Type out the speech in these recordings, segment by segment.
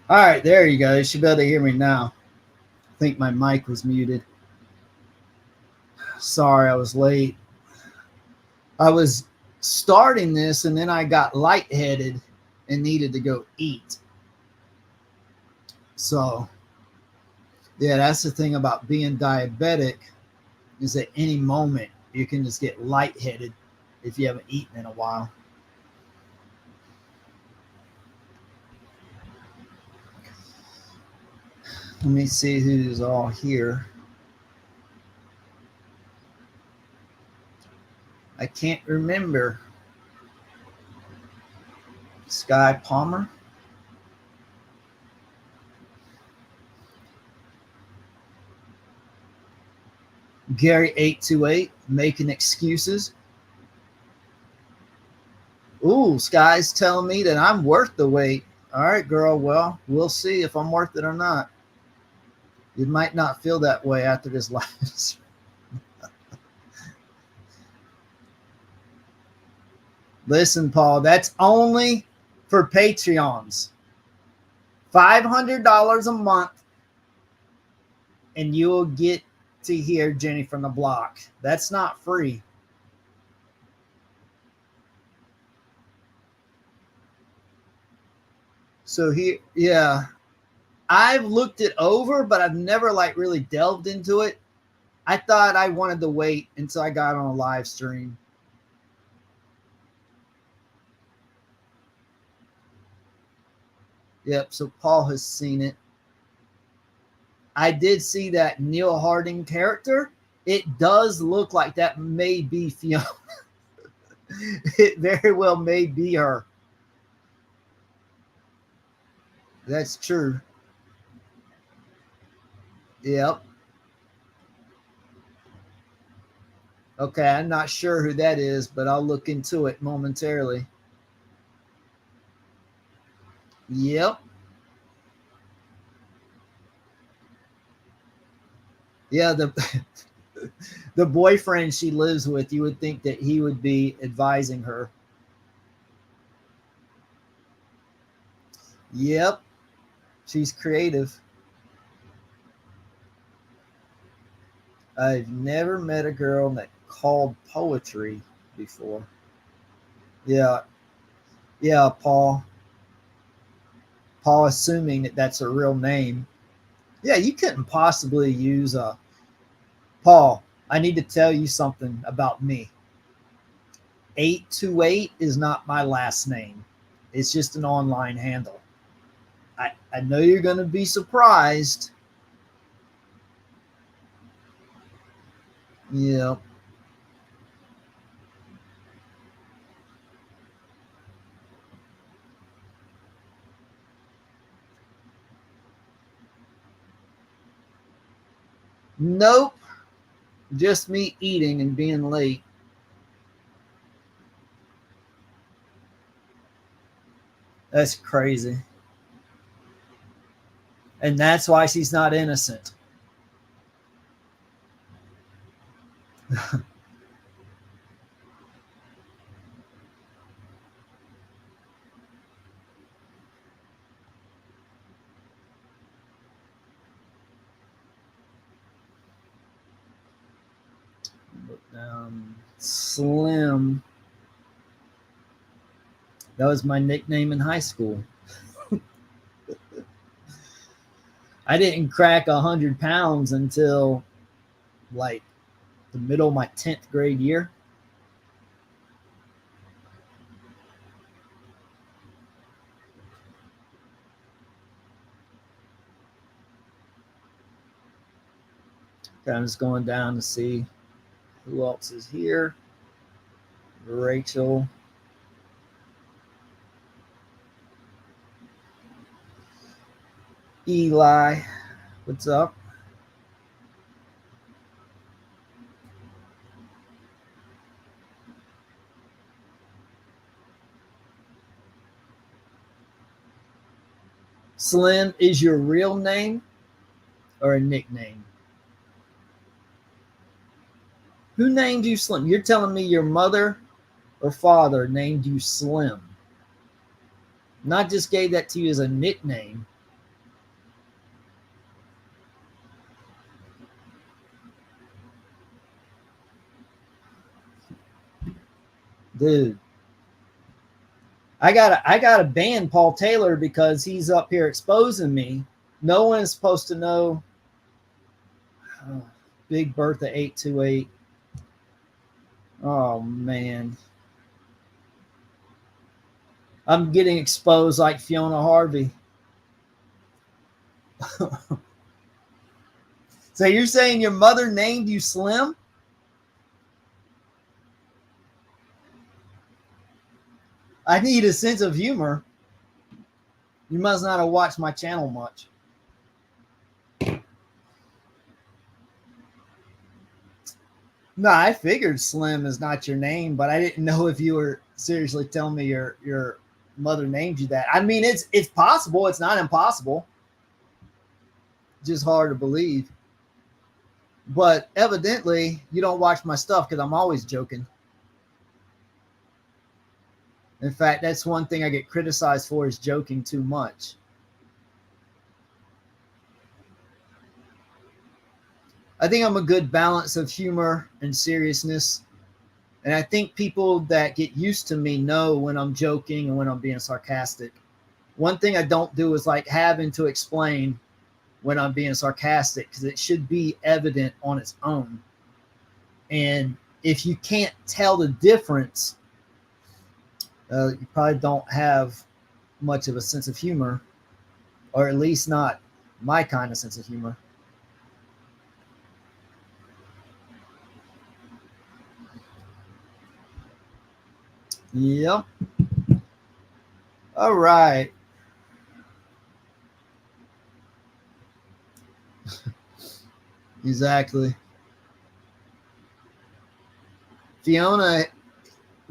All right, there you go. You should be able to hear me now. I think my mic was muted. Sorry, I was late. I was starting this and then I got lightheaded and needed to go eat. So, yeah, that's the thing about being diabetic is at any moment you can just get lightheaded if you haven't eaten in a while. Let me see who's all here. I can't remember. Sky Palmer. Gary 828 making excuses. Ooh, Sky's telling me that I'm worth the wait. All right, girl. Well, we'll see if I'm worth it or not. You might not feel that way after this live stream. Listen, Paul, that's only for Patreons. $500 a month, and you will get to hear Jenny from the block. That's not free. So here, yeah, I've looked it over, but I've never like really delved into it. I thought I wanted to wait until I got on a live stream. Yep, so Paul has seen it. I did see that Neil Harding character. It does look like that may be Fiona. It very well may be her. That's true. Yep. Okay, I'm not sure who that is, but I'll look into it momentarily. Yep. Yeah, the boyfriend she lives with, you would think that he would be advising her. Yep. She's creative. I've never met a girl that called poetry before. Yeah. Yeah, Paul. Paul assuming that that's a real name. Yeah, you couldn't possibly use a Paul. I need to tell you something about me. 828 is not my last name. It's just an online handle. I know you're going to be surprised. Yeah. Nope. Just me eating and being late. That's crazy. And that's why she's not innocent. Slim. That was my nickname in high school. I didn't crack 100 pounds until like the middle of my 10th grade year. Okay, I'm just going down to see who else is here. Rachel. Eli. What's up? Slim is your real name or a nickname? Who named you Slim? You're telling me your mother or father named you Slim? Not just gave that to you as a nickname. Dude, I gotta ban Paul Taylor because he's up here exposing me. No one is supposed to know. Big Bertha 828. Oh man. I'm getting exposed like Fiona Harvey. So you're saying your mother named you Slim? I need a sense of humor. You must not have watched my channel much. No, I figured Slim is not your name, but I didn't know if you were seriously telling me your mother named you that. I mean, it's possible. It's not impossible. Just hard to believe. But evidently, you don't watch my stuff because I'm always joking. In fact, that's one thing I get criticized for is joking too much. I think I'm a good balance of humor and seriousness. And I think people that get used to me know when I'm joking and when I'm being sarcastic. One thing I don't do is like having to explain when I'm being sarcastic because it should be evident on its own. And if you can't tell the difference, you probably don't have much of a sense of humor, or at least not my kind of sense of humor. Yep. All right. Exactly. Fiona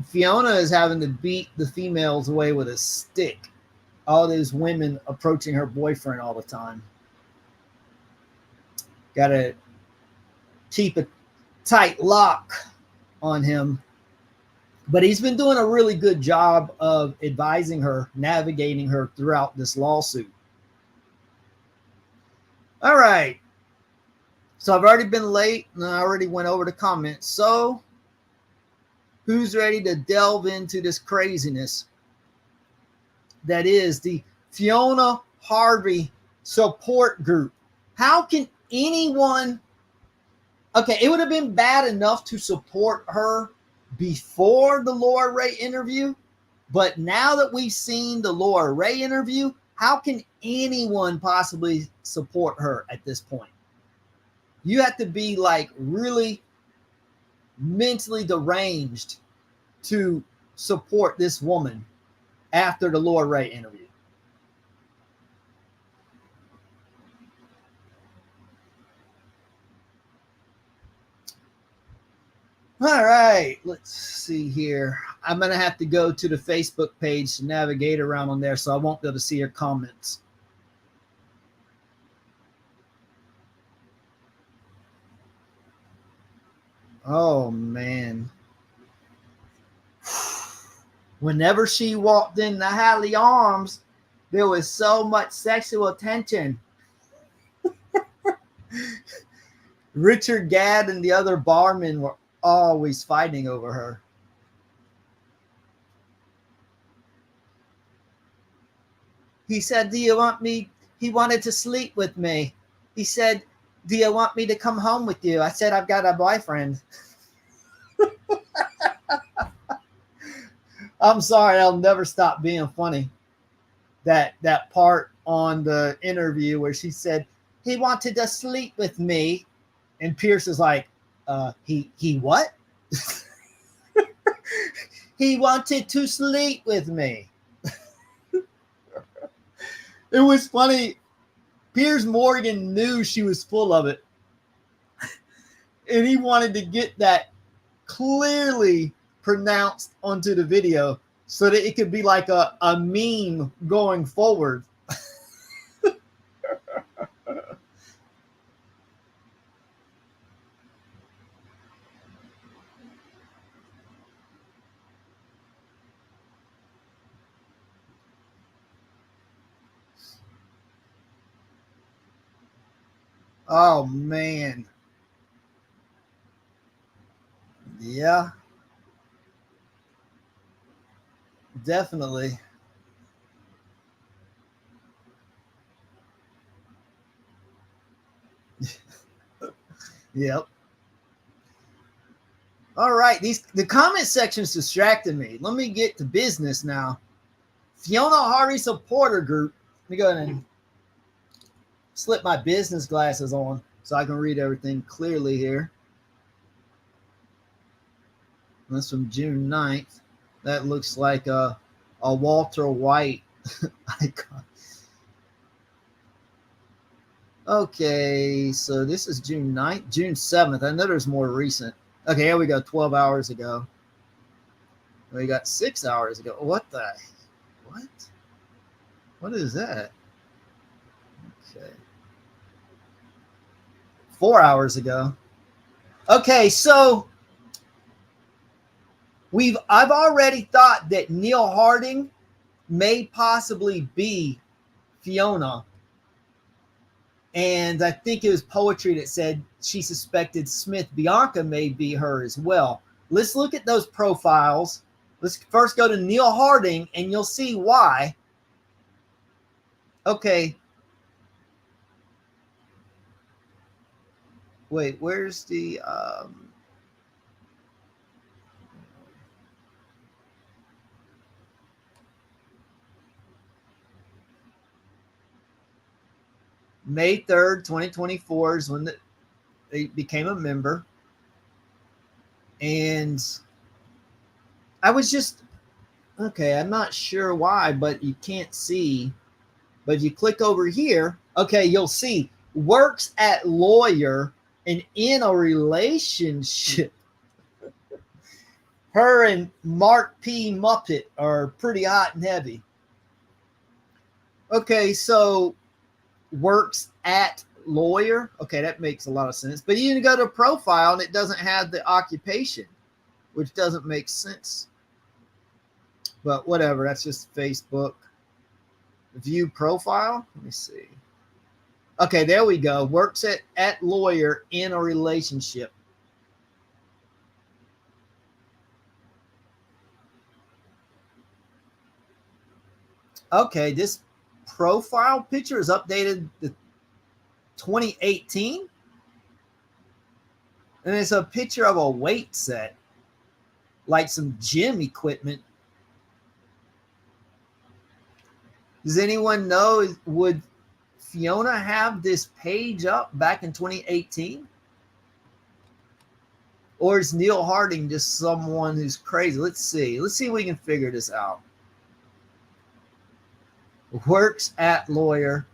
Fiona is having to beat the females away with a stick. All these women approaching her boyfriend all the time. Got to keep a tight lock on him. But he's been doing a really good job of advising her, navigating her throughout this lawsuit. All right. So I've already been late and I already went over the comments. So who's ready to delve into this craziness that is the Fiona Harvey support group? How can anyone... Okay, it would have been bad enough to support her before the Laura Ray interview, but now that we've seen the Laura Ray interview, how can anyone possibly support her at this point? You have to be like really mentally deranged to support this woman after the Laura Ray interview. All right, let's see here. I'm going to have to go to the Facebook page to navigate around on there, so I won't be able to see your comments. Oh, man. Whenever she walked in the Hadley Arms, there was so much sexual tension. Richard Gadd and the other barmen were always fighting over her. He said, do you want me? He wanted to sleep with me. He said, do you want me to come home with you? I said, I've got a boyfriend. I'm sorry, I'll never stop being funny. That part on the interview where she said, he wanted to sleep with me. And Pierce is like, he what? He wanted to sleep with me. It was funny. Piers Morgan knew she was full of it. And he wanted to get that clearly pronounced onto the video so that it could be like a meme going forward. Oh, man. Yeah. Definitely. Yep. All right. The comment section's distracting me. Let me get to business now. Fiona Harvey supporter group. Let me go ahead and slip my business glasses on so I can read everything clearly here. That's from June 9th. That looks like a Walter White icon. Okay, so this is June 9th, June 7th. I know there's more recent. Okay, here we go, 12 hours ago. We got 6 hours ago. What the? What? What is that? Okay. 4 hours ago. Okay, so I've already thought that Neil Harding may possibly be Fiona. And I think it was Poetry that said she suspected Smith Bianca may be her as well. Let's look at those profiles. Let's first go to Neil Harding, and you'll see why. Okay. Wait, where's the... May 3rd, 2024 is when they became a member. And I was just, okay, I'm not sure why, but you can't see. But if you click over here, okay, you'll see works at lawyer and in a relationship. Her and Mark P. Muppet are pretty hot and heavy. Okay, so works at lawyer. Okay, that makes a lot of sense. But you can go to profile and it doesn't have the occupation, which doesn't make sense. But whatever, that's just Facebook. View profile. Let me see. Okay, there we go. Works at lawyer in a relationship. Okay, this profile picture is updated to 2018. And it's a picture of a weight set, like some gym equipment. Does anyone know, would Fiona have this page up back in 2018? Or is Neil Harding just someone who's crazy? Let's see. Let's see if we can figure this out. Works at lawyer,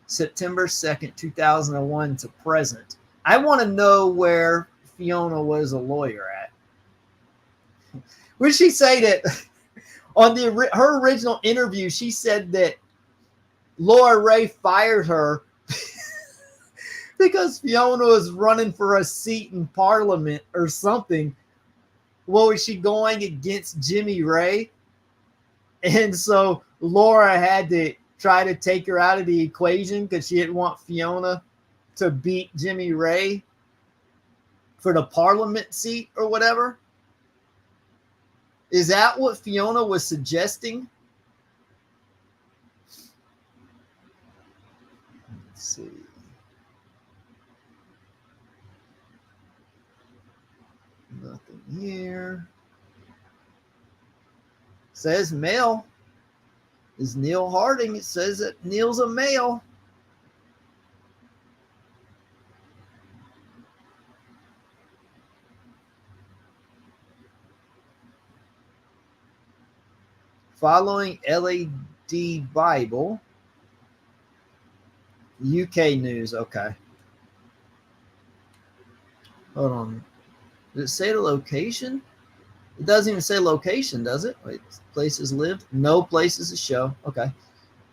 September 2nd, 2001 to present. I want to know where Fiona was a lawyer at. Would she say that on her original interview, she said that Laura Ray fired her because Fiona was running for a seat in Parliament or something? Well, was she going against Jimmy Ray? And so Laura had to try to take her out of the equation because she didn't want Fiona to beat Jimmy Ray for the Parliament seat or whatever. Is that what Fiona was suggesting? Let's see. Nothing here. Says male. Is Neil Harding? It says that Neil's a male. Following LAD Bible. UK news. Okay. Hold on. Does it say the location? It doesn't even say location, does it? Wait, places lived? No places to show. Okay.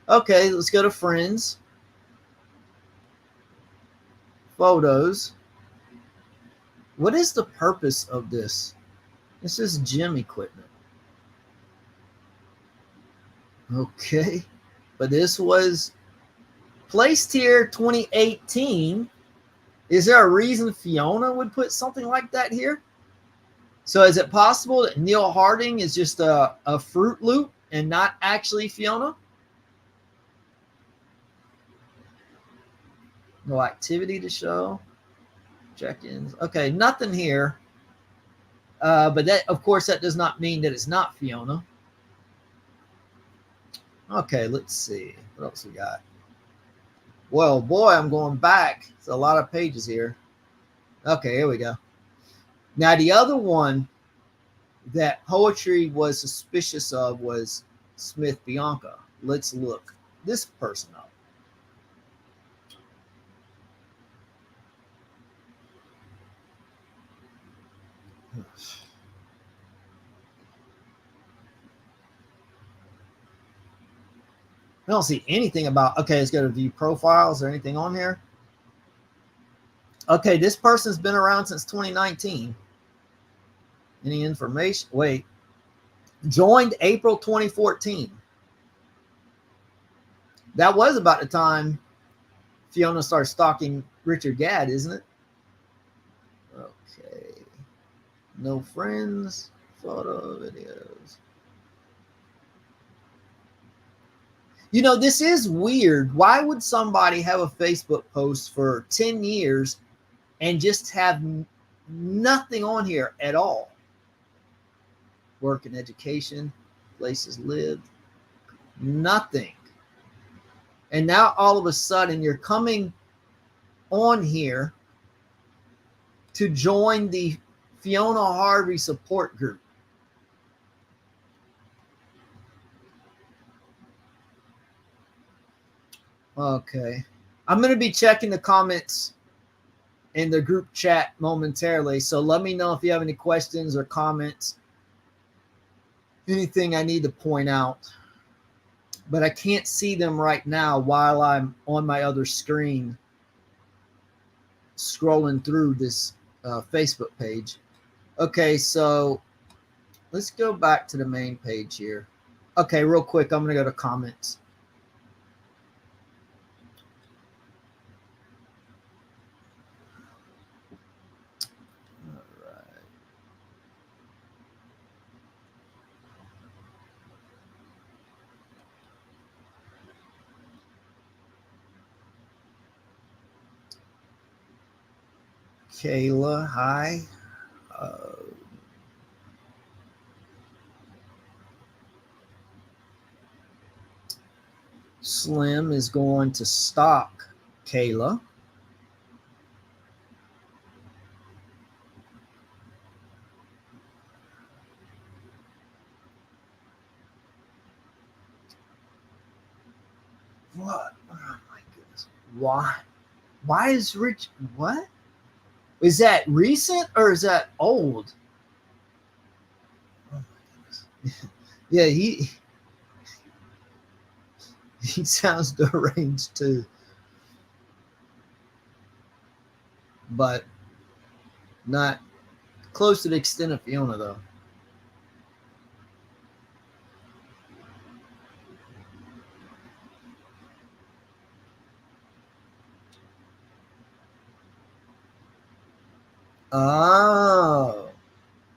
Okay, let's go to friends. Photos. What is the purpose of this? This is gym equipment. Okay. But this was placed here 2018. Is there a reason Fiona would put something like that here? So is it possible that Neil Harding is just a Fruit Loop and not actually Fiona? No activity to show. Check-ins. Okay, nothing here. But that, of course, that does not mean that it's not Fiona. Okay, let's see. What else we got? Well, boy, I'm going back. It's a lot of pages here. Okay, here we go. Now, the other one that Poetry was suspicious of was Smith Bianca. Let's look this person up. I don't see anything about, okay, let's go to view profiles or anything on here. Okay, this person's been around since 2019. Any information? Wait. Joined April 2014. That was about the time Fiona started stalking Richard Gadd, isn't it? Okay. No friends, photo, videos. You know, this is weird. Why would somebody have a Facebook post for 10 years and just have nothing on here at all? Work and education, places lived, nothing. And now all of a sudden you're coming on here to join the Fiona Harvey support group. Okay. I'm going to be checking the comments in the group chat momentarily. So let me know if you have any questions or comments. Anything I need to point out. But I can't see them right now while I'm on my other screen scrolling through this Facebook page. Okay, so let's go back to the main page here. Okay, real quick, I'm going to go to comments. All right. Kayla, hi. Slim is going to stalk Kayla. What? Oh my goodness. Why? Why is Rich? What? Is that recent or is that old? Oh my goodness. Yeah, he sounds deranged too. But not close to the extent of Fiona, though. Oh.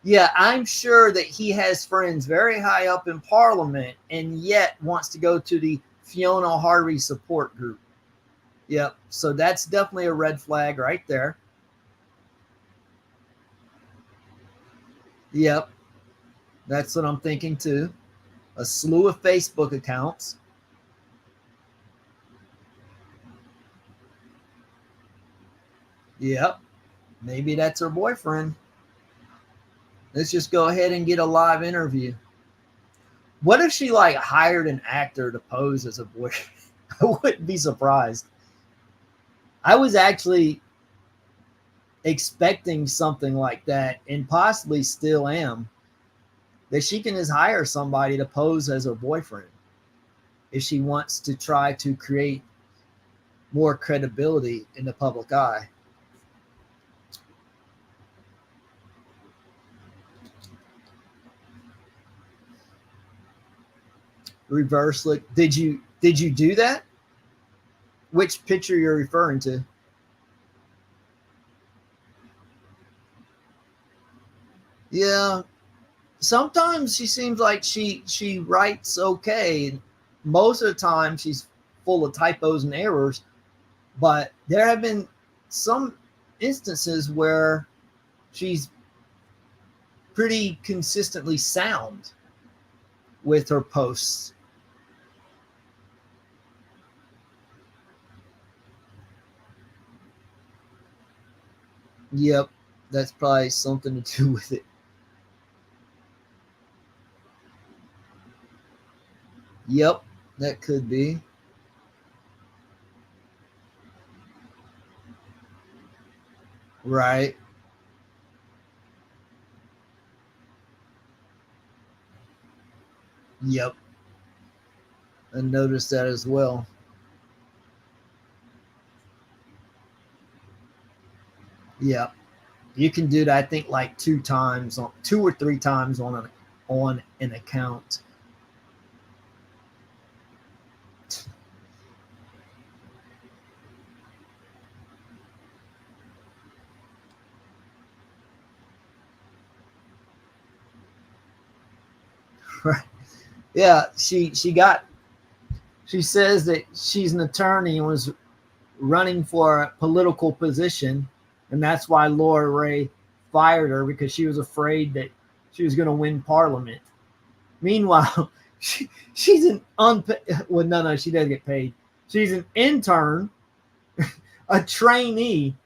Yeah, I'm sure that he has friends very high up in Parliament and yet wants to go to the Fiona Harvey support group. Yep. So that's definitely a red flag right there. Yep. That's what I'm thinking too. A slew of Facebook accounts. Yep. Maybe that's her boyfriend. Let's just go ahead and get a live interview. What if she like hired an actor to pose as a boyfriend? I wouldn't be surprised. I was actually expecting something like that and possibly still am. That she can just hire somebody to pose as her boyfriend if she wants to try to create more credibility in the public eye. Reverse look. Did you do that? Which picture you're referring to? Yeah, sometimes she seems like she writes okay. Most of the time, she's full of typos and errors. But there have been some instances where she's pretty consistently sound with her posts. Yep, that's probably something to do with it. Yep, that could be. Right. Yep, I noticed that as well. Yep, you can do that. I think like two or three times on an account. Right. Yeah, she says that she's an attorney and was running for a political position, and that's why Laura Ray fired her because she was afraid that she was going to win Parliament. Meanwhile, she's an unpaid. Well, no, she doesn't get paid. She's an intern, a trainee,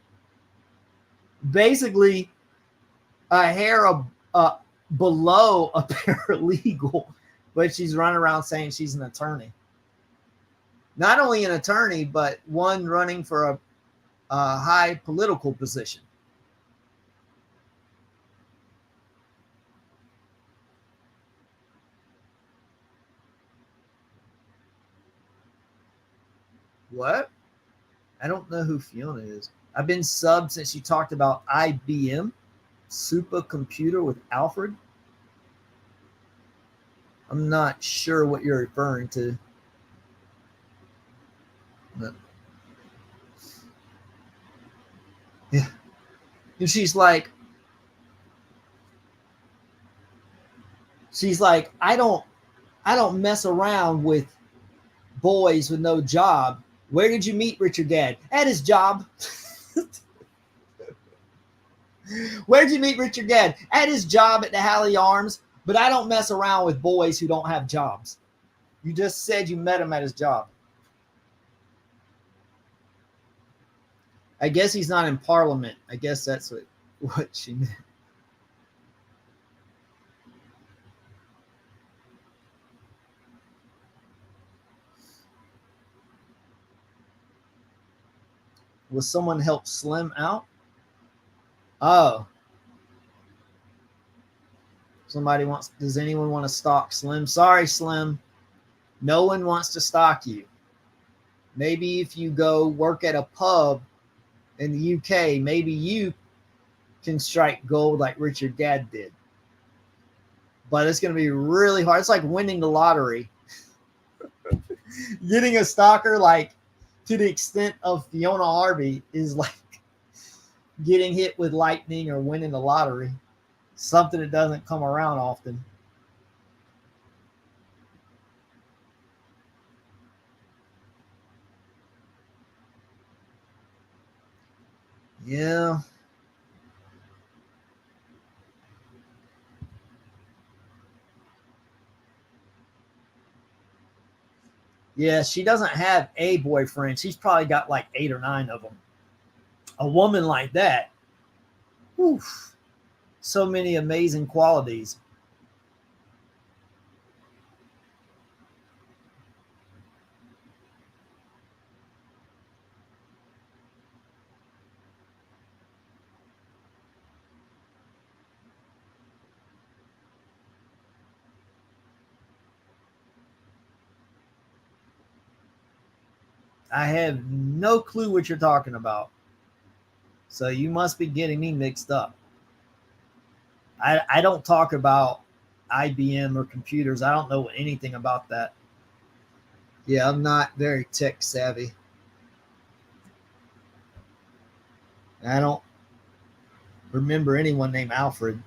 basically a hair below a paralegal, but she's running around saying she's an attorney. Not only an attorney, but one running for a high political position. What? I don't know who Fiona is. I've been subbed since you talked about IBM, supercomputer with Alfred. I'm not sure what you're referring to. But yeah. And she's like, I don't mess around with boys with no job. Where did you meet Richard Gadd? At his job. Where did you meet Richard Gadd? At his job at the Halley Arms. But I don't mess around with boys who don't have jobs. You just said you met him at his job. I guess he's not in Parliament. I guess that's what she meant. Will someone help Slim out? Oh, does anyone want to stalk Slim? Sorry, Slim. No one wants to stalk you. Maybe if you go work at a pub in the UK, maybe you can strike gold like Richard Gadd did. But it's going to be really hard. It's like winning the lottery. Getting a stalker like to the extent of Fiona Harvey is like getting hit with lightning or winning the lottery. Something that doesn't come around often. Yeah. Yeah, she doesn't have a boyfriend. She's probably got like 8 or 9 of them. A woman like that, oof, so many amazing qualities. I have no clue what you're talking about. So you must be getting me mixed up. I don't talk about IBM or computers. I don't know anything about that. Yeah, I'm not very tech savvy. I don't remember anyone named Alfred.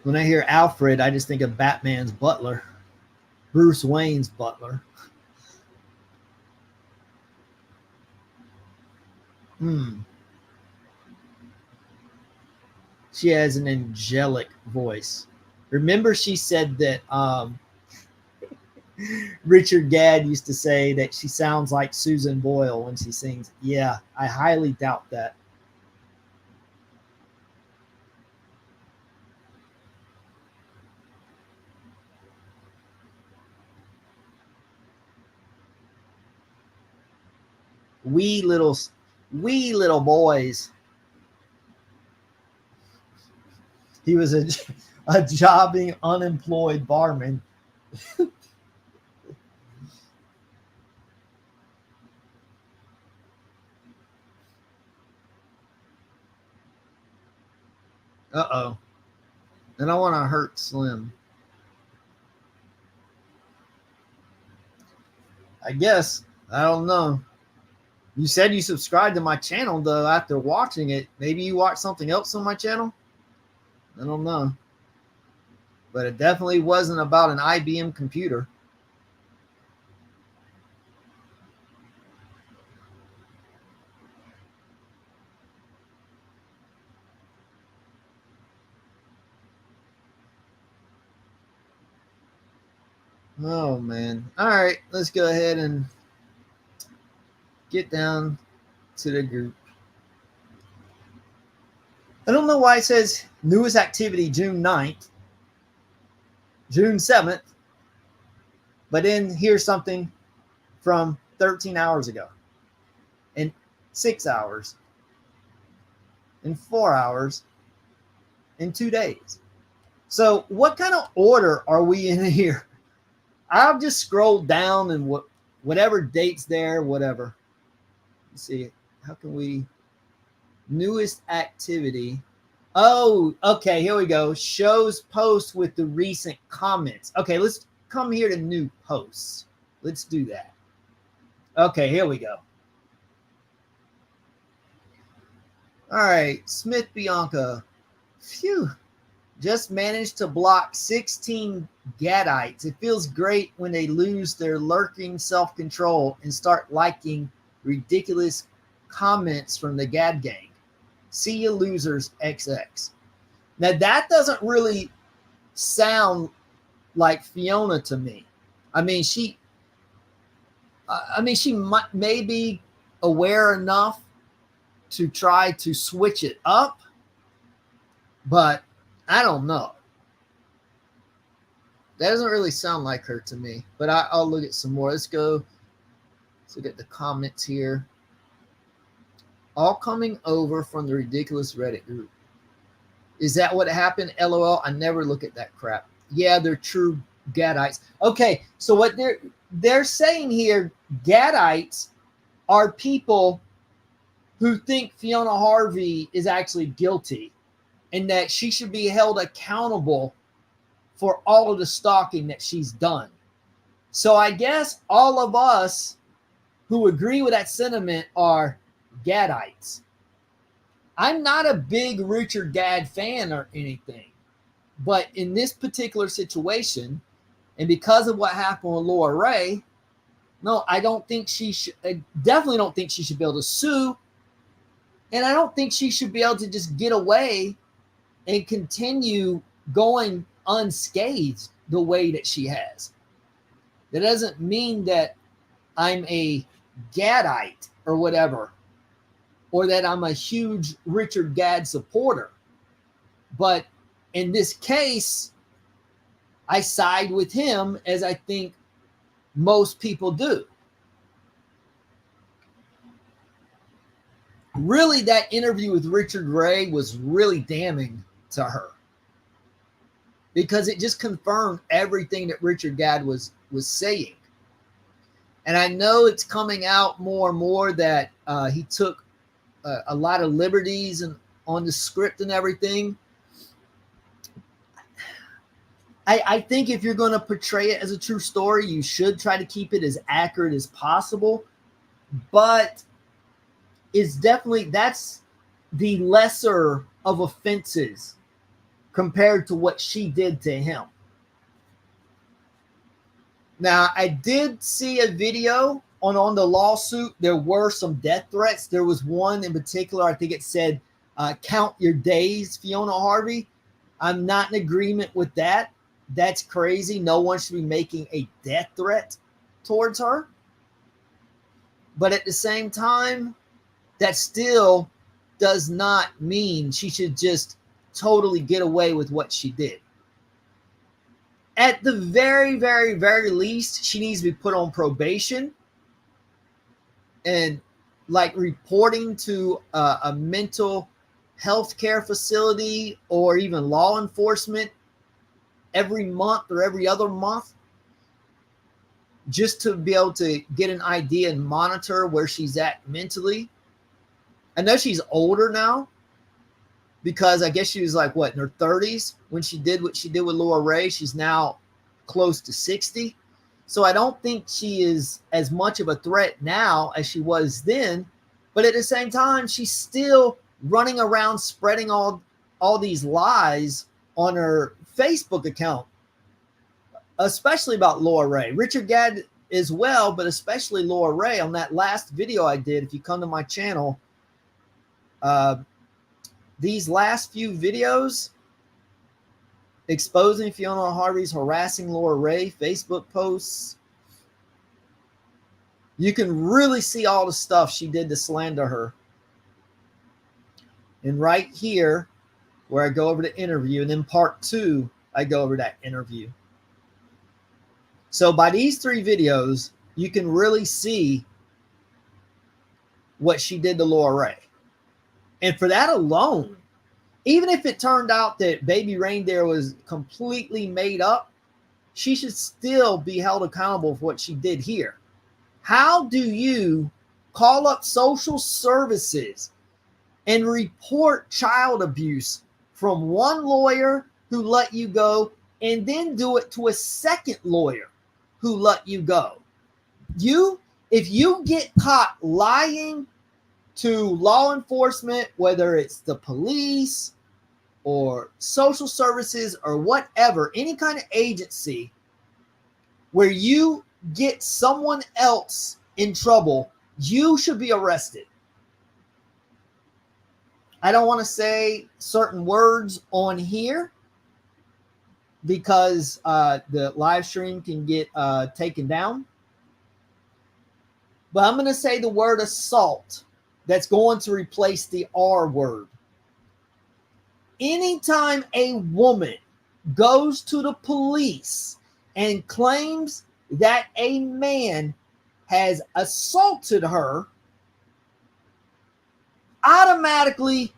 When I hear Alfred, I just think of Batman's butler, Bruce Wayne's butler. Hmm. She has an angelic voice. Remember, she said that Richard Gadd used to say that she sounds like Susan Boyle when she sings. Yeah, I highly doubt that. Wee little, wee little boys. He was a jobbing, unemployed barman. Uh-oh. And I want to hurt Slim. I guess. I don't know. You said you subscribed to my channel, though, after watching it. Maybe you watched something else on my channel? I don't know. But it definitely wasn't about an IBM computer. Oh, man. All right, let's go ahead and get down to the group. I don't know why it says newest activity June 9th, June 7th, but then here's something from 13 hours ago, and 6 hours, and 4 hours, and 2 days. So what kind of order are we in here? I'll just scroll down and whatever date's there, whatever. Let's see. How can we newest activity? Oh, okay, here we go. Shows posts with the recent comments. Okay, let's come here to new posts. Let's do that. Okay, here we go. All right, Smith Bianca. Phew. Just managed to block 16 Gadites. It feels great when they lose their lurking self-control and start liking ridiculous comments from the Gad gang. See you losers, XX. Now that doesn't really sound like Fiona to me. I mean, she may be aware enough to try to switch it up, but I don't know. That doesn't really sound like her to me, but I'll look at some more. Let's look at the comments here. All coming over from the ridiculous Reddit group. Is that what happened? LOL. I never look at that crap. Yeah, they're true Gadites. Okay, so what they're saying here, Gadites are people who think Fiona Harvey is actually guilty and that she should be held accountable for all of the stalking that she's done. So I guess all of us who agree with that sentiment are Gadites. I'm not a big Richard Gadd fan or anything, but in this particular situation, and because of what happened with Laura Ray, no, I don't think she should. I definitely don't think she should be able to sue, and I don't think she should be able to just get away and continue going unscathed the way that she has. That doesn't mean that I'm a Gaddite or whatever, or that I'm a huge Richard Gadd supporter. But in this case, I side with him, as I think most people do. Really, that interview with Richard Ray was really damning to her, because it just confirmed everything that Richard Gadd was saying. And I know it's coming out more and more that he took a lot of liberties and on the script and everything. I think if you're going to portray it as a true story, you should try to keep it as accurate as possible. But it's definitely, that's the lesser of offenses compared to what she did to him. Now, I did see a video on the lawsuit. There were some death threats. There was one in particular, I think it said, count your days, Fiona Harvey. I'm not in agreement with that. That's crazy. No one should be making a death threat towards her. But at the same time, that still does not mean she should just totally get away with what she did. At the very, very, very least, she needs to be put on probation and like reporting to a mental health care facility or even law enforcement every month or every other month, just to be able to get an idea and monitor where she's at mentally. I know she's older now because I guess she was like, what, in her 30s when she did what she did with Laura Ray. She's now close to 60. So I don't think she is as much of a threat now as she was then. But at the same time, she's still running around spreading all these lies on her Facebook account, especially about Laura Ray. Richard Gadd as well, but especially Laura Ray. On that last video I did, if you come to my channel, these last few videos exposing Fiona Harvey's harassing Laura Ray Facebook posts, you can really see all the stuff she did to slander her. And right here, where I go over the interview, and then part 2, I go over that interview. So by these 3 videos, you can really see what she did to Laura Ray. And for that alone, even if it turned out that Baby Reindeer was completely made up, she should still be held accountable for what she did here. How do you call up social services and report child abuse from one lawyer who let you go and then do it to a second lawyer who let you go? If you get caught lying to law enforcement, whether it's the police or social services or whatever, any kind of agency where you get someone else in trouble, you should be arrested. I don't want to say certain words on here because the live stream can get taken down. But I'm going to say the word assault. That's going to replace the R word. Anytime a woman goes to the police and claims that a man has assaulted her, automatically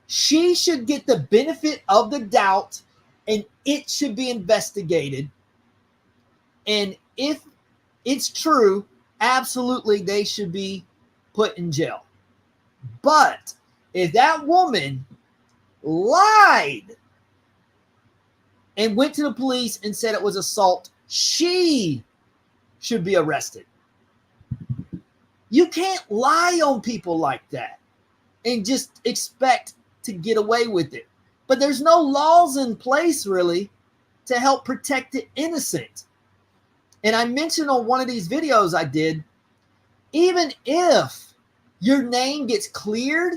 she should get the benefit of the doubt and it should be investigated. And if it's true, absolutely they should be put in jail. But if that woman lied and went to the police and said it was assault, she should be arrested. You can't lie on people like that and just expect to get away with it. But there's no laws in place really to help protect the innocent. And I mentioned on one of these videos I did, even if your name gets cleared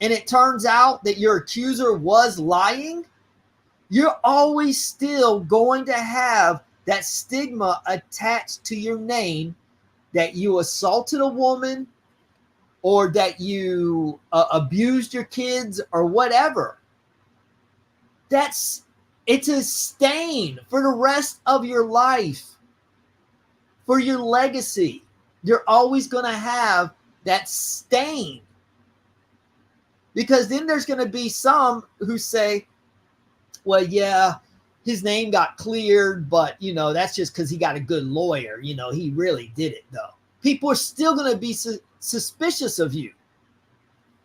and it turns out that your accuser was lying, you're always still going to have that stigma attached to your name that you assaulted a woman or that you abused your kids or whatever. It's a stain for the rest of your life, for your legacy. You're always going to have that stain. Because then there's going to be some who say, well, yeah, his name got cleared, but, that's just because he got a good lawyer. He really did it, though. People are still going to be suspicious of you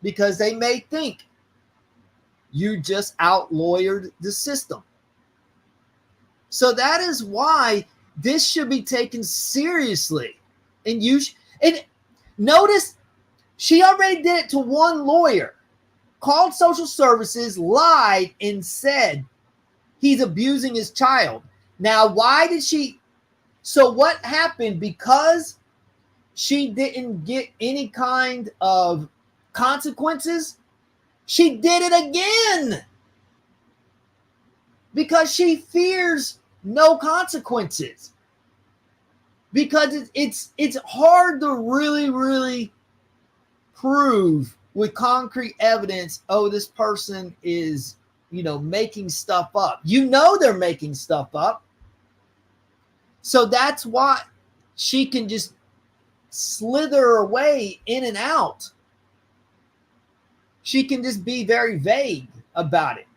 because they may think you just out-lawyered the system. So that is why this should be taken seriously. And notice she already did it to one lawyer. called social services, lied, and said he's abusing his child. Now, why did she? So what happened? Because she didn't get any kind of consequences, she did it again. Because she fears no consequences. Because it's hard to really prove with concrete evidence, oh, this person is, making stuff up. They're making stuff up. So that's why she can just slither away in and out. She can just be very vague about it.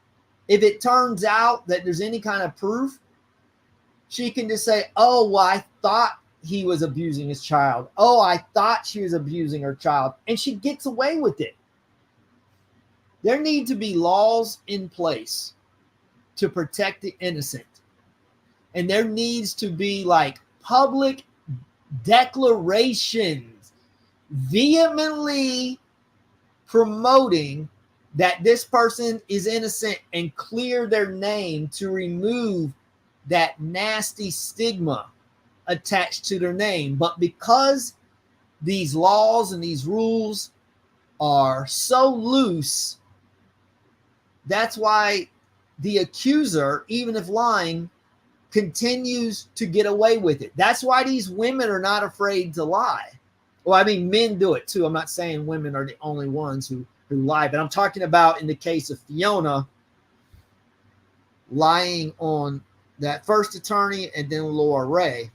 If it turns out that there's any kind of proof, she can just say, oh, well, I thought he was abusing his child. Oh, I thought she was abusing her child. And she gets away with it. There need to be laws in place to protect the innocent. And there needs to be like public declarations vehemently promoting that this person is innocent and clear their name to remove that nasty stigma attached to their name. But because these laws and these rules are so loose, that's why the accuser, even if lying, continues to get away with it. That's why these women are not afraid to lie. Well, I mean, men do it too. I'm not saying women are the only ones who lie, but I'm talking about in the case of Fiona lying on that first attorney and then Laura Ray.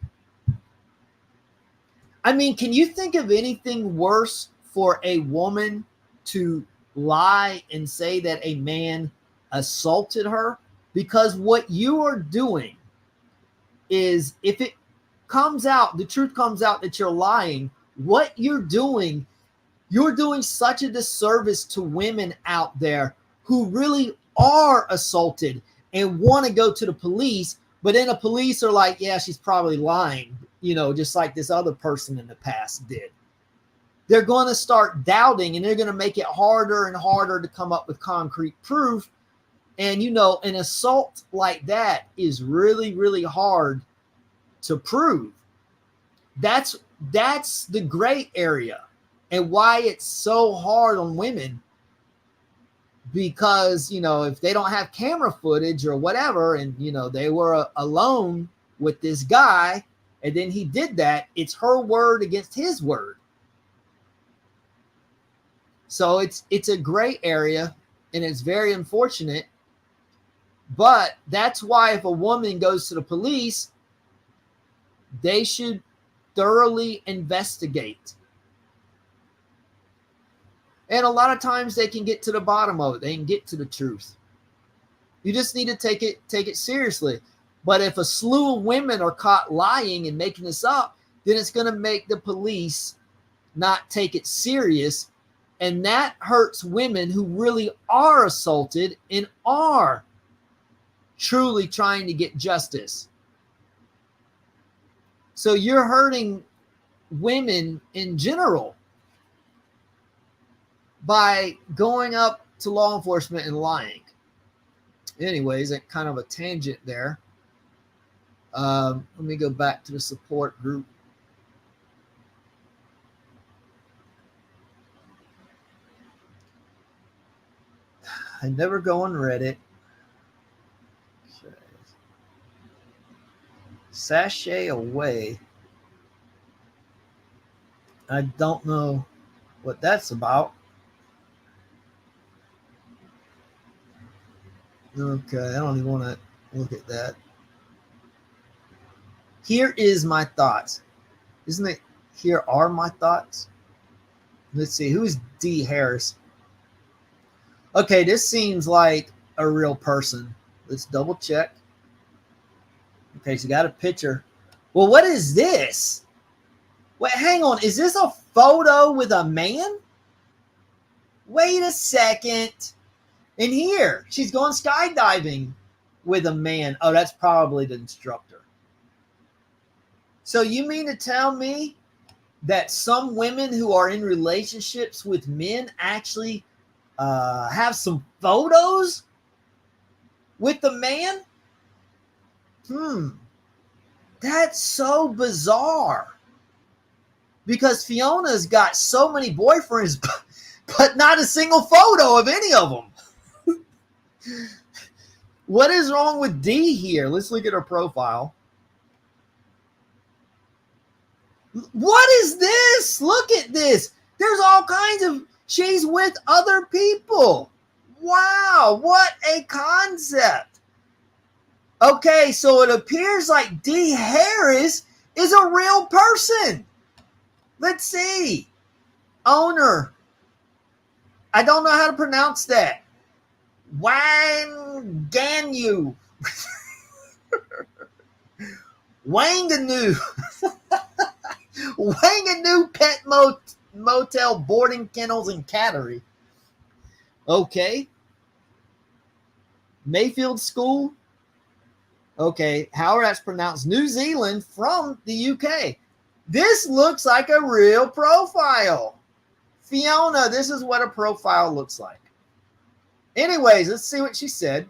I mean, can you think of anything worse for a woman to lie and say that a man assaulted her? Because what you are doing is, if it comes out, the truth comes out that you're lying, what you're doing such a disservice to women out there who really are assaulted and want to go to the police, but then the police are like, yeah, she's probably lying, just like this other person in the past did. They're going to start doubting, and they're going to make it harder and harder to come up with concrete proof. And, an assault like that is really, really hard to prove. That's the gray area, and why it's so hard on women. Because, if they don't have camera footage or whatever, and, they were alone with this guy, and then he did that, it's her word against his word. So it's a gray area, and it's very unfortunate. But that's why if a woman goes to the police, they should thoroughly investigate. And a lot of times they can get to the bottom of it. They can get to the truth. You just need to take it seriously. But if a slew of women are caught lying and making this up, then it's going to make the police not take it serious. And that hurts women who really are assaulted and are truly trying to get justice. So you're hurting women in general by going up to law enforcement and lying. Anyways, that kind of a tangent there. Let me go back to the support group. I never go on Reddit. Sashay away. I don't know what that's about. Okay, I don't even want to look at that. Here is my thoughts. Isn't it? Here are my thoughts. Let's see. Who's D. Harris? Okay, this seems like a real person. Let's double check. Okay, she got a picture. Well, what is this? Wait, hang on. Is this a photo with a man? Wait a second. And here, she's going skydiving with a man. Oh, that's probably the instructor. So you mean to tell me that some women who are in relationships with men actually have some photos with the man? That's so bizarre. Because Fiona's got so many boyfriends, but not a single photo of any of them. What is wrong with D here? Let's look at her profile. What is this? Look at this. There's all kinds of, she's with other people. Wow, what a concept. Okay, so it appears like D Harris is a real person. Let's see. Owner. I don't know how to pronounce that. Wanganyu. Wanganyu. Wanganyu Pet Motel, Boarding, Kennels, and Cattery. Okay. Mayfield School. Okay. However that's pronounced. New Zealand from the UK. This looks like a real profile. Fiona, this is what a profile looks like. Anyways, let's see what she said.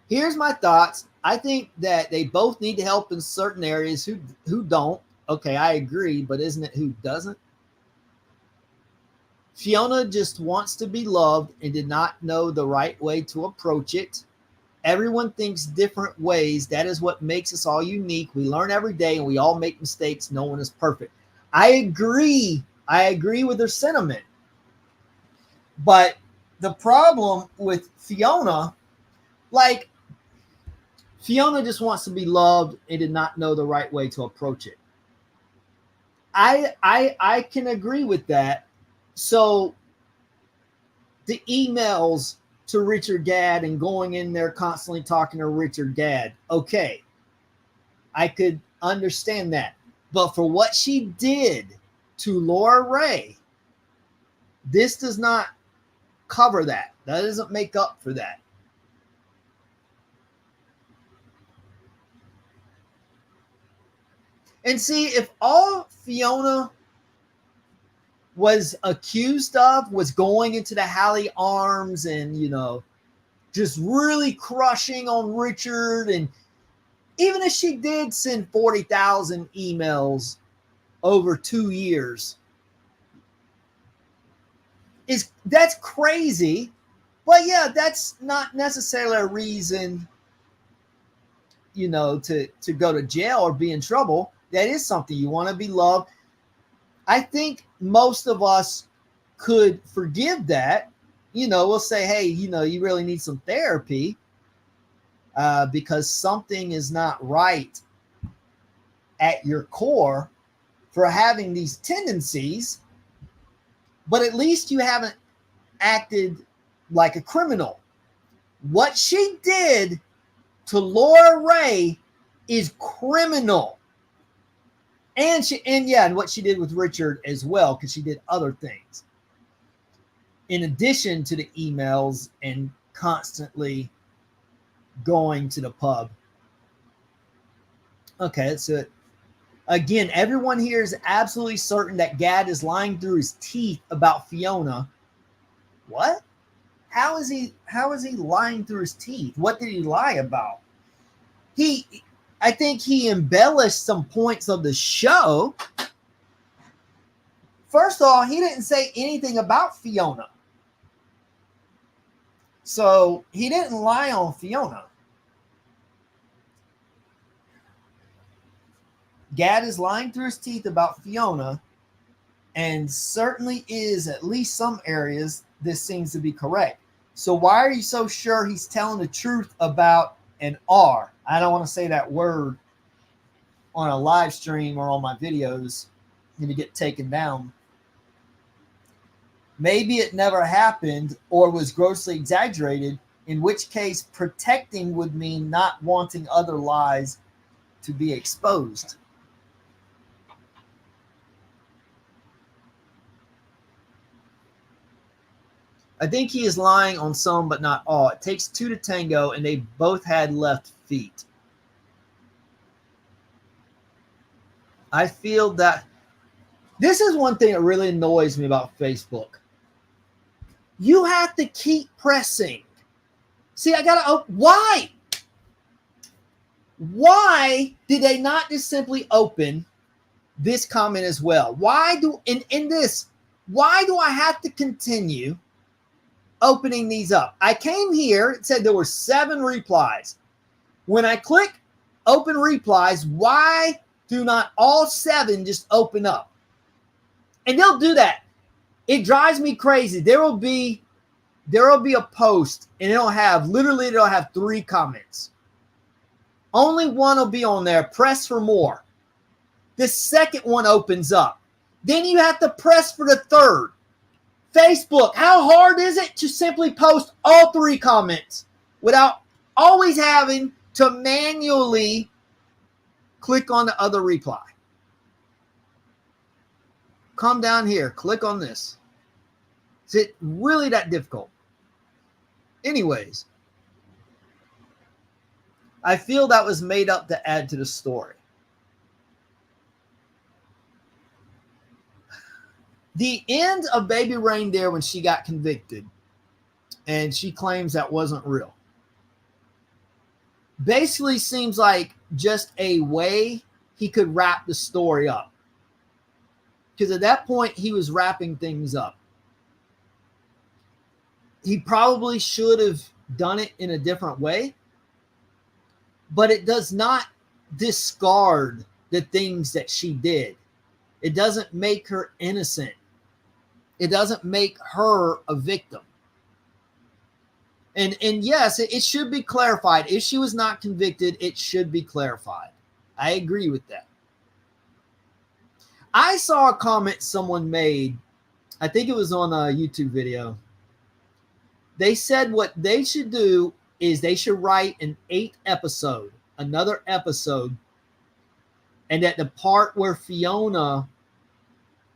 Here's my thoughts. I think that they both need to help in certain areas. Who don't? Okay, I agree, but isn't it who doesn't? Fiona just wants to be loved and did not know the right way to approach it. Everyone thinks different ways. That is what makes us all unique. We learn every day and we all make mistakes. No one is perfect. I agree. I agree with her sentiment. But the problem with Fiona, like, Fiona just wants to be loved and did not know the right way to approach it. I can agree with that. So the emails to Richard Gadd and going in there constantly talking to Richard Gadd, okay, I could understand that. But for what she did to Laura Ray, this does not cover that. That doesn't make up for that. And see, if all Fiona was accused of was going into the Hallie Arms and, you know, just really crushing on Richard, and even if she did send 40,000 emails over 2 years, that's crazy. But yeah, that's not necessarily a reason, you know, to go to jail or be in trouble. That is something. You want to be loved. I think most of us could forgive that. You know, we'll say, hey, you know, you really need some therapy because something is not right at your core for having these tendencies. But at least you haven't acted like a criminal. What she did to Laura Ray is criminal. And what she did with Richard as well, because she did other things. In addition to the emails and constantly going to the pub. Okay, that's it. Again, everyone here is absolutely certain that Gadd is lying through his teeth about Fiona. What? How is he lying through his teeth? What did he lie about? I think he embellished some points of the show. First of all, he didn't say anything about Fiona. So he didn't lie on Fiona. Gadd is lying through his teeth about Fiona, and certainly is, at least some areas, this seems to be correct. So why are you so sure he's telling the truth about an R? I don't want to say that word on a live stream or on my videos and to get taken down. Maybe it never happened or was grossly exaggerated, in which case protecting would mean not wanting other lies to be exposed. I think he is lying on some, but not all. It takes two to tango, and they both had left feet. I feel that this is one thing that really annoys me about Facebook. You have to keep pressing. See, I gotta. Why? Why did they not just simply open this comment as well? Why do in this? Why do I have to continue opening these up? I came here. It said there were 7 replies. When I click open replies, why do not all 7 just open up? And they'll do that. It drives me crazy. There will be a post and it'll have 3 comments. Only one will be on there. Press for more. The second one opens up. Then you have to press for the third. Facebook, how hard is it to simply post all 3 comments without always having to manually click on the other reply? Come down here, click on this. Is it really that difficult? Anyways, I feel that was made up to add to the story. The end of Baby Reindeer when she got convicted, and she claims that wasn't real, basically seems like just a way he could wrap the story up. Because at that point, he was wrapping things up. He probably should have done it in a different way, but it does not discard the things that she did. It doesn't make her innocent. It doesn't make her a victim. And yes, it should be clarified. If she was not convicted, it should be clarified. I agree with that. I saw a comment someone made. I think it was on a YouTube video. They said what they should do is they should write an 8th episode, another episode, and that the part where Fiona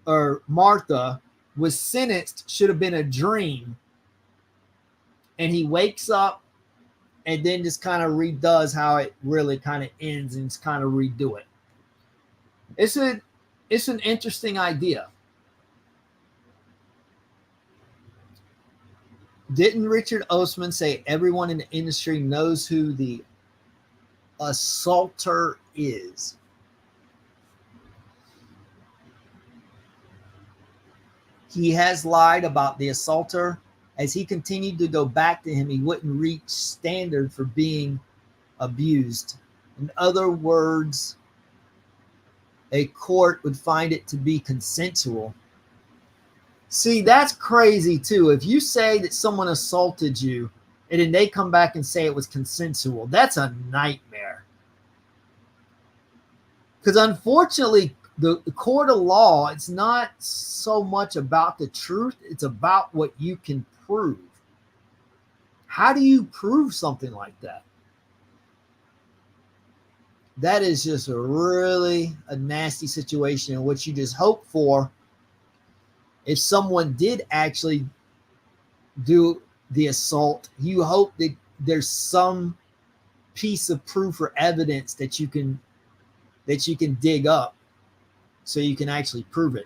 or Martha was sentenced should have been a dream, and he wakes up and then just kind of redoes how it really kind of ends and just kind of redo it. It's an interesting idea. Didn't Richard Osman say everyone in the industry knows who the assaulter is? He has lied about the assaulter. As he continued to go back to him, he wouldn't reach standard for being abused. In other words, a court would find it to be consensual. See, that's crazy too. If you say that someone assaulted you and then they come back and say it was consensual, that's a nightmare. Because unfortunately, the court of law, it's not so much about the truth. It's about what you can prove. How do you prove something like that? That is just a nasty situation in which you just hope for. If someone did actually do the assault, you hope that there's some piece of proof or evidence that you can dig up so you can actually prove it.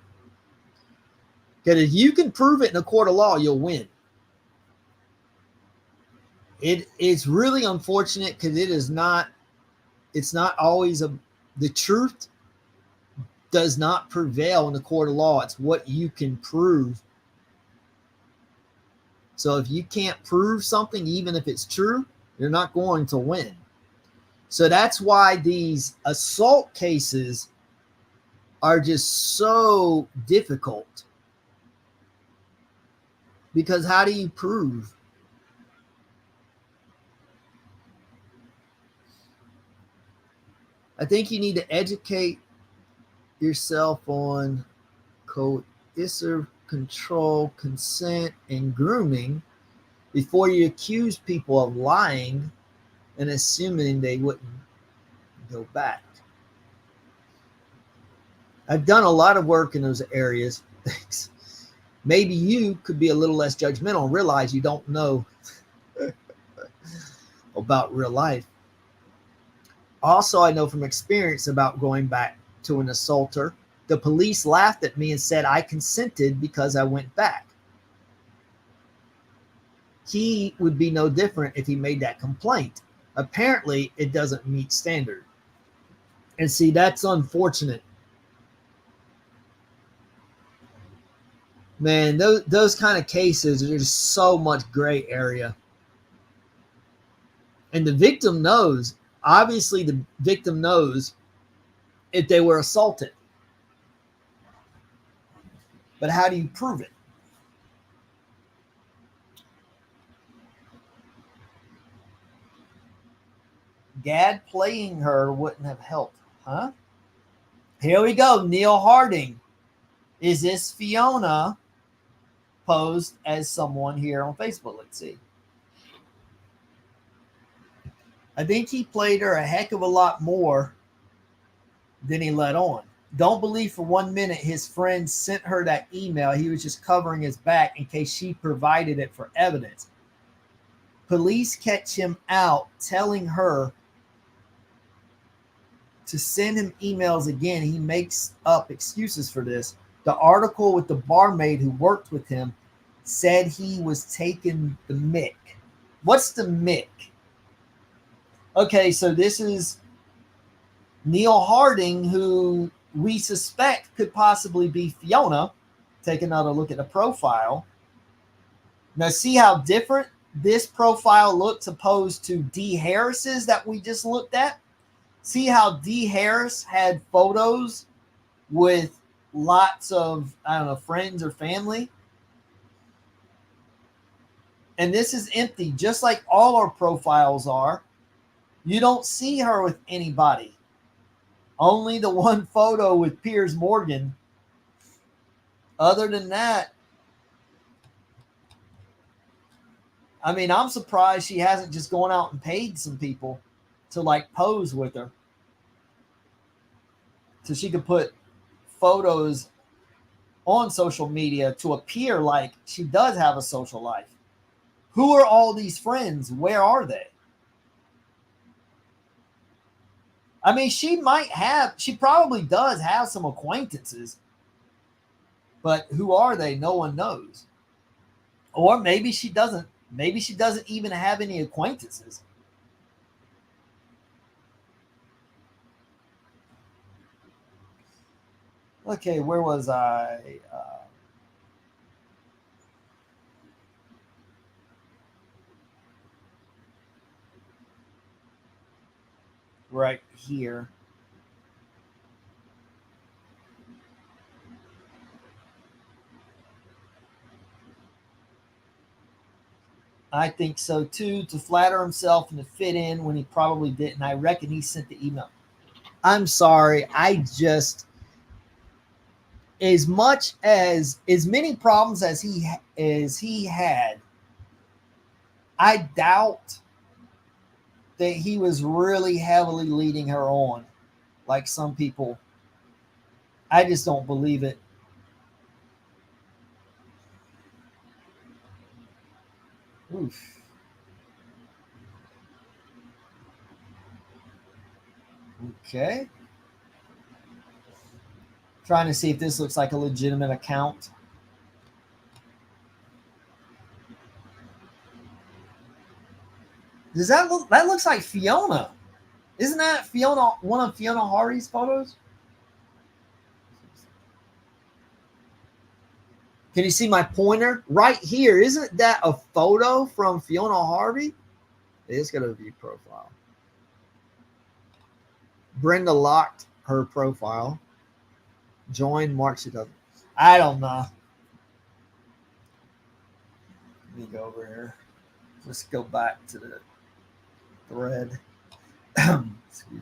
Because if you can prove it in a court of law, you'll win. It's really unfortunate because it's not always the truth does not prevail in the court of law. It's what you can prove. So if you can't prove something, even if it's true, you're not going to win. So that's why these assault cases are just so difficult. Because how do you prove? I think you need to educate yourself on coercive control, consent, and grooming before you accuse people of lying and assuming they wouldn't go back. I've done a lot of work in those areas. Thanks. maybe you could be a little less judgmental and realize you don't know about real life. Also, I know from experience about going back to an assaulter. The police laughed at me and said I consented because I went back. He would be no different if he made that complaint. Apparently, it doesn't meet standard. And see, that's unfortunate. Man, those kind of cases, there's so much gray area. And the victim knows, obviously, the victim knows if they were assaulted. But how do you prove it? Gad playing her wouldn't have helped, huh? Here we go. Neil Harding. Is this Fiona posed as someone here on Facebook? Let's see. I think he played her a heck of a lot more than he let on. Don't believe for 1 minute his friend sent her that email. He was just covering his back in case she provided it for evidence. Police catch him out telling her to send him emails again. He makes up excuses for this. The article with the barmaid who worked with him said he was taking the mick. What's the mick? Okay, so this is Neil Harding, who we suspect could possibly be Fiona. Take another look at the profile. Now, see how different this profile looks opposed to D. Harris's that we just looked at? See how D. Harris had photos with lots of, I don't know, friends or family? And this is empty, just like all our profiles are. You don't see her with anybody. Only the one photo with Piers Morgan. Other than that, I mean, I'm surprised she hasn't just gone out and paid some people to like pose with her, so she could put photos on social media to appear like she does have a social life. Who are all these friends? Where are they? I mean, she probably does have some acquaintances, but who are they? No one knows. Or maybe she doesn't. Maybe she doesn't even have any acquaintances. Okay, where was I? Right here. I think so too, to flatter himself and to fit in when he probably didn't. I reckon he sent the email. I'm sorry. As much as many problems as he had, I doubt that he was really heavily leading her on like some people. I just don't believe it. Oof. Okay. Trying to see if this looks like a legitimate account. Does that look? That looks like Fiona. Isn't that Fiona? One of Fiona Harvey's photos? Can you see my pointer right here? Isn't that a photo from Fiona Harvey? It's got a view profile. Brenda locked her profile. Join March 2000. I don't know. Let me go over here. Let's go back to the thread. Excuse me.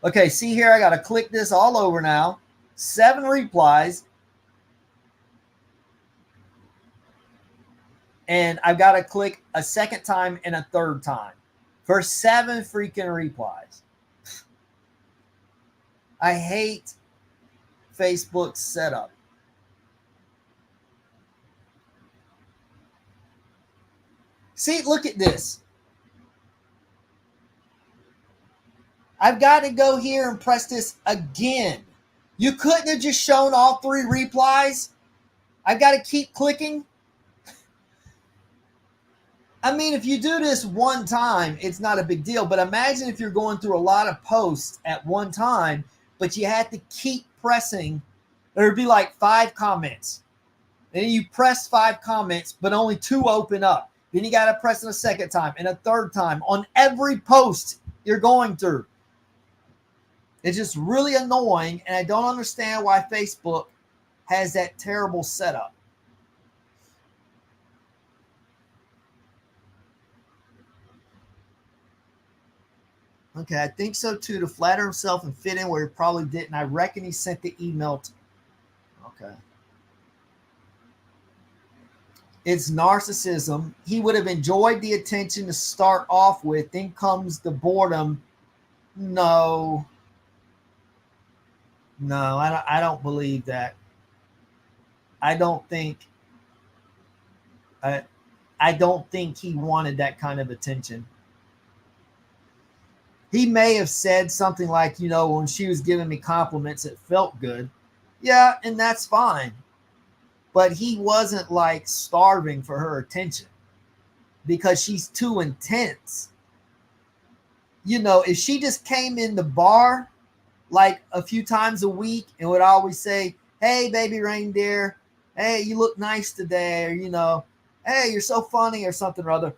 Okay, see here, I got to click this all over now. 7 replies. And I've got to click a second time and a third time for 7 freaking replies. I hate Facebook's setup. See, look at this. I've got to go here and press this again. You couldn't have just shown all 3 replies. I've got to keep clicking. I mean, if you do this one time, it's not a big deal. But imagine if you're going through a lot of posts at one time, but you had to keep pressing. There'd be like 5 comments. And you press 5 comments, but only 2 open up. Then you got to press it a second time and a third time on every post you're going through. It's just really annoying, and I don't understand why Facebook has that terrible setup. Okay, I think so too. To flatter himself and fit in where he probably didn't. I reckon he sent the email. Okay. It's narcissism. He would have enjoyed the attention to start off with. Then comes the boredom. No, I don't believe that. I don't think. I don't think he wanted that kind of attention. He may have said something like, when she was giving me compliments, it felt good. Yeah, and that's fine. But he wasn't like starving for her attention because she's too intense. If she just came in the bar like a few times a week and would always say, hey, baby reindeer, hey, you look nice today, or, hey, you're so funny or something or other,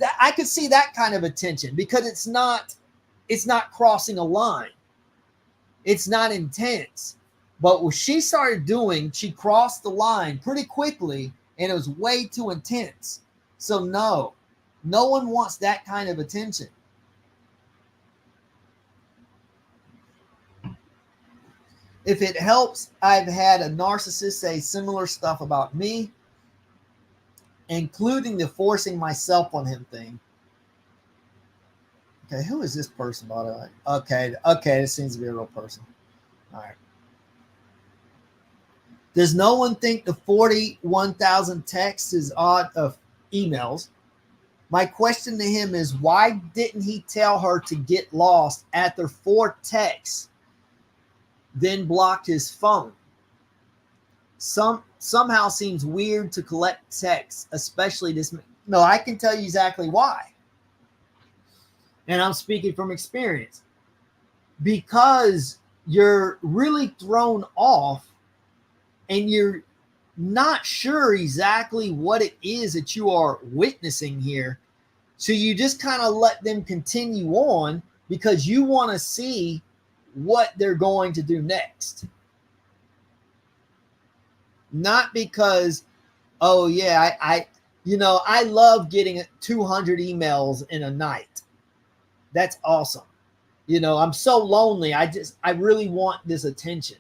that I could see that kind of attention because it's not crossing a line. It's not intense. But what she started doing, she crossed the line pretty quickly, and it was way too intense. So no one wants that kind of attention. If it helps, I've had a narcissist say similar stuff about me, including the forcing myself on him thing. Okay, who is this person, by the way? Okay, this seems to be a real person. All right. Does no one think the 41,000 texts is odd of emails? My question to him is, why didn't he tell her to get lost after 4 texts, then blocked his phone? Somehow seems weird to collect texts, especially this. No, I can tell you exactly why. And I'm speaking from experience. Because you're really thrown off and you're not sure exactly what it is that you are witnessing here. So you just kind of let them continue on because you want to see what they're going to do next. Not because, oh yeah, I love getting 200 emails in a night. That's awesome. I'm so lonely. I really want this attention.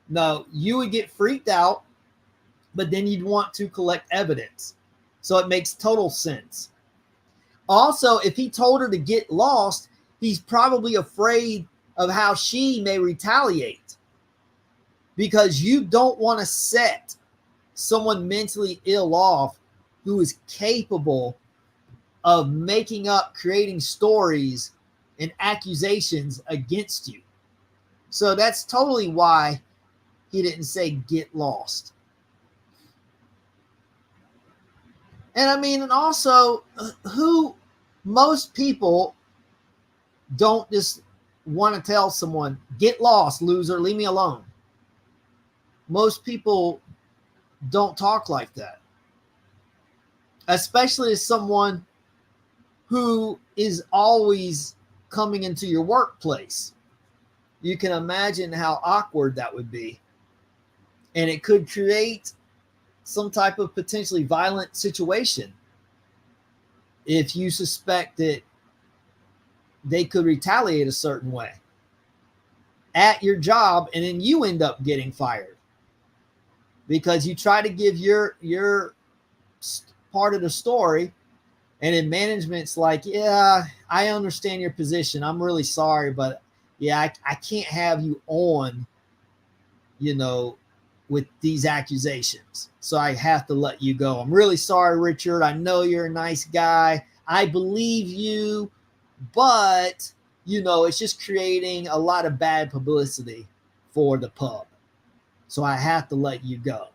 No, you would get freaked out, but then you'd want to collect evidence. So it makes total sense. Also, if he told her to get lost, he's probably afraid of how she may retaliate, because you don't want to set someone mentally ill off who is capable of making up, creating stories and accusations against you. So that's totally why he didn't say get lost. And also, most people don't just want to tell someone, get lost, loser, leave me alone. Most people don't talk like that. Especially as someone who is always coming into your workplace. You can imagine how awkward that would be. And it could create some type of potentially violent situation if you suspect that they could retaliate a certain way at your job, and then you end up getting fired because you try to give your part of the story, and then management's like, yeah, I understand your position, I'm really sorry, but yeah, I can't have you on with these accusations. So I have to let you go. I'm really sorry, Richard. I know you're a nice guy. I believe you, but it's just creating a lot of bad publicity for the pub. So I have to let you go.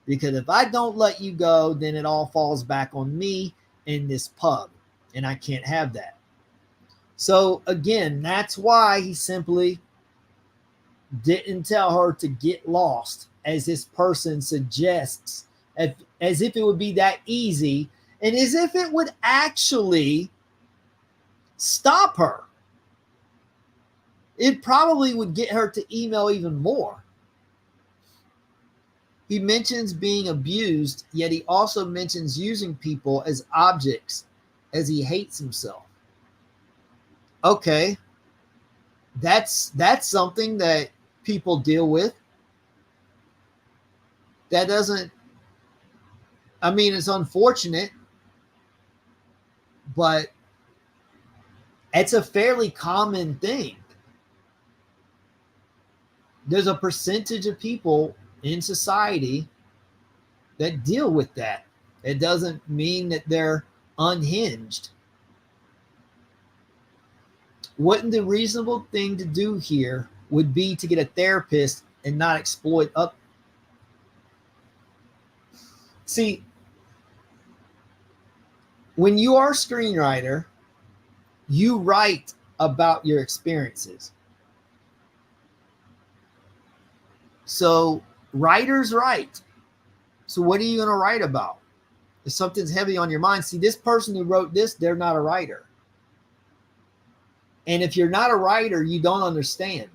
Because if I don't let you go, then it all falls back on me in this pub. And I can't have that. So again, that's why he simply didn't tell her to get lost, as this person suggests, as if it would be that easy, and as if it would actually stop her. It probably would get her to email even more. He mentions being abused, yet he also mentions using people as objects, as he hates himself. Okay, that's something that people deal with. That doesn't, I mean, it's unfortunate, but it's a fairly common thing. There's a percentage of people in society that deal with that. It doesn't mean that they're unhinged. Wouldn't the reasonable thing to do here would be to get a therapist and not exploit up? See, when you are a screenwriter, you write about your experiences. So writers write. So what are you going to write about? If something's heavy on your mind, see, this person who wrote this, they're not a writer. And if you're not a writer, you don't understand.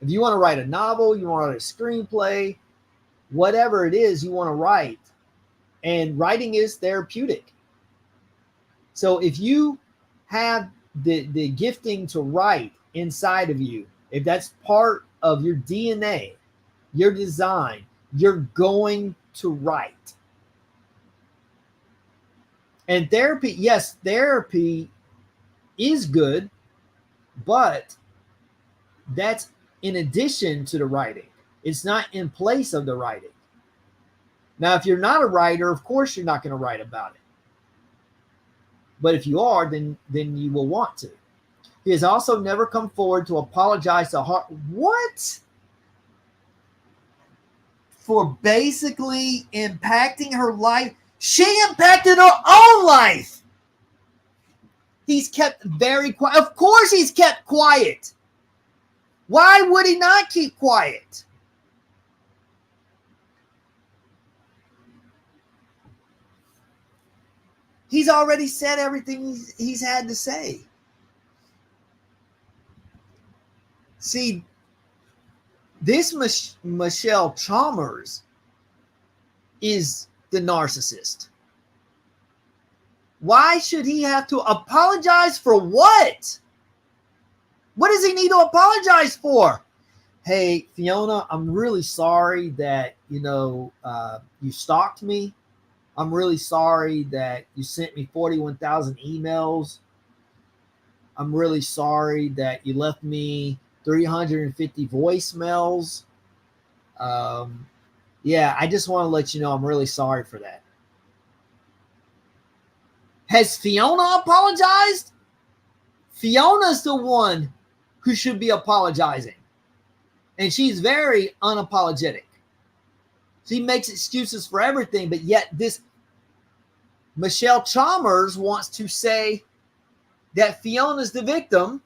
If you want to write a novel, you want to write a screenplay, whatever it is you want to write, and writing is therapeutic. So if you have the gifting to write inside of you, if that's part of your DNA, your design, you're going to write. And therapy, yes, therapy is good, but that's in addition to the writing. It's not in place of the writing. Now, if you're not a writer, of course you're not going to write about it. But if you are, then you will want to. He has also never come forward to apologize to Harvey. What? For basically impacting her life. She impacted her own life. He's kept very quiet. Of course he's kept quiet. Why would he not keep quiet? He's already said everything he's had to say. See, this Michelle Chalmers is the narcissist. Why should he have to apologize for what? What does he need to apologize for? Hey, Fiona, I'm really sorry that, you stalked me. I'm really sorry that you sent me 41,000 emails. I'm really sorry that you left me 350 voicemails. Yeah, I just want to let you know I'm really sorry for that. Has Fiona apologized? Fiona's the one who should be apologizing. And she's very unapologetic. She makes excuses for everything, but yet this Michelle Chalmers wants to say that Fiona's the victim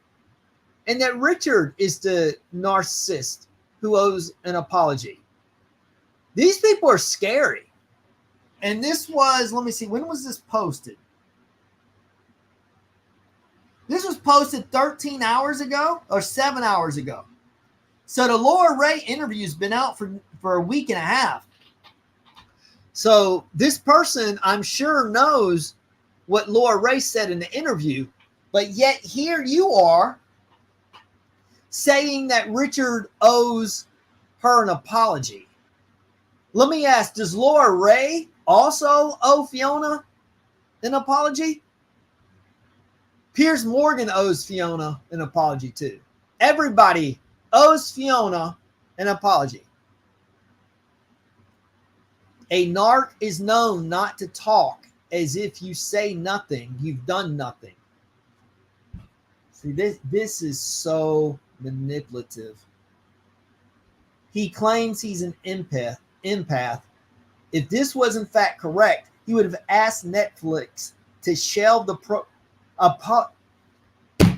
and that Richard is the narcissist who owes an apology. These people are scary. And this was, let me see, when was this posted? This was posted 13 hours ago or 7 hours ago. So the Laura Ray interview's been out for a week and a half. So this person, I'm sure, knows what Laura Ray said in the interview, but yet here you are saying that Richard owes her an apology. Let me ask, does Laura Ray also owe Fiona an apology? Piers Morgan owes Fiona an apology too. Everybody owes Fiona an apology. A narc is known not to talk as if you say nothing, you've done nothing. See, this is so manipulative. He claims he's an empath. If this was in fact correct, he would have asked Netflix to shelve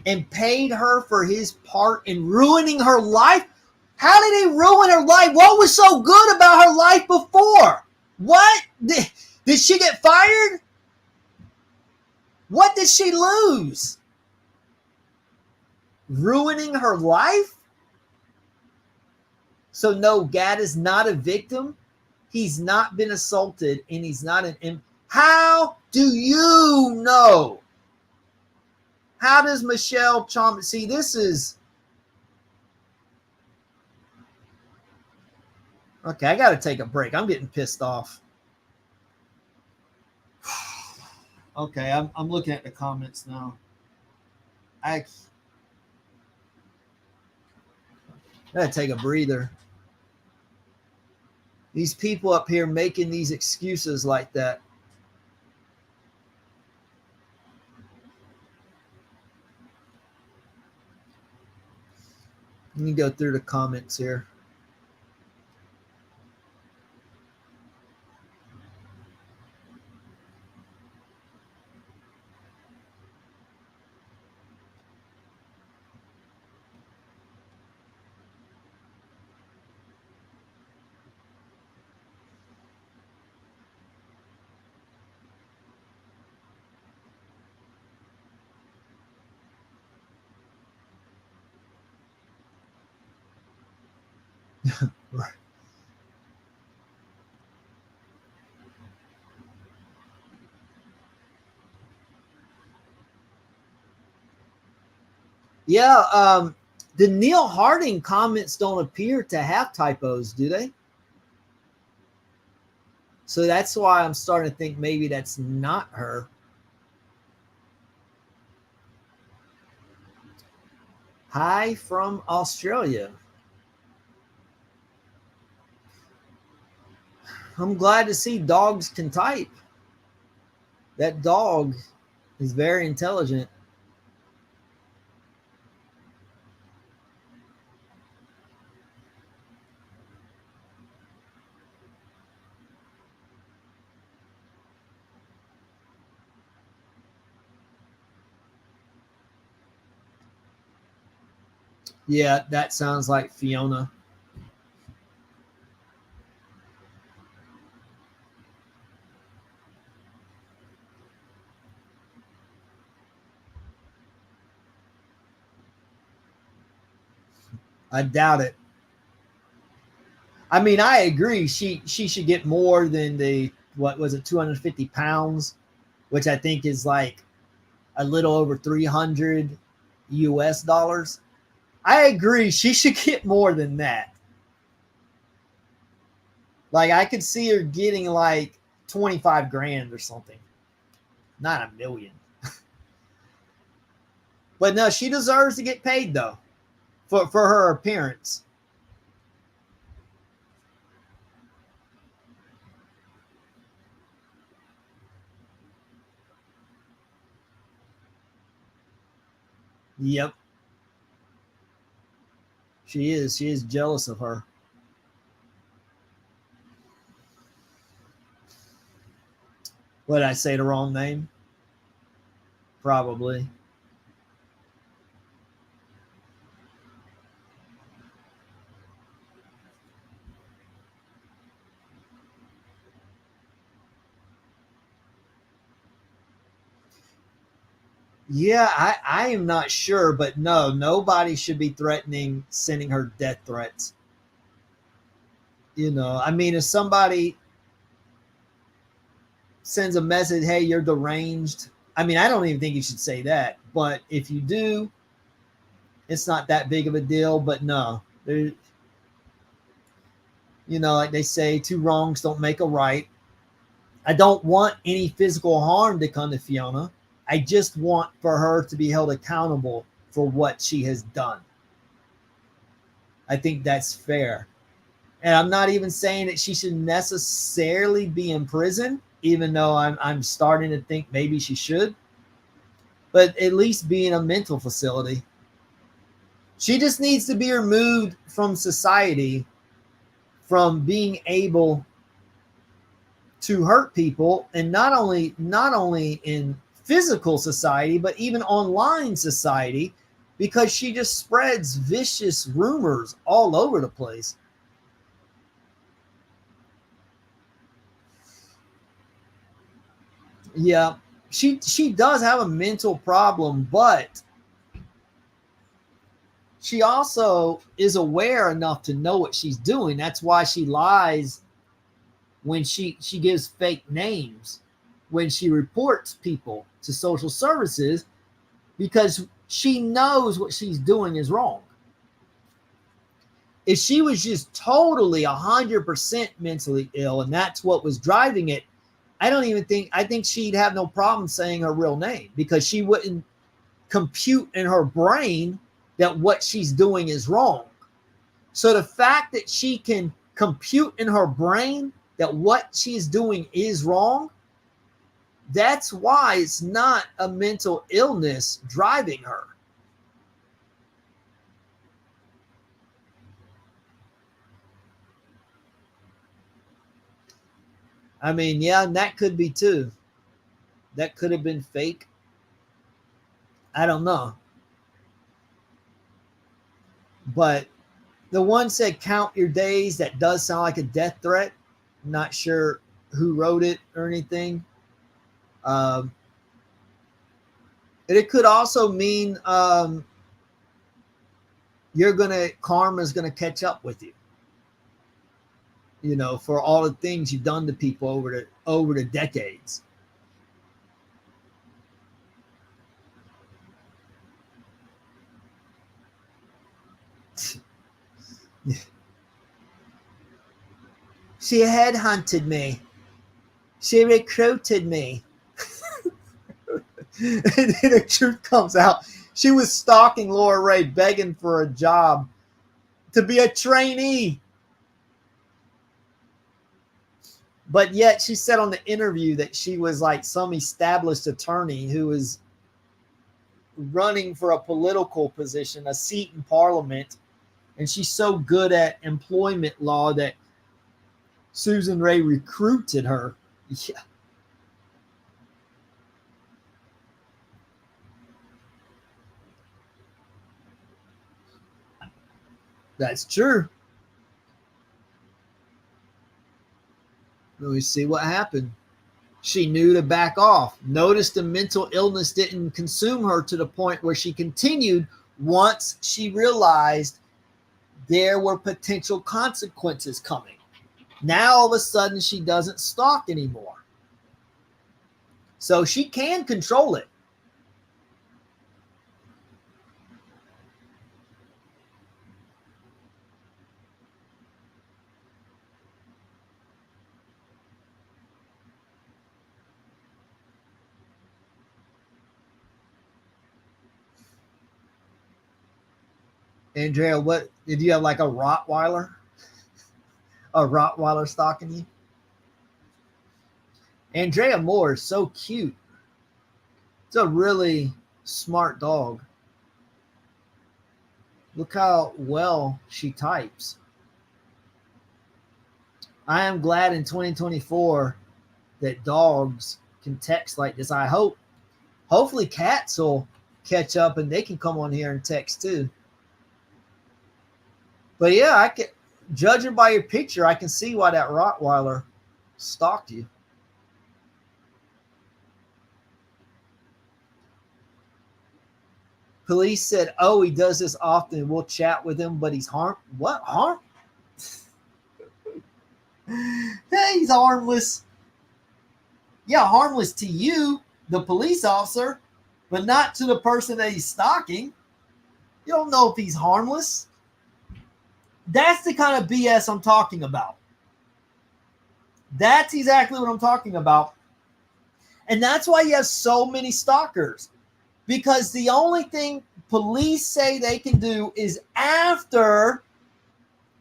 and paid her for his part in ruining her life. How did he ruin her life? What was so good about her life before? What? Did she get fired? What did she lose? Ruining her life? So no, Gad is not a victim. He's not been assaulted, and he's not an. How do you know? How does Michelle Chalmers see? This is okay. I got to take a break. I'm getting pissed off. Okay, I'm looking at the comments now. I gotta take a breather. These people up here making these excuses like that. Let me go through the comments here. Yeah, the Neil Harding comments don't appear to have typos, do they? So that's why I'm starting to think maybe that's not her. Hi from Australia. I'm glad to see dogs can type. That dog is very intelligent. Yeah, that sounds like Fiona. I doubt it. I mean, I agree. She should get more than the what was it, 250 pounds, which I think is like a little over 300 US dollars. I agree. She should get more than that. Like I could see her getting like 25 grand or something. Not a million. But no, she deserves to get paid though for her appearance. Yep. She is. She is jealous of her. What, did I say the wrong name? Probably. Yeah, I am not sure, but no, nobody should be threatening sending her death threats. You know, I mean, if somebody sends a message, hey, you're deranged. I mean, I don't even think you should say that. But if you do, it's not that big of a deal. But no, there, you know, like they say, two wrongs don't make a right. I don't want any physical harm to come to Fiona. I just want for her to be held accountable for what she has done. I think that's fair. And I'm not even saying that she should necessarily be in prison, even though I'm starting to think maybe she should, but at least be in a mental facility. She just needs to be removed from society, from being able to hurt people, and not only in physical society, but even online society, because she just spreads vicious rumors all over the place. Yeah, she does have a mental problem, but she also is aware enough to know what she's doing. That's why she lies when she gives fake names, when she reports people to social services, because she knows what she's doing is wrong. If she was just totally 100% mentally ill and that's what was driving it, I think she'd have no problem saying her real name, because she wouldn't compute in her brain that what she's doing is wrong. So the fact that she can compute in her brain that what she's doing is wrong, that's why it's not a mental illness driving her. I mean, yeah, and that could be too. That could have been fake. I don't know. But the one said, count your days. That does sound like a death threat. I'm not sure who wrote it or anything. Um, and it could also mean karma's gonna catch up with you. You know, for all the things you've done to people over the decades. She headhunted me. She recruited me. And then the truth comes out. She was stalking Laura Ray, begging for a job to be a trainee. But yet she said on the interview that she was like some established attorney who was running for a political position, a seat in parliament. And she's so good at employment law that Susan Ray recruited her. Yeah, that's true. Let me see what happened. She knew to back off. Notice the mental illness didn't consume her to the point where she continued once she realized there were potential consequences coming. Now all of a sudden she doesn't stalk anymore. So she can control it. Andrea, what did you have, like a Rottweiler? A Rottweiler stalking you? Andrea Moore is so cute. It's a really smart dog. Look how well she types. I am glad in 2024 that dogs can text like this. Hopefully cats will catch up and they can come on here and text too. But yeah, I can, judging by your picture, I can see why that Rottweiler stalked you. Police said, "Oh, he does this often. We'll chat with him, but he's harm. What harm? Hey, he's harmless. Yeah, harmless to you, the police officer, but not to the person that he's stalking. You don't know if he's harmless. That's the kind of BS I'm talking about. That's exactly what I'm talking about. And that's why you have so many stalkers. Because the only thing police say they can do is after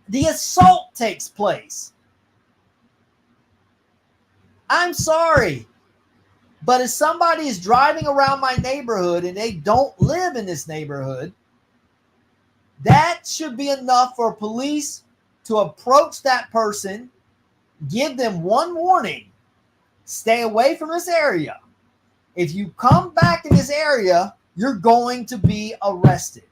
the assault takes place. I'm sorry, but if somebody is driving around my neighborhood and they don't live in this neighborhood, that should be enough for police to approach that person, give them one warning, stay away from this area. If you come back in this area, you're going to be arrested.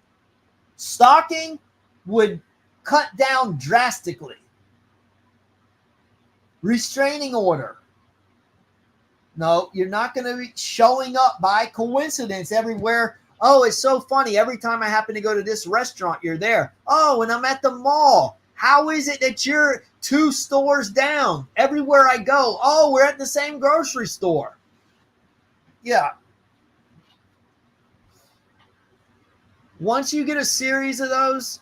Stalking would cut down drastically. Restraining order. No, you're not going to be showing up by coincidence everywhere. Oh, it's so funny. Every time I happen to go to this restaurant, you're there. Oh, and I'm at the mall. How is it that you're 2 stores down? Everywhere I go, oh, we're at the same grocery store. Yeah. Once you get a series of those,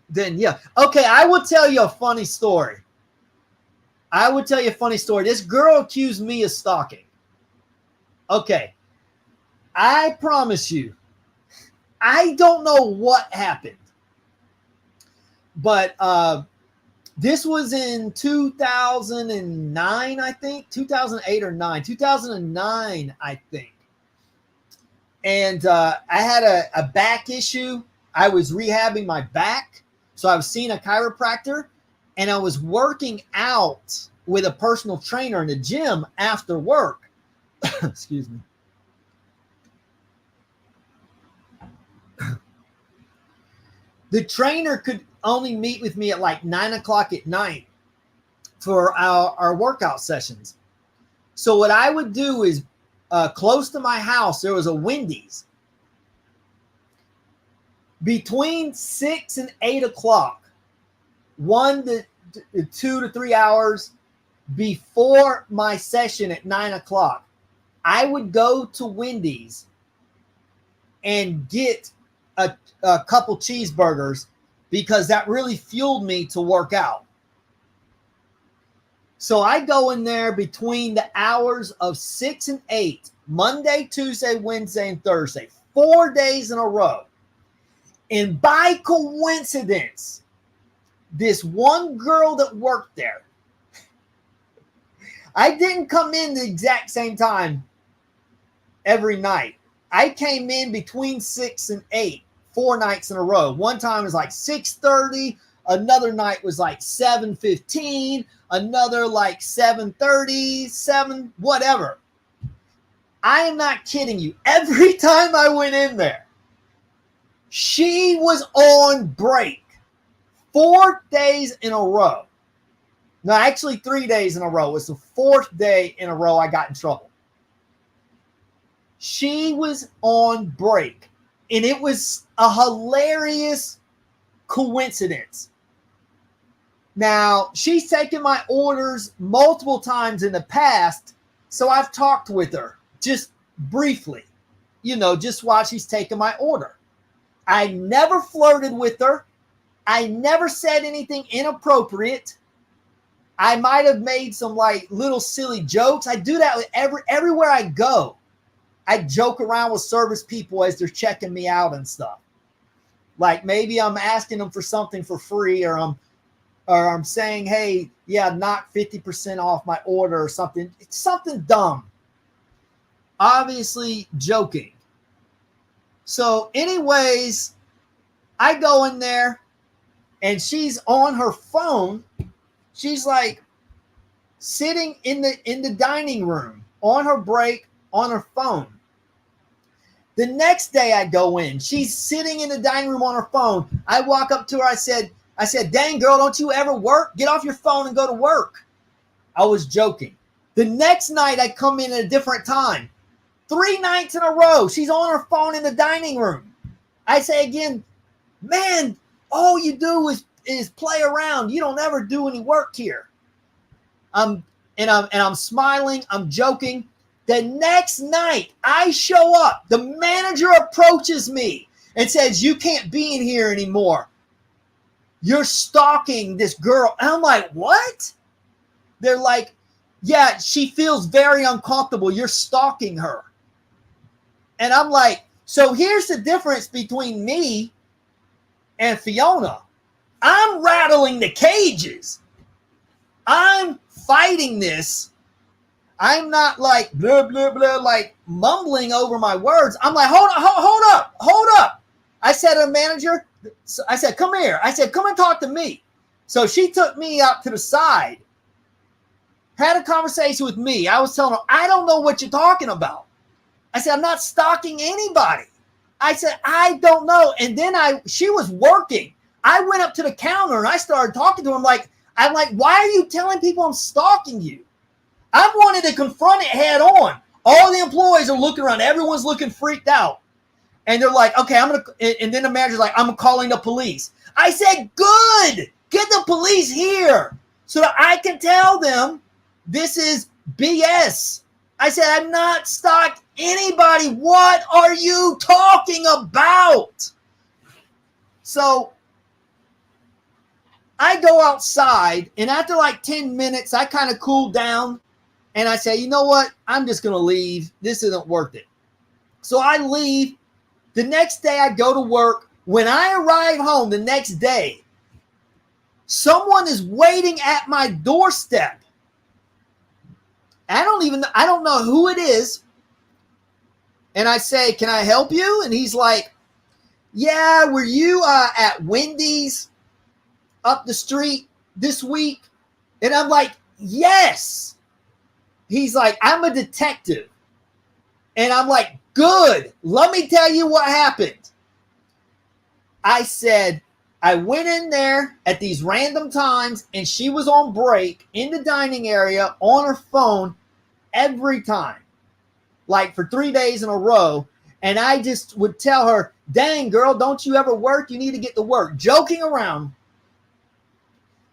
then yeah. Okay, I will tell you a funny story. This girl accused me of stalking. Okay. I promise you, I don't know what happened. But this was in 2009, I think. 2008 or 9. 2009, I think. And I had a back issue. I was rehabbing my back. So I was seeing a chiropractor. And I was working out with a personal trainer in the gym after work. Excuse me. The trainer could only meet with me at like 9 o'clock at night for our workout sessions. So what I would do is close to my house, there was a Wendy's. Between 6 and 8 o'clock, 1 to 2 to 3 hours before my session at 9 o'clock, I would go to Wendy's and get a couple cheeseburgers because that really fueled me to work out. So I go in there between the hours of 6 and 8, Monday, Tuesday, Wednesday, and Thursday, 4 days in a row. And by coincidence, this one girl that worked there, I didn't come in the exact same time every night. I came in between 6 and 8, 4 nights in a row. One time was like 6:30. Another night was like 7:15. Another like 7:30, 7, whatever. I am not kidding you. Every time I went in there, she was on break 4 days in a row. No, actually 3 days in a row. It was the 4th day in a row I got in trouble. She was on break. And it was a hilarious coincidence. Now, she's taken my orders multiple times in the past, so I've talked with her just briefly, just while she's taking my order. I never flirted with her. I never said anything inappropriate. I might have made some like little silly jokes. I do that with everywhere I go. I joke around with service people as they're checking me out and stuff. Like maybe I'm asking them for something for free, or I'm saying, hey, yeah, knock 50% off my order or something. It's something dumb. Obviously joking. So anyways, I go in there and she's on her phone. She's like sitting in the dining room on her break on her phone. The next day I go in, she's sitting in the dining room on her phone. I walk up to her. I said, dang girl, don't you ever work? Get off your phone and go to work. I was joking. The next night I come in at a different time. 3 nights in a row, she's on her phone in the dining room. I say again, man, all you do is play around. You don't ever do any work here. I'm smiling. I'm joking. The next night, I show up. The manager approaches me and says, you can't be in here anymore. You're stalking this girl. And I'm like, what? They're like, yeah, she feels very uncomfortable. You're stalking her. And I'm like, so here's the difference between me and Fiona. I'm rattling the cages. I'm fighting this. I'm not like blah, blah, blah, like mumbling over my words. I'm like, hold up. I said to the manager, I said, come here. I said, come and talk to me. So she took me out to the side, had a conversation with me. I was telling her, I don't know what you're talking about. I said, I'm not stalking anybody. I said, I don't know. And then she was working. I went up to the counter and I started talking to her. I'm like, why are you telling people I'm stalking you? I wanted to confront it head on. All the employees are looking around. Everyone's looking freaked out. And they're like, okay, and then the manager's like, I'm calling the police. I said, good. Get the police here so that I can tell them this is BS. I said, I'm not stalking anybody. What are you talking about? So I go outside, and after like 10 minutes, I kind of cooled down, and I say, you know what? I'm just going to leave. This isn't worth it. So I leave. The next day, I go to work. When I arrive home the next day, someone is waiting at my doorstep. I don't know who it is. And I say, can I help you? And he's like, yeah, were you at Wendy's up the street this week? And I'm like, yes. He's like, I'm a detective. And I'm like, good. Let me tell you what happened. I said, I went in there at these random times and she was on break in the dining area on her phone every time, like for 3 days in a row. And I just would tell her, dang, girl, don't you ever work? You need to get to work. Joking around.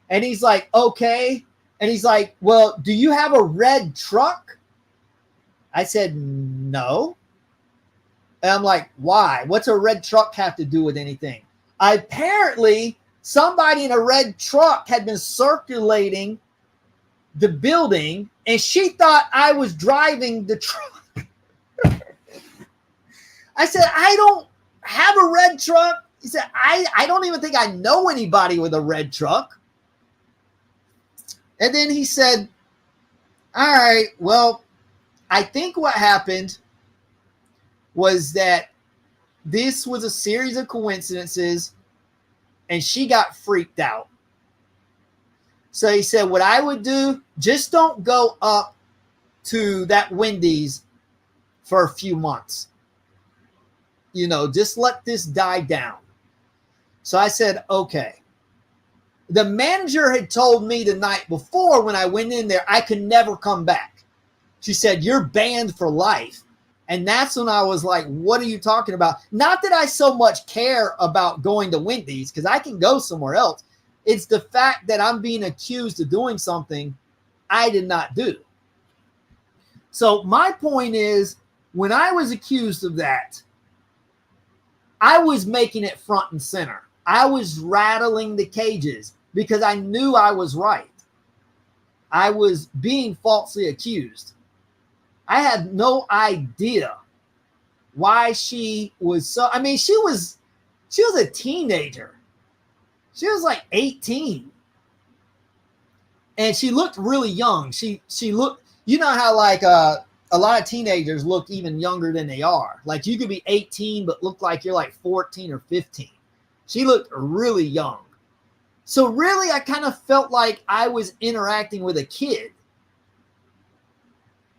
And he's like, okay. And he's like, well, do you have a red truck? I said, no. And I'm like, why? What's a red truck have to do with anything? Apparently, somebody in a red truck had been circulating the building, and she thought I was driving the truck. I said, I don't have a red truck. He said, I don't even think I know anybody with a red truck. And then he said, all right, well, I think what happened was that this was a series of coincidences and she got freaked out. So he said, what I would do, just don't go up to that Wendy's for a few months. You know, just let this die down. So I said, okay. The manager had told me the night before when I went in there, I could never come back. She said, you're banned for life. And that's when I was like, what are you talking about? Not that I so much care about going to Wendy's, because I can go somewhere else. It's the fact that I'm being accused of doing something I did not do. So my point is, when I was accused of that, I was making it front and center. I was rattling the cages because I knew I was right. I was being falsely accused. I had no idea why she was so. I mean, she was a teenager. She was like 18, and she looked really young. She looked. You know how like a lot of teenagers look even younger than they are. Like you could be 18 but look like you're like 14 or 15. She looked really young. So really, I kind of felt like I was interacting with a kid.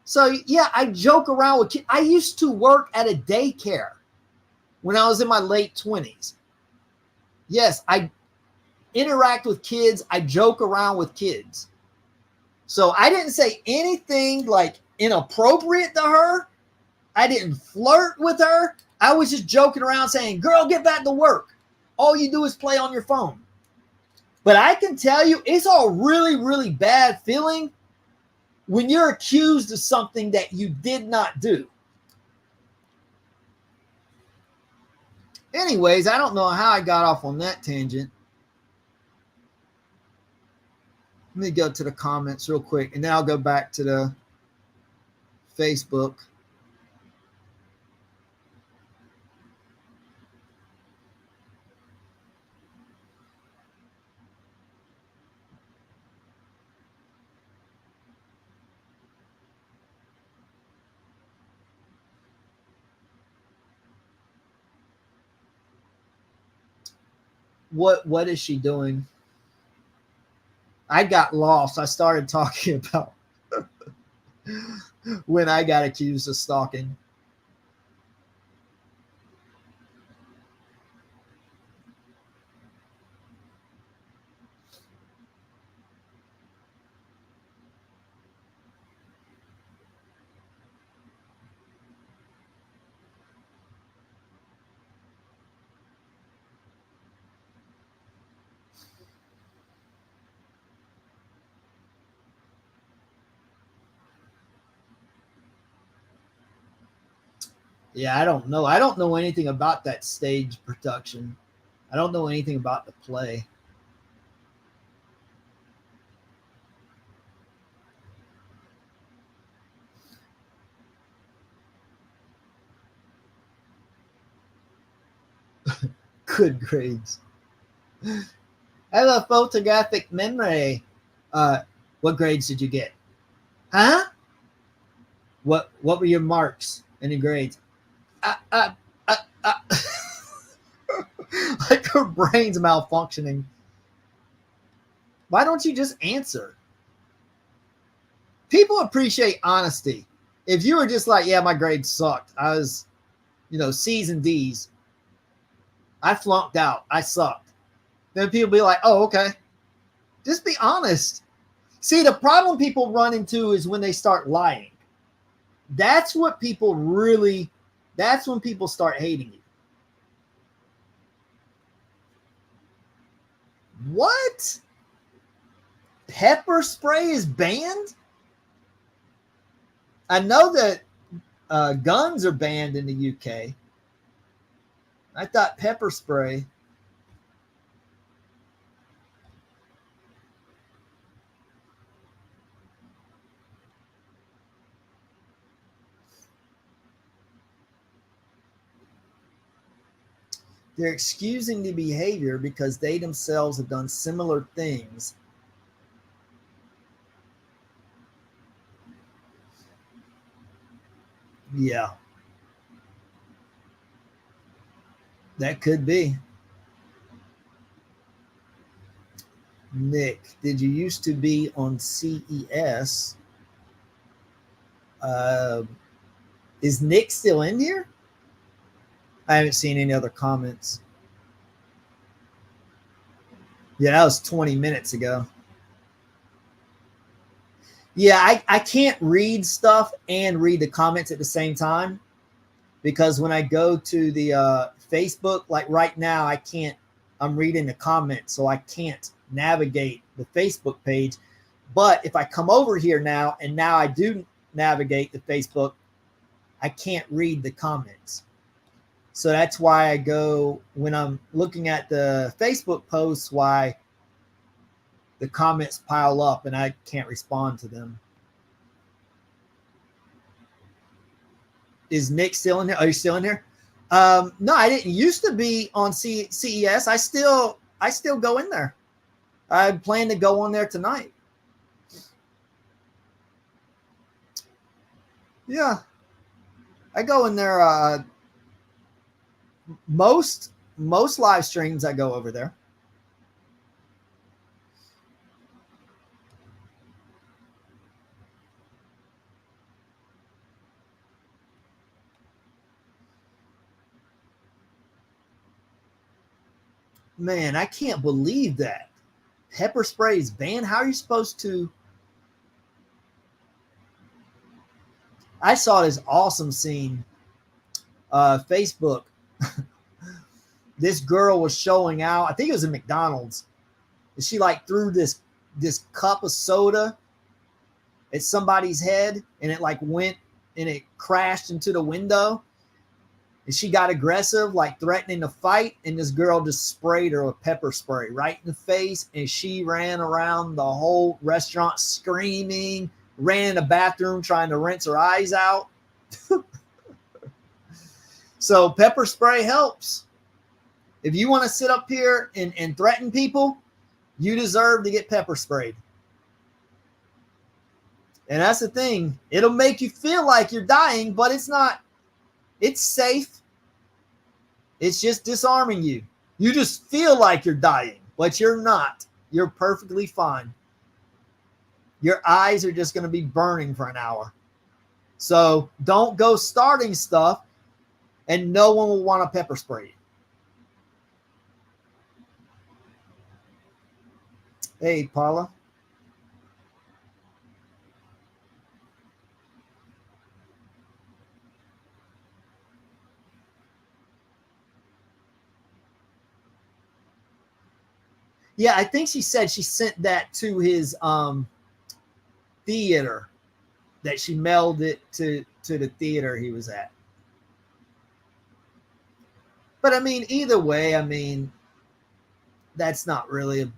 So yeah, I joke around with kids. I used to work at a daycare when I was in my late 20s. Yes, I interact with kids. I joke around with kids. So I didn't say anything like inappropriate to her. I didn't flirt with her. I was just joking around saying, girl, get back to work. All you do is play on your phone. But I can tell you, it's a really, really bad feeling when you're accused of something that you did not do. Anyways, I don't know how I got off on that tangent. Let me go to the comments real quick, and then I'll go back to the Facebook. What is she doing? I got lost. I started talking about when I got accused of stalking. Yeah, I don't know. I don't know anything about that stage production. I don't know anything about the play. Good grades. I have a photographic memory. Uh, what grades did you get? Huh? What were your marks and your grades? Uh, uh, uh, uh. Like her brain's malfunctioning. Why don't you just answer? People appreciate honesty. If you were just like, yeah, my grades sucked. I was, C's and D's. I flunked out. I sucked. Then people be like, oh, okay. Just be honest. See, the problem people run into is when they start lying. That's what people really, that's when people start hating you. What? Pepper spray is banned? I know that guns are banned in the UK. I thought pepper spray. They're excusing the behavior because they themselves have done similar things. Yeah, that could be. Nick, did you used to be on CES? Uh, is Nick still in here? I haven't seen any other comments. Yeah, that was 20 minutes ago. Yeah, I can't read stuff and read the comments at the same time because when I go to the Facebook, like right now, I can't, I'm reading the comments, so I can't navigate the Facebook page. But if I come over here now and now I do navigate the Facebook, I can't read the comments. So that's why I go when I'm looking at the Facebook posts, why the comments pile up and I can't respond to them. Is Nick still in here? Are you still in here? No, I didn't used to be on CES. I still go in there. I plan to go on there tonight. Yeah, I go in there. Most live streams, I go over there. Man, I can't believe that pepper spray is banned. How are you supposed to? I saw this awesome scene. Facebook. This girl was showing out. I think it was in McDonald's. And she like threw this cup of soda at somebody's head, and it like went and it crashed into the window. And she got aggressive, like threatening to fight. And this girl just sprayed her with pepper spray right in the face. And she ran around the whole restaurant screaming, ran in the bathroom trying to rinse her eyes out. So pepper spray helps. If you want to sit up here and threaten people, you deserve to get pepper sprayed. And that's the thing. It'll make you feel like you're dying, but it's not. It's safe. It's just disarming you. You just feel like you're dying, but you're not. You're perfectly fine. Your eyes are just going to be burning for an hour. So don't go starting stuff, and no one will want to pepper spray you. Hey, Paula. Yeah, I think she said she sent that to his theater, that she mailed it to the theater he was at. But I mean, either way, I mean, that's not really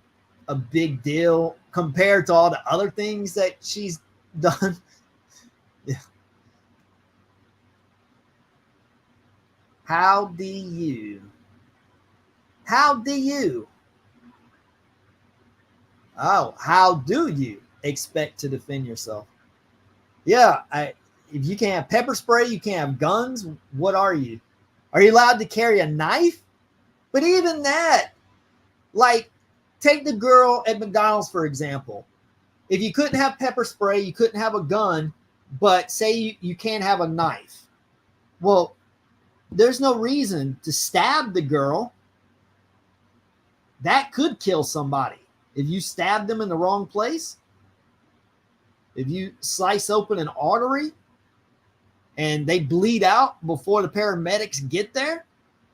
a big deal compared to all the other things that she's done. Yeah. How do you? How do you? Oh, how do you expect to defend yourself? Yeah, if you can't have pepper spray, you can't have guns. What are you? Are you allowed to carry a knife? But even that, like, take the girl at McDonald's, for example. If you couldn't have pepper spray, you couldn't have a gun, but say you can't have a knife. Well, there's no reason to stab the girl. That could kill somebody. If you stab them in the wrong place, if you slice open an artery and they bleed out before the paramedics get there,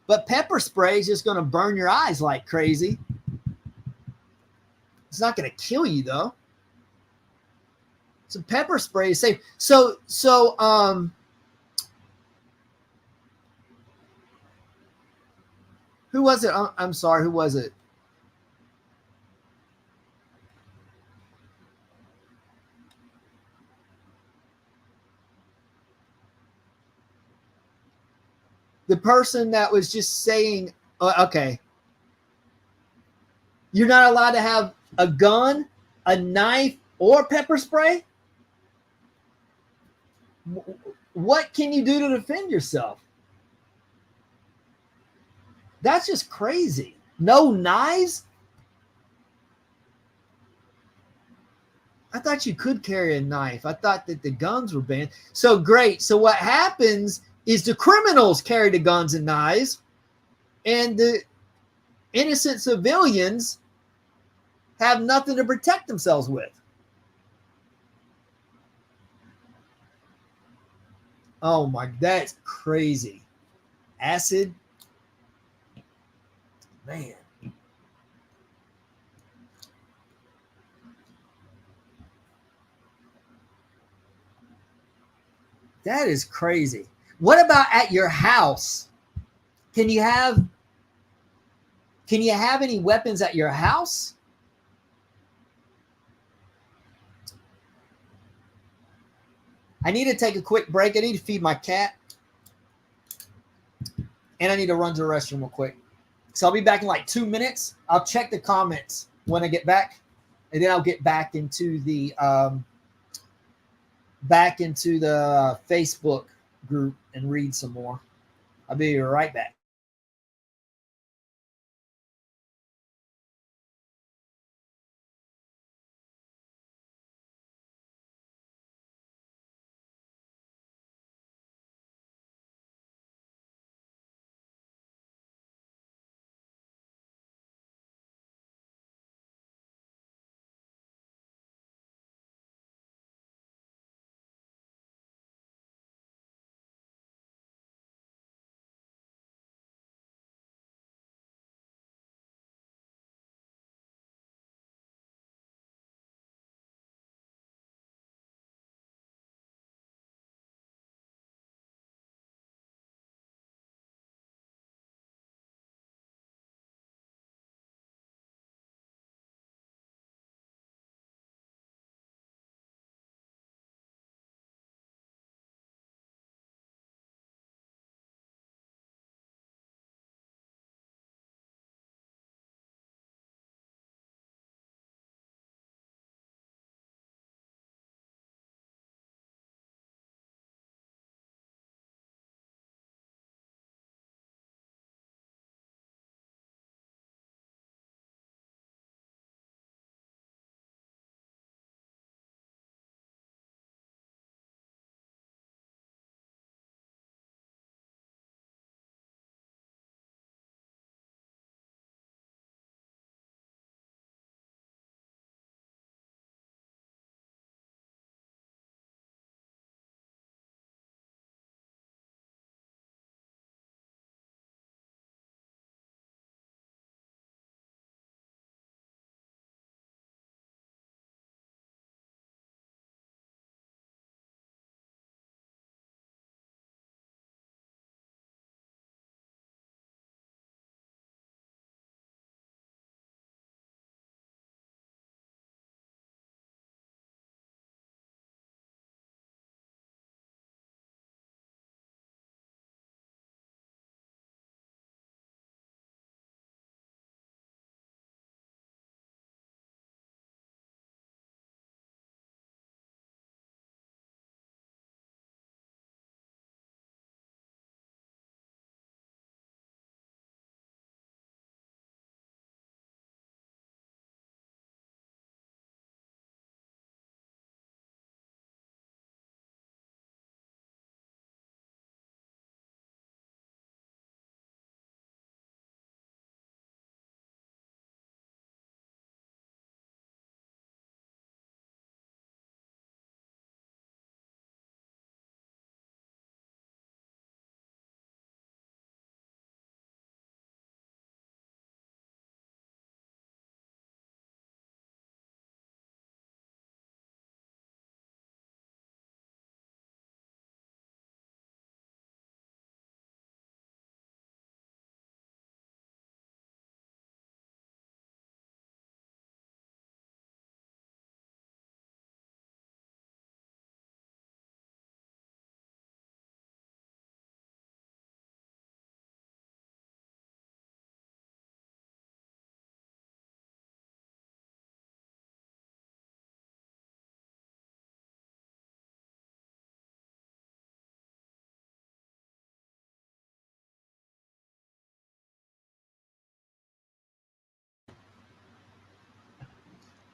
but pepper spray is just going to burn your eyes like crazy. It's not going to kill you, though. So pepper spray is safe. So who was it? I'm sorry, who was it? The person that was just saying, okay, you're not allowed to have a gun, a knife, or pepper spray? What can you do to defend yourself? That's just crazy. No knives? I thought you could carry a knife. I thought that the guns were banned. So great. So what happens is the criminals carry the guns and knives, and the innocent civilians have nothing to protect themselves with. Oh my, that's crazy. Acid, man. That is crazy. What about at your house? Can you have any weapons at your house? I need to take a quick break. I need to feed my cat. And I need to run to the restroom real quick. So I'll be back in like 2 minutes. I'll check the comments when I get back. And then I'll get back into the Facebook group and read some more. I'll be right back.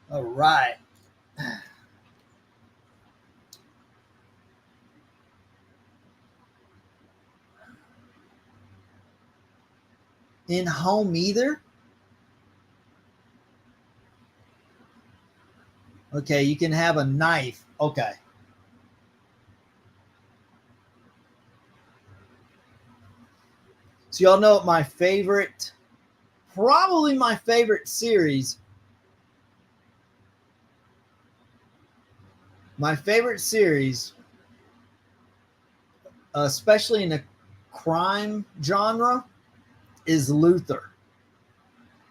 All right. In home either? Okay, you can have a knife. Okay. So y'all know what my favorite, probably my favorite series, my favorite series, especially in the crime genre, is Luther.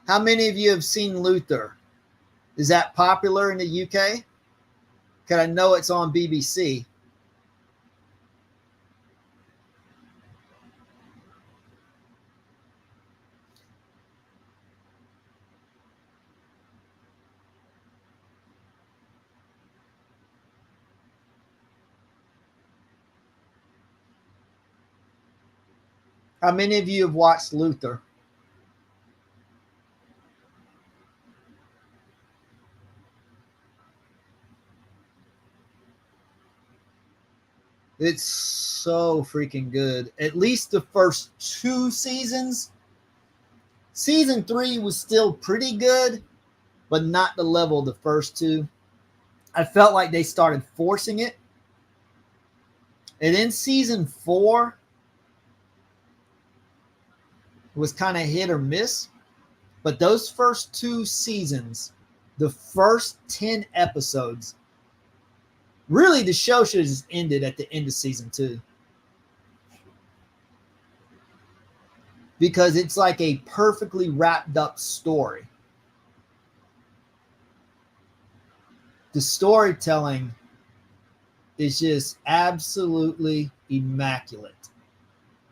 How many of you have seen Luther? Is that popular in the UK? Because I know it's on BBC. How many of you have watched Luther? It's so freaking good. At least the first two seasons. Season three was still pretty good, but not the level of the first two. I felt like they started forcing it. And then season four was kind of hit or miss. But those first two seasons, the first 10 episodes, really the show should have just ended at the end of season two. Because it's like a perfectly wrapped up story. The storytelling is just absolutely immaculate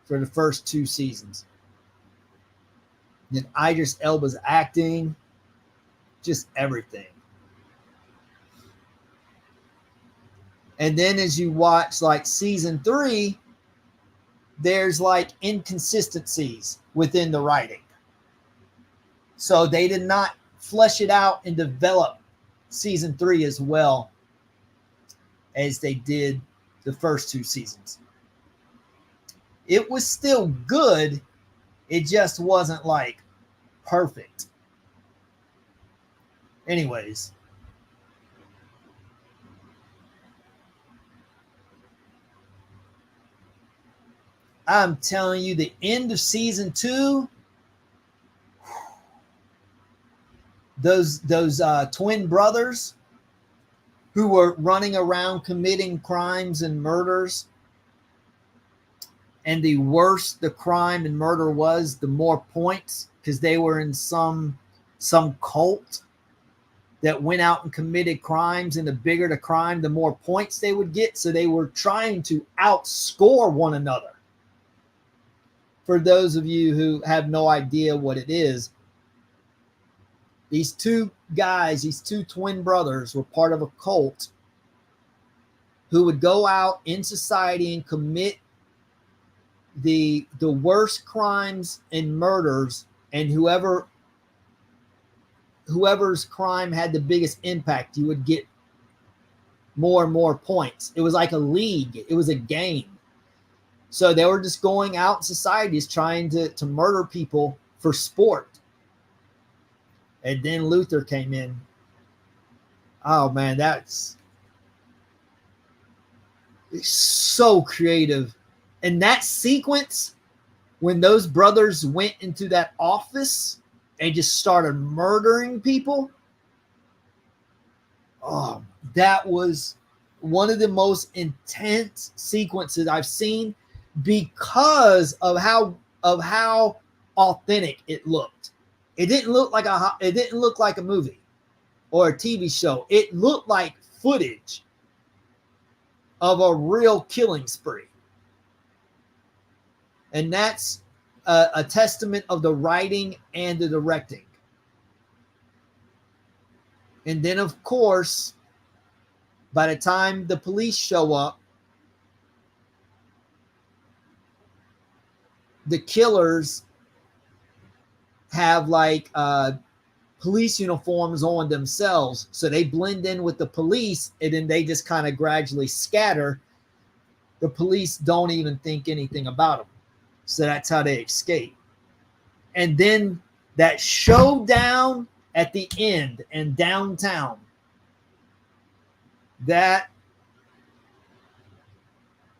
for the first two seasons. And Idris Elba's acting, just everything. And then as you watch like season three, there's like inconsistencies within the writing. So they did not flesh it out and develop season three as well as they did the first two seasons. It was still good. It just wasn't like perfect. Anyways, I'm telling you, the end of season two, those twin brothers who were running around committing crimes and murders, and the worse the crime and murder was, the more points, because they were in some cult that went out and committed crimes, and the bigger the crime, the more points they would get. So they were trying to outscore one another. For those of you who have no idea what it is, these two guys, these two twin brothers, were part of a cult who would go out in society and commit the worst crimes and murders, and whoever's crime had the biggest impact, you would get more and more points. It was like a league. It was a game. So they were just going out in societies trying to murder people for sport. And then Luther came in. Oh man, that's so creative. And that sequence, when those brothers went into that office and just started murdering people, oh, that was one of the most intense sequences I've seen, because of how authentic it looked. It didn't look like a movie or a TV show. It looked like footage of a real killing spree. And that's a testament of the writing and the directing. And then, of course, by the time the police show up, the killers have like police uniforms on themselves. So they blend in with the police, and then they just kind of gradually scatter. The police don't even think anything about them. So that's how they escape. And then that showdown at the end and downtown, that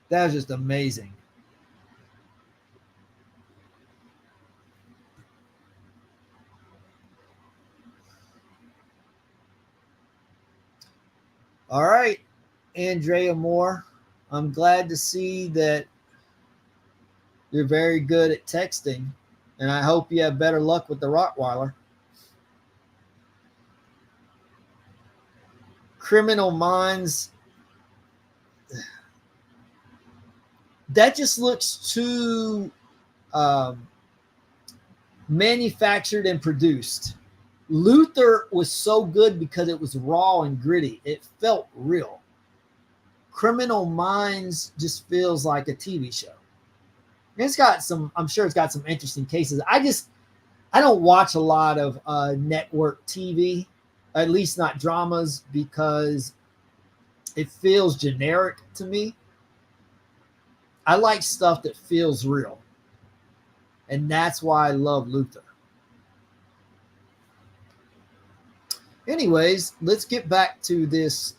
was just amazing. All right, Andrea Moore, I'm glad to see that you're very good at texting, and I hope you have better luck with the Rottweiler. Criminal Minds, that just looks too manufactured and produced. Luther was so good because it was raw and gritty. It felt real. Criminal Minds just feels like a TV show. It's got some, I'm sure it's got some interesting cases. I don't watch a lot of network TV, at least not dramas, because it feels generic to me. I like stuff that feels real. And that's why I love Luther. Anyways, let's get back to this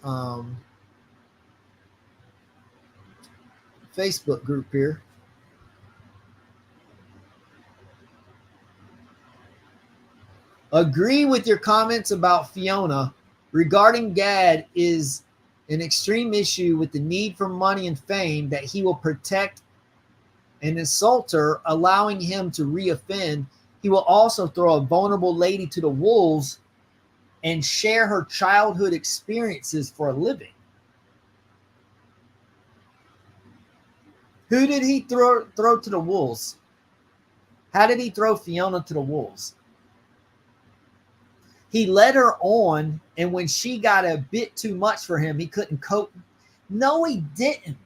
Facebook group here. Agree with your comments about Fiona. Regarding Gad is an extreme issue with the need for money and fame that he will protect an assaulter, allowing him to reoffend. He will also throw a vulnerable lady to the wolves and share her childhood experiences for a living. Who did he throw to the wolves? How did he throw Fiona to the wolves? He led her on, and when she got a bit too much for him, he couldn't cope. No, he didn't.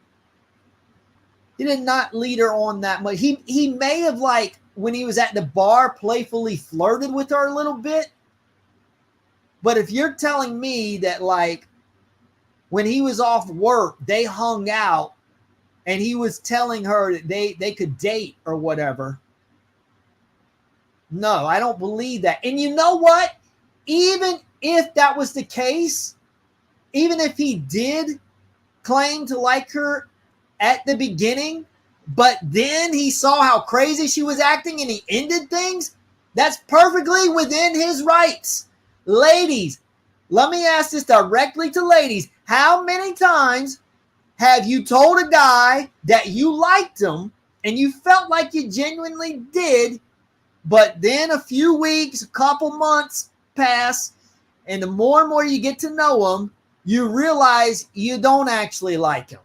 He did not lead her on that much. He may have, like, when he was at the bar, playfully flirted with her a little bit. But if you're telling me that, like, when he was off work, they hung out and he was telling her that they could date or whatever. No, I don't believe that. And you know what? Even if that was the case, even if he did claim to like her at the beginning, but then he saw how crazy she was acting and he ended things, that's perfectly within his rights. Ladies, let me ask this directly to ladies. How many times have you told a guy that you liked him and you felt like you genuinely did, but then a few weeks, a couple months pass, and the more and more you get to know him, you realize you don't actually like him?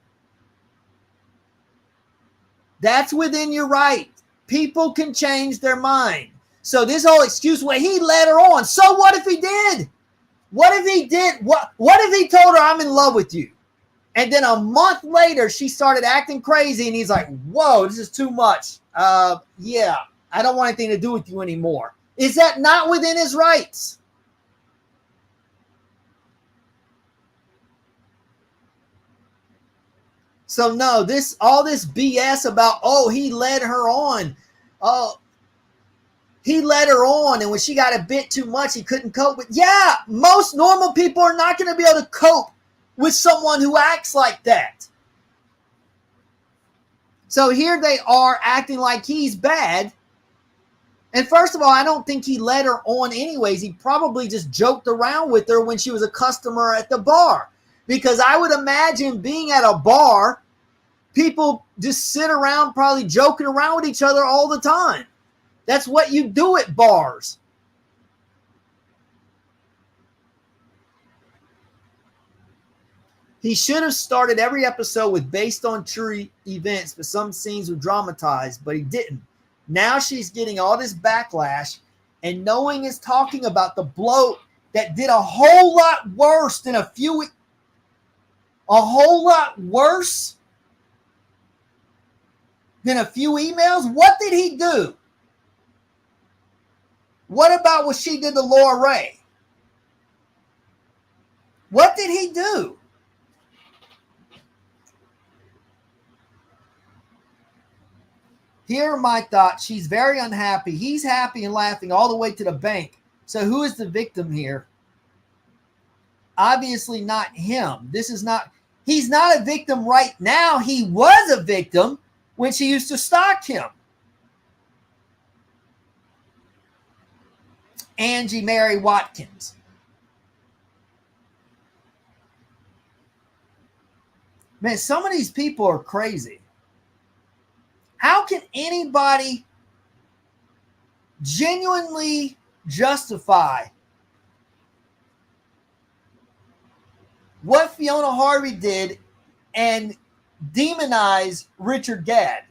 That's within your right. People can change their mind. So this whole excuse, well, he led her on. So what if he did? What if he did? What if he told her, I'm in love with you? And then a month later, she started acting crazy, and he's like, whoa, this is too much. Yeah, I don't want anything to do with you anymore. Is that not within his rights? So no, all this BS about, oh, he led her on. Oh, he led her on, and when she got a bit too much, he couldn't cope with. Yeah, most normal people are not going to be able to cope with someone who acts like that. So here they are acting like he's bad. And first of all, I don't think he led her on anyways. He probably just joked around with her when she was a customer at the bar. Because I would imagine being at a bar, people just sit around probably joking around with each other all the time. That's what you do at bars. He should have started every episode with based on true events, but some scenes were dramatized, but he didn't. Now she's getting all this backlash, and knowing is talking about the bloke that did a whole lot worse than a few emails. What did he do? What about what she did to Laura Ray? What did he do? Here are my thoughts. She's very unhappy. He's happy and laughing all the way to the bank. So who is the victim here? Obviously not him. He's not a victim right now. He was a victim when she used to stalk him. Angie Mary Watkins. Man, some of these people are crazy. How can anybody genuinely justify what Fiona Harvey did and demonize Richard Gadd?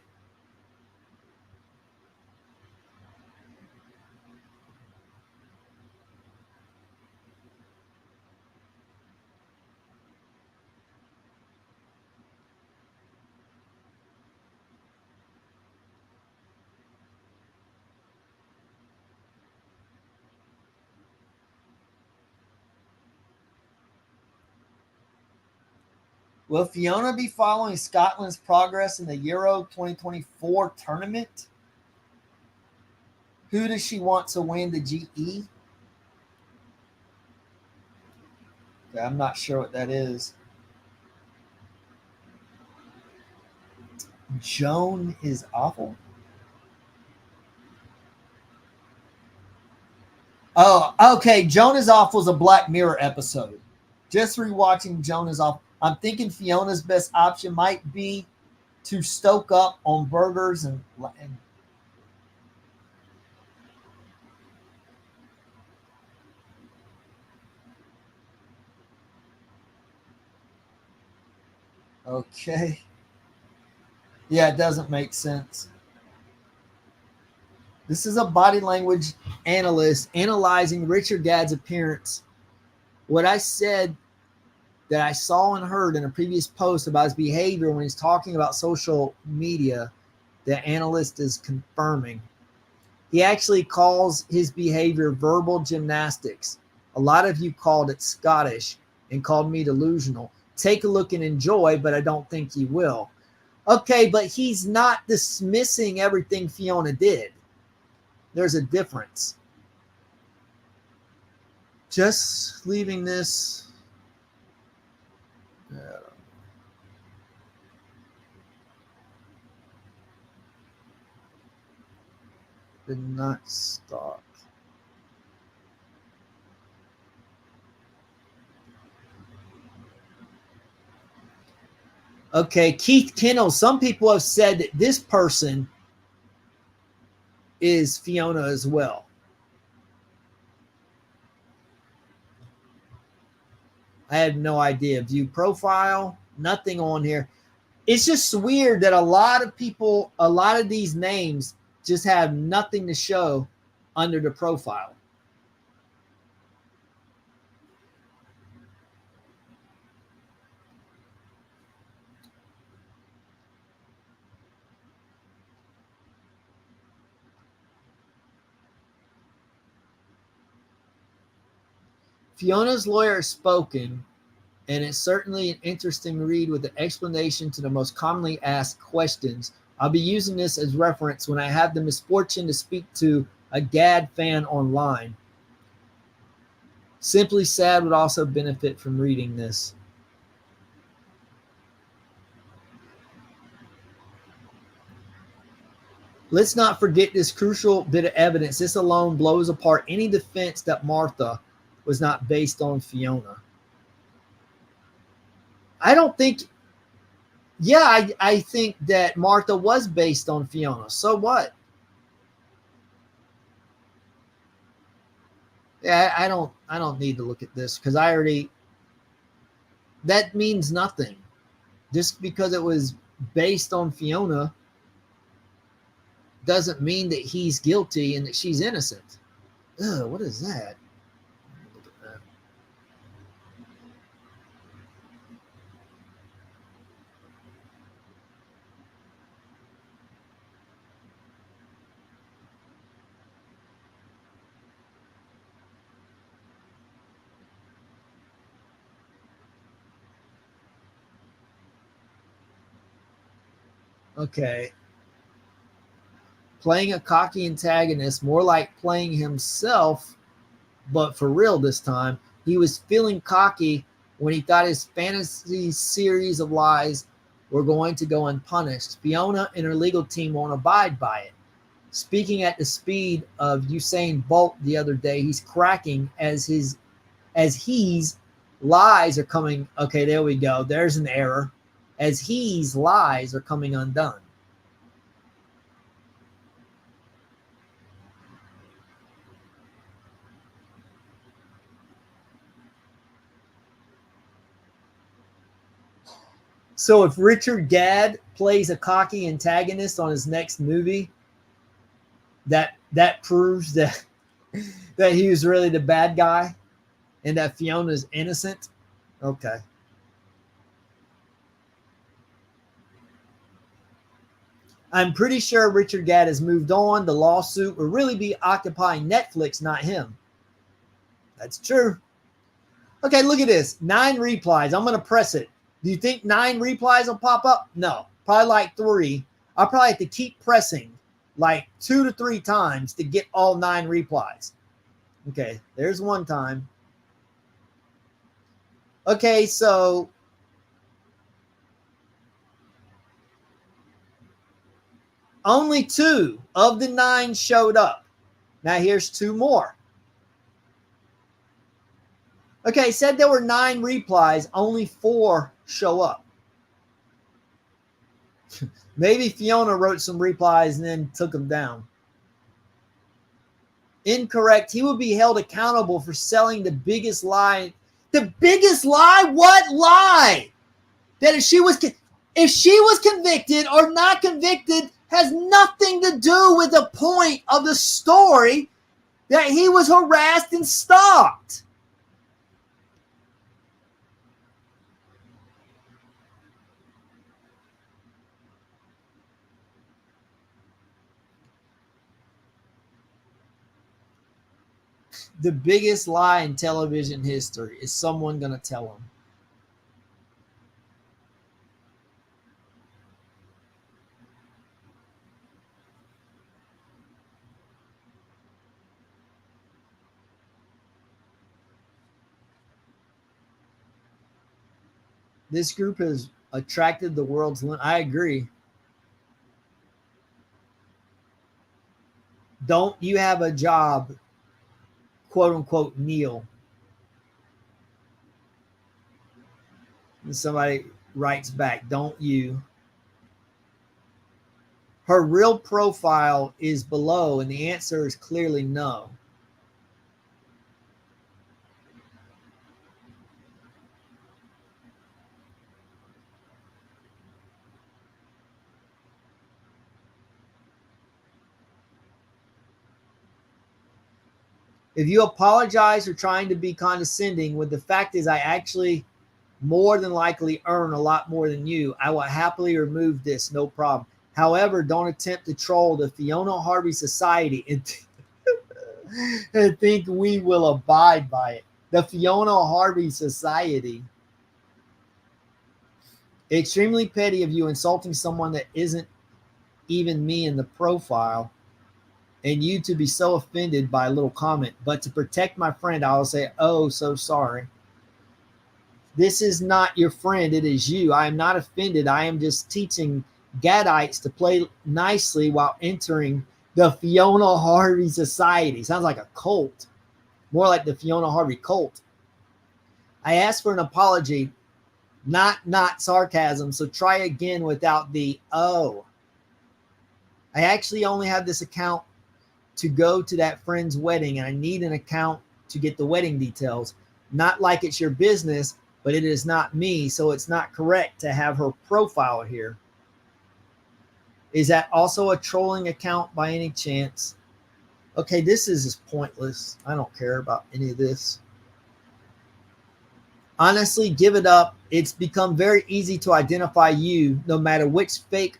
Will Fiona be following Scotland's progress in the Euro 2024 tournament? Who does she want to win the GE? Okay, I'm not sure what that is. Joan is awful. Oh, okay. Joan is Awful is a Black Mirror episode. Just rewatching Joan is Awful. I'm thinking Fiona's best option might be to stoke up on burgers and okay. Yeah, it doesn't make sense. This is a body language analyst analyzing Richard Gadd's appearance. What I said that I saw and heard in a previous post about his behavior when he's talking about social media, the analyst is confirming. He actually calls his behavior verbal gymnastics. A lot of you called it Scottish and called me delusional. Take a look and enjoy, but I don't think you will. Okay, but he's not dismissing everything Fiona did. There's a difference. Just leaving this. Did not stop. Okay, Keith Kennel. Some people have said that this person is Fiona as well. I have no idea. View profile, nothing on here. It's just weird that a lot of people, a lot of these names just have nothing to show under the profile. Fiona's lawyer has spoken, and it's certainly an interesting read with the explanation to the most commonly asked questions. I'll be using this as reference when I have the misfortune to speak to a Gadd fan online. Simply Sad would also benefit from reading this. Let's not forget this crucial bit of evidence. This alone blows apart any defense that Martha was not based on Fiona. I don't think, yeah, I think that Martha was based on Fiona. So what? Yeah, I don't need to look at this because I already, that means nothing. Just because it was based on Fiona doesn't mean that he's guilty and that she's innocent. Ugh, what is that? Look at that. Okay. Playing a cocky antagonist, more like playing himself, but for real this time. He was feeling cocky when he thought his fantasy series of lies were going to go unpunished. Fiona and her legal team won't abide by it. Speaking at the speed of Usain Bolt the other day, he's cracking as he's lies are coming. Okay, there we go. There's an error. As he's lies are coming undone. So if Richard Gadd plays a cocky antagonist on his next movie, that proves that that he was really the bad guy and that Fiona's innocent. Okay. I'm pretty sure Richard Gadd has moved on. The lawsuit will really be occupying Netflix, not him. That's true. Okay, look at this. 9 replies. I'm going to press it. Do you think 9 replies will pop up? No. Probably like 3. I'll probably have to keep pressing like 2 to 3 times to get all 9 replies. Okay, there's one time. Okay, so only 2 of the 9 showed up. Now here's 2 more. Okay, said there were 9 replies, only 4 show up. Maybe Fiona wrote some replies and then took them down. Incorrect. He will be held accountable for selling the biggest lie. The biggest lie? What lie? That if she was convicted or not convicted has nothing to do with the point of the story that he was harassed and stalked. The biggest lie in television history. Is someone going to tell him? This group has attracted the world's. I agree. Don't you have a job, quote unquote, Neil? And somebody writes back, don't you? Her real profile is below, and the answer is clearly no. If you apologize for trying to be condescending, when the fact is I actually more than likely earn a lot more than you, I will happily remove this, no problem. However, don't attempt to troll the Fiona Harvey Society and think we will abide by it. The Fiona Harvey Society. Extremely petty of you insulting someone that isn't even me in the profile, and you to be so offended by a little comment. But to protect my friend, I will say, oh, so sorry. This is not your friend. It is you. I am not offended. I am just teaching Gadites to play nicely while entering the Fiona Harvey Society. Sounds like a cult. More like the Fiona Harvey cult. I asked for an apology, not sarcasm. So try again without the oh. I actually only have this account to go to that friend's wedding, and I need an account to get the wedding details. Not like it's your business, but it is not me, so it's not correct to have her profile here. Is that also a trolling account by any chance? Okay, this is just pointless. I don't care about any of this. Honestly, give it up. It's become very easy to identify you no matter which fake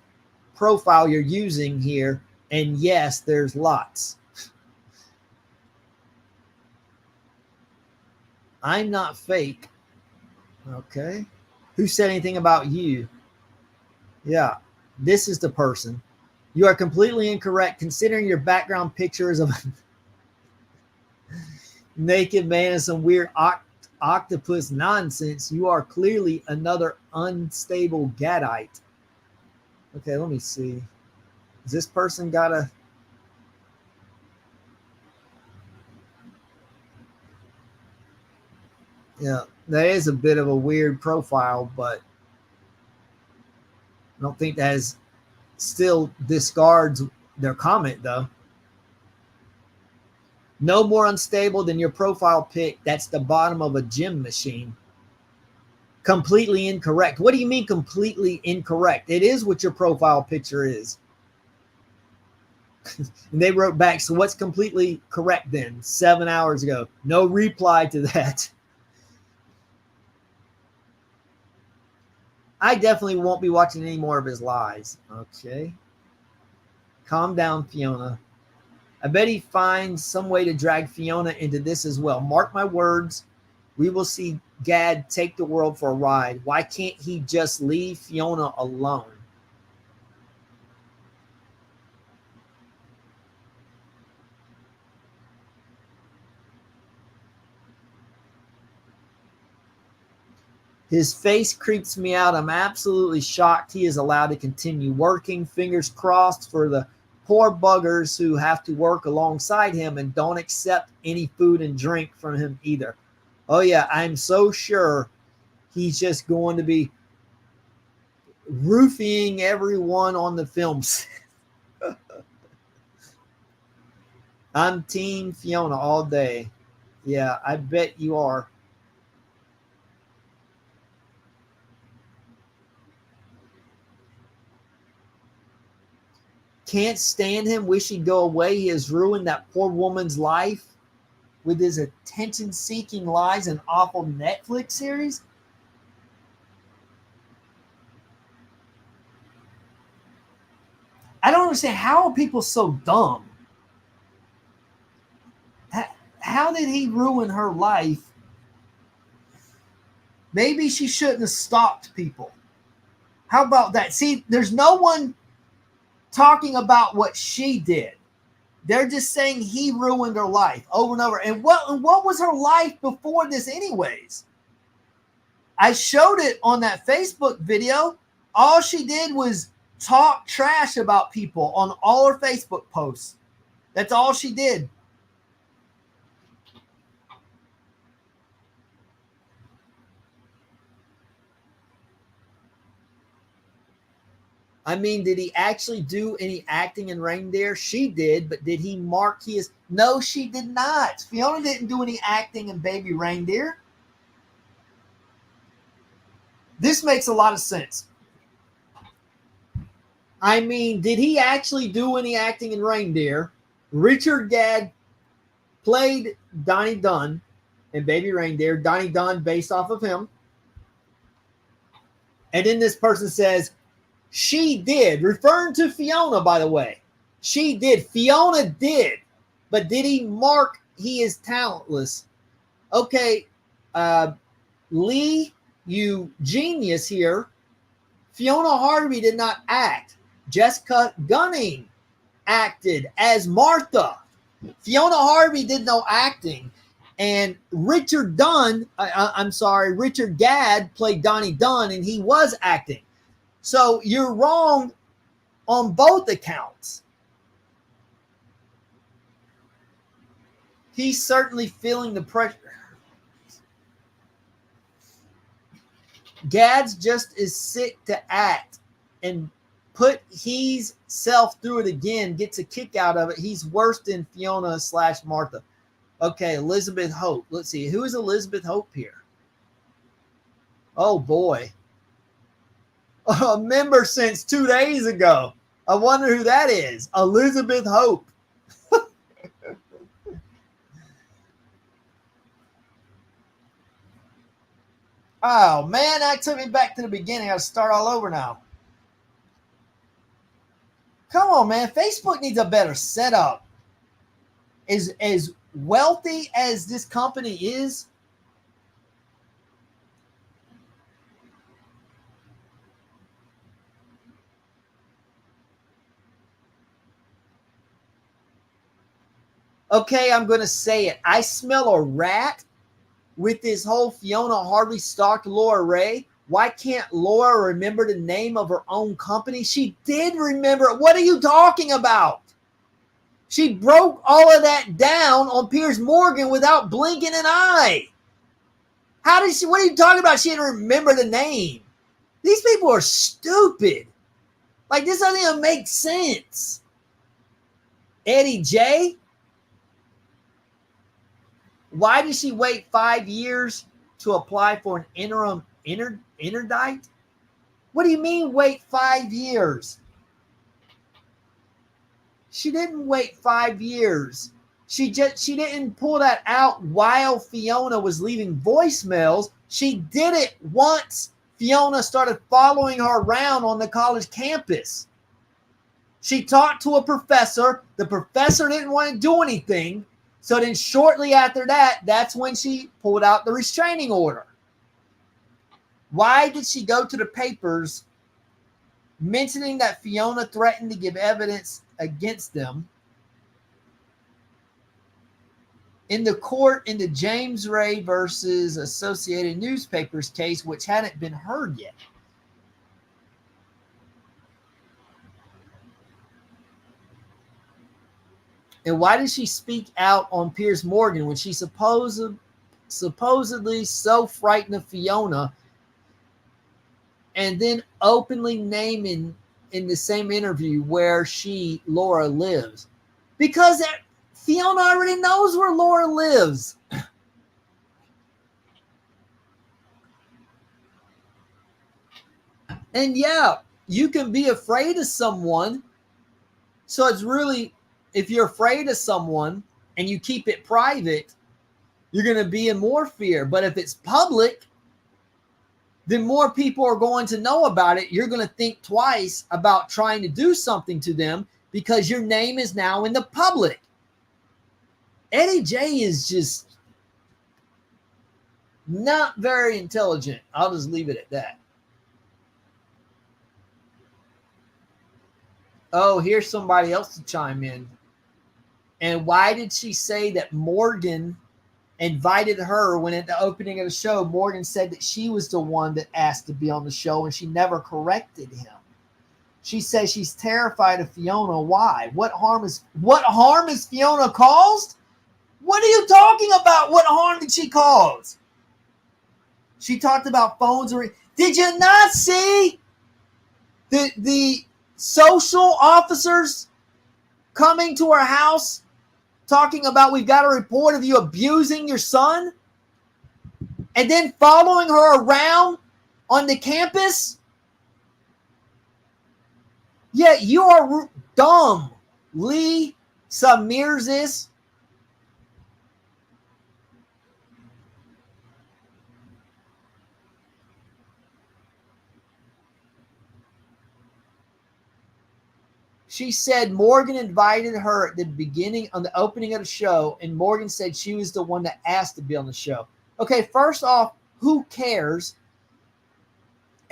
profile you're using here. And yes, there's lots. I'm not fake. Okay. Who said anything about you? Yeah. This is the person. You are completely incorrect considering your background pictures of a naked man and some weird octopus nonsense. You are clearly another unstable gadite. Okay, let me see. Has this person got a... Yeah, that is a bit of a weird profile, but I don't think that is still discards their comment though. No more unstable than your profile pic. That's the bottom of a gym machine. Completely incorrect. What do you mean completely incorrect? It is what your profile picture is. And they wrote back, so what's completely correct then? 7 hours ago. No reply to that. I definitely won't be watching any more of his lies. Okay. Calm down, Fiona. I bet he finds some way to drag Fiona into this as well. Mark my words, we will see Gad take the world for a ride. Why can't he just leave Fiona alone? His face creeps me out. I'm absolutely shocked he is allowed to continue working. Fingers crossed for the poor buggers who have to work alongside him and don't accept any food and drink from him either. Oh, yeah, I'm so sure he's just going to be roofing everyone on the films. I'm Team Fiona all day. Yeah, I bet you are. Can't stand him. Wish he'd go away. He has ruined that poor woman's life with his attention-seeking lies and awful Netflix series. I don't understand. How are people so dumb? How did he ruin her life? Maybe she shouldn't have stalked people. How about that? See, there's no one talking about what she did. They're just saying he ruined her life over and over. And what was her life before this anyways? I showed it on that Facebook video. All she did was talk trash about people on all her Facebook posts. That's all she did. I mean, did he actually do any acting in Reindeer? She did, but did he mark his? No, she did not. Fiona didn't do any acting in Baby Reindeer. This makes a lot of sense. I mean, did he actually do any acting in Reindeer? Richard Gadd played Donnie Dunn in Baby Reindeer. Donnie Dunn based off of him. And then this person says, she did, referring to Fiona, by the way. She did. Fiona did. But did he mark he is talentless? Okay, Lee, you genius here. Fiona Harvey did not act. Jessica Gunning acted as Martha. Fiona Harvey did no acting. And Richard Gadd played Donnie Dunn, and he was acting. So you're wrong on both accounts. He's certainly feeling the pressure. Gadd's just as sick to act and put his self through it again, gets a kick out of it. He's worse than Fiona / Martha. Okay, Elizabeth Hope. Let's see. Who is Elizabeth Hope here? Oh, boy. A member since 2 days ago. I wonder who that is. Elizabeth Hope. Oh, man, that took me back to the beginning. I got to start all over now. Come on, man. Facebook needs a better setup. As wealthy as this company is, Okay, I'm going to say it. I smell a rat with this whole Fiona Harvey stalked Laura Ray. Why can't Laura remember the name of her own company? She did remember it. What are you talking about? She broke all of that down on Piers Morgan without blinking an eye. How did she? What are you talking about? She didn't remember the name. These people are stupid. Like, this doesn't even make sense. Eddie J? Why did she wait 5 years to apply for an interim interdict? What do you mean wait 5 years? She didn't wait 5 years. She didn't pull that out while Fiona was leaving voicemails. She did it once Fiona started following her around on the college campus. She talked to a professor. The professor didn't want to do anything. So then shortly after that, that's when she pulled out the restraining order. Why did she go to the papers mentioning that Fiona threatened to give evidence against them in the court in the James Ray versus Associated Newspapers case, which hadn't been heard yet? And why did she speak out on Piers Morgan when she supposedly so frightened of Fiona, and then openly naming in the same interview where Laura lives? Because Fiona already knows where Laura lives. And yeah, you can be afraid of someone. So it's really, if you're afraid of someone and you keep it private, you're going to be in more fear. But if it's public, then more people are going to know about it. You're going to think twice about trying to do something to them because your name is now in the public. Eddie J is just not very intelligent. I'll just leave it at that. Oh, here's somebody else to chime in. And why did she say that Morgan invited her when at the opening of the show, Morgan said that she was the one that asked to be on the show and she never corrected him? She says she's terrified of Fiona. Why? What harm is Fiona caused? What are you talking about? What harm did she cause? She talked about phones. Did you not see the social officers coming to her house talking about, we've got a report of you abusing your son, and then following her around on the campus? Yeah, you are dumb, Lee Samirzis. She said Morgan invited her at the beginning, on the opening of the show, and Morgan said she was the one that asked to be on the show. Okay, first off, who cares?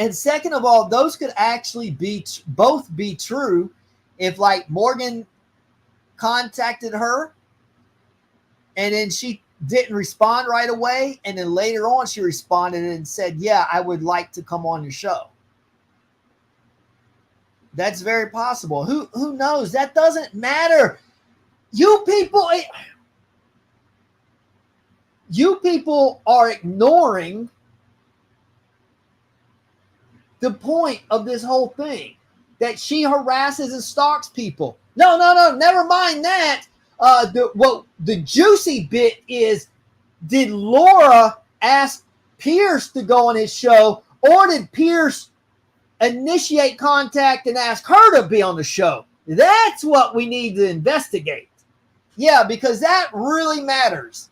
And second of all, those could actually both be true. If like Morgan contacted her and then she didn't respond right away, and then later on she responded and said, yeah, I would like to come on your show. That's very possible. Who knows? That doesn't matter. You people are ignoring the point of this whole thing, that she harasses and stalks people. No, never mind that. The juicy bit is, did Laura ask Pierce to go on his show, or did Pierce initiate contact and ask her to be on the show? That's what we need to investigate. Yeah, because that really matters.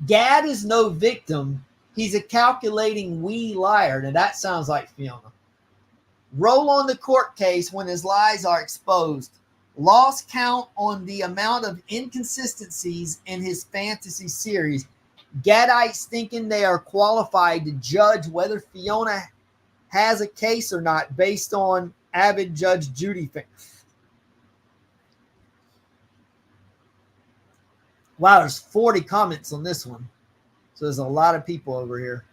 Gad is no victim. He's a calculating wee liar. Now that sounds like Fiona. Roll on the court case when his lies are exposed. Lost count on the amount of inconsistencies in his fantasy series. Gadites thinking they are qualified to judge whether Fiona has a case or not based on avid Judge Judy fans. Wow, there's 40 comments on this one. So there's a lot of people over here.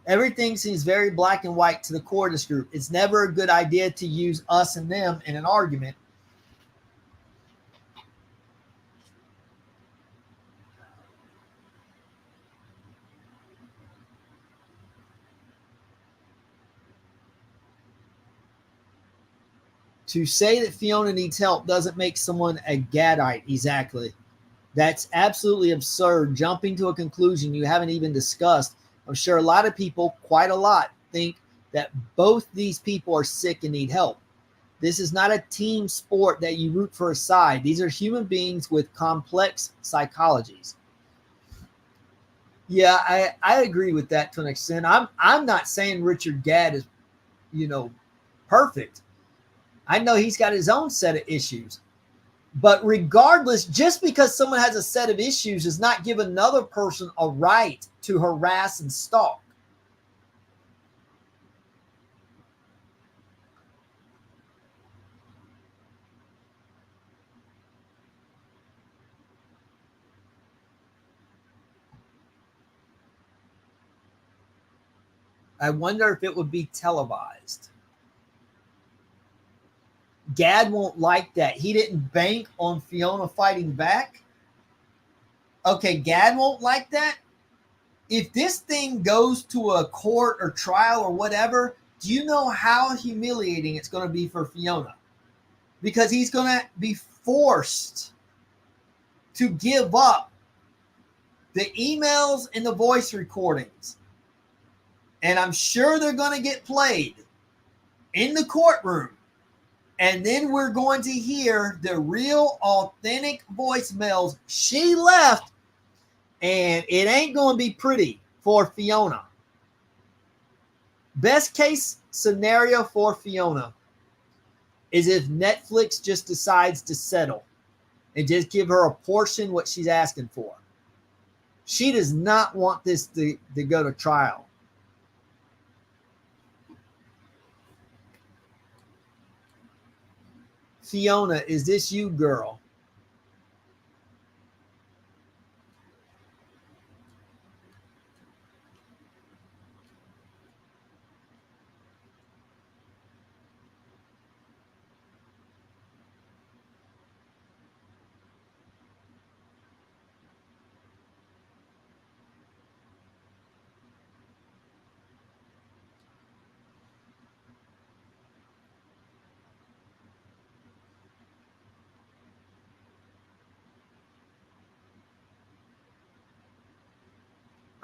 Everything seems very black and white to the core of this group. It's never a good idea to use us and them in an argument. To say that Fiona needs help doesn't make someone a Gadite. Exactly. That's absolutely absurd. Jumping to a conclusion you haven't even discussed. I'm sure a lot of people, quite a lot, think that both these people are sick and need help. This is not a team sport that you root for a side. These are human beings with complex psychologies. Yeah, I agree with that to an extent. I'm not saying Richard Gadd is, perfect. I know he's got his own set of issues. But regardless, just because someone has a set of issues does not give another person a right to harass and stalk. I wonder if it would be televised. Gadd won't like that. He didn't bank on Fiona fighting back. Okay, Gadd won't like that. If this thing goes to a court or trial or whatever, do you know how humiliating it's going to be for Fiona? Because he's going to be forced to give up the emails and the voice recordings. And I'm sure they're going to get played in the courtroom. And then we're going to hear the real, authentic voicemails. She left, and it ain't going to be pretty for Fiona. Best case scenario for Fiona is if Netflix just decides to settle and just give her a portion what she's asking for. She does not want this to go to trial. Fiona, is this you, girl?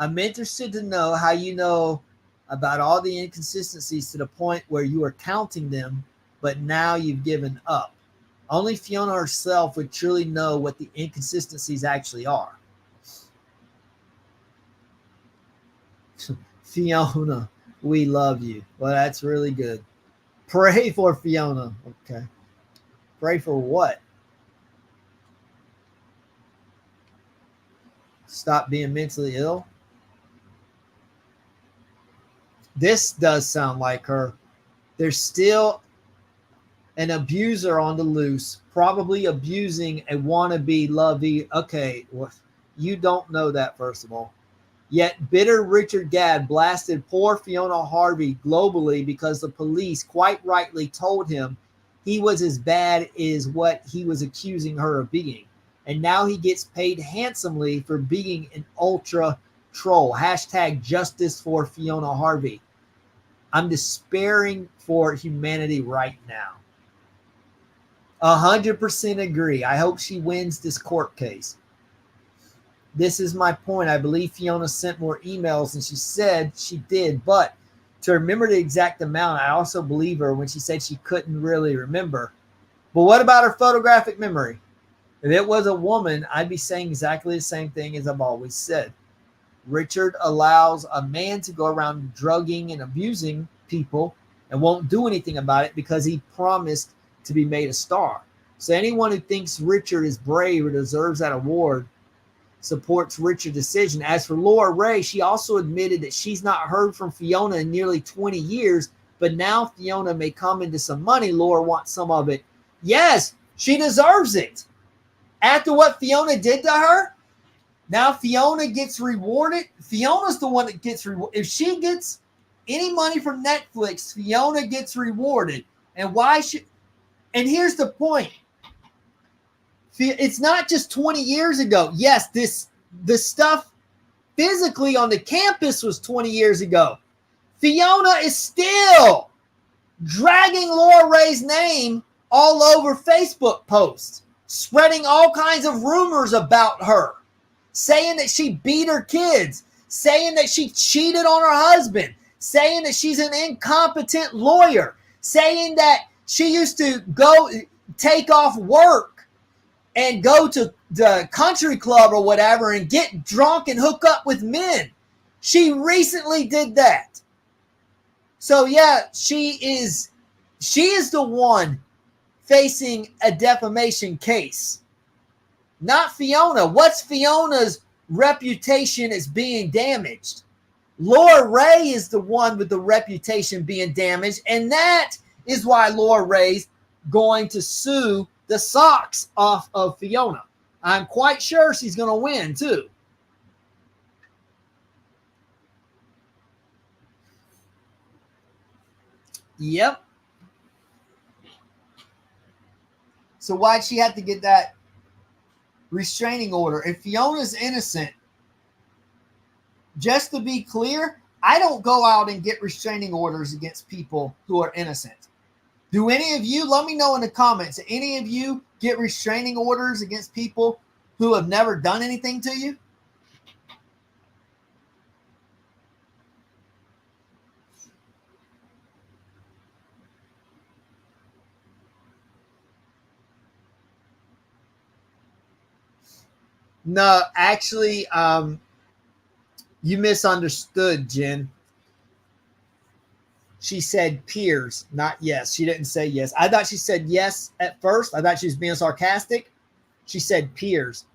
I'm interested to know how you know about all the inconsistencies to the point where you are counting them, but now you've given up. Only Fiona herself would truly know what the inconsistencies actually are. Fiona, we love you. Well, that's really good. Pray for Fiona. Okay. Pray for what? Stop being mentally ill? This does sound like her. There's still an abuser on the loose, probably abusing a wannabe lovey. Okay, well, you don't know that, first of all. Yet bitter Richard Gadd blasted poor Fiona Harvey globally because the police quite rightly told him he was as bad as what he was accusing her of being. And now he gets paid handsomely for being an ultra troll. Hashtag justice for Fiona Harvey. I'm despairing for humanity right now. 100% agree. I hope she wins this court case. This is my point. I believe Fiona sent more emails than she said she did, but to remember the exact amount, I also believe her when she said she couldn't really remember. But what about her photographic memory? If it was a woman, I'd be saying exactly the same thing as I've always said. Richard allows a man to go around drugging and abusing people and won't do anything about it because he promised to be made a star. So anyone who thinks Richard is brave or deserves that award supports Richard's decision. As for Laura Ray, she also admitted that she's not heard from Fiona in nearly 20 years, but now Fiona may come into some money. Laura wants some of it. Yes, she deserves it. After what Fiona did to her, now Fiona gets rewarded. Fiona's the one that gets rewarded. If she gets any money from Netflix, Fiona gets rewarded. And why should? And here's the point. It's not just 20 years ago. Yes, the stuff physically on the campus was 20 years ago. Fiona is still dragging Laura Ray's name all over Facebook posts, spreading all kinds of rumors about her, saying that she beat her kids, saying that she cheated on her husband, saying that she's an incompetent lawyer, saying that she used to go take off work and go to the country club or whatever and get drunk and hook up with men. She recently did that. So yeah, she is the one facing a defamation case, not Fiona. What's Fiona's reputation is being damaged? Laura Ray is the one with the reputation being damaged, and that is why Laura Ray's going to sue the socks off of Fiona. I'm quite sure she's going to win too. Yep. So why'd she have to get that restraining order? If Fiona's innocent, just to be clear, I don't go out and get restraining orders against people who are innocent. Do any of you, let me know in the comments, do any of you get restraining orders against people who have never done anything to you? No, actually, you misunderstood, Jen. She said peers, not yes. She didn't say yes. I thought she said yes at first. I thought she was being sarcastic. She said peers.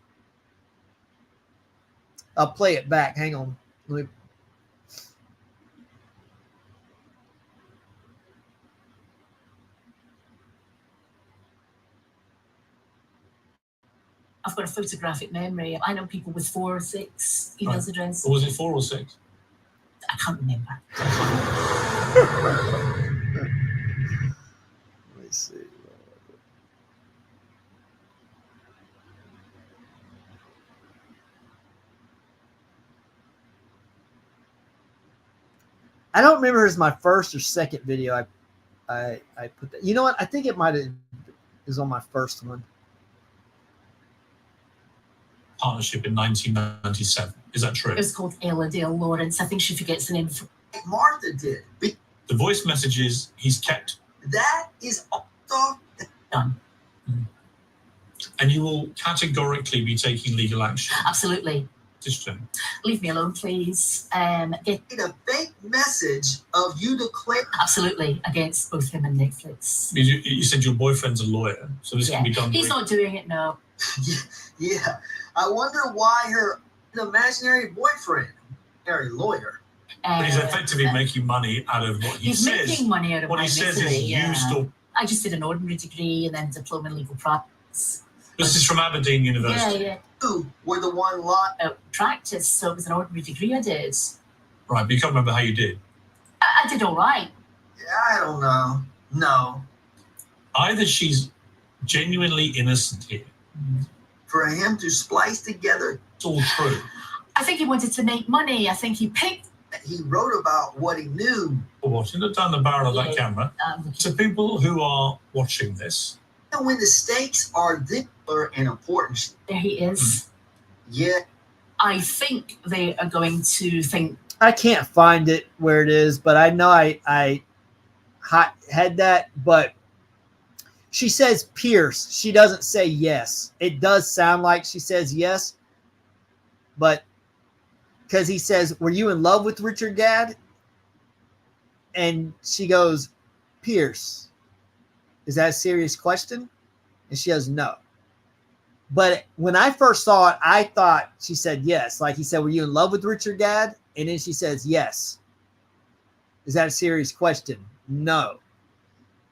I'll play it back. Hang on. Let me. I've got a photographic memory. I know people with 4 or 6 emails addressed. Or was it 4 or 6? I can't remember. Let me see. I don't remember as my first or second video. I put that. You know what? I think it might have is on my first one. Partnership in 1997. Is that true? It was called Ella Dale Lawrence. I think she forgets the name. Martha did. The voice messages he's kept. That is also Done. And you will categorically be taking legal action. Absolutely. Interesting. Leave me alone, please. a fake message of you declare. Absolutely against both him and Netflix. You said your boyfriend's a lawyer, so this can be done. He's not doing it, no. Yeah. I wonder why her imaginary boyfriend, married lawyer. But he's effectively making money out of what he he's says. making money out of what my he says misery, is used or. I just did an ordinary degree and then diploma in legal practice. This is from Aberdeen University. Yeah. You were the one lot. Practice, so it was an ordinary degree I did. Right, but you can't remember how you did. I did all right. I don't know. No. Either she's genuinely innocent here. For him to splice together. It's all true. I think he wanted to make money. I think he picked. He wrote about what he knew. Or watching it down the barrel of that camera. To people who are watching this. And when the stakes are this and important. There he is. Yeah. I think they are going to think. I can't find it where it is, but I know I had that. But she says Pierce. She doesn't say yes. It does sound like she says yes, but because he says, "Were you in love with Richard Gadd?" And she goes, "Pierce, is that a serious question?" And she goes, "No." But when I first saw it, I thought she said yes. Like he said, "Were you in love with Richard Gadd?" And then she says, "Yes." Is that a serious question? No.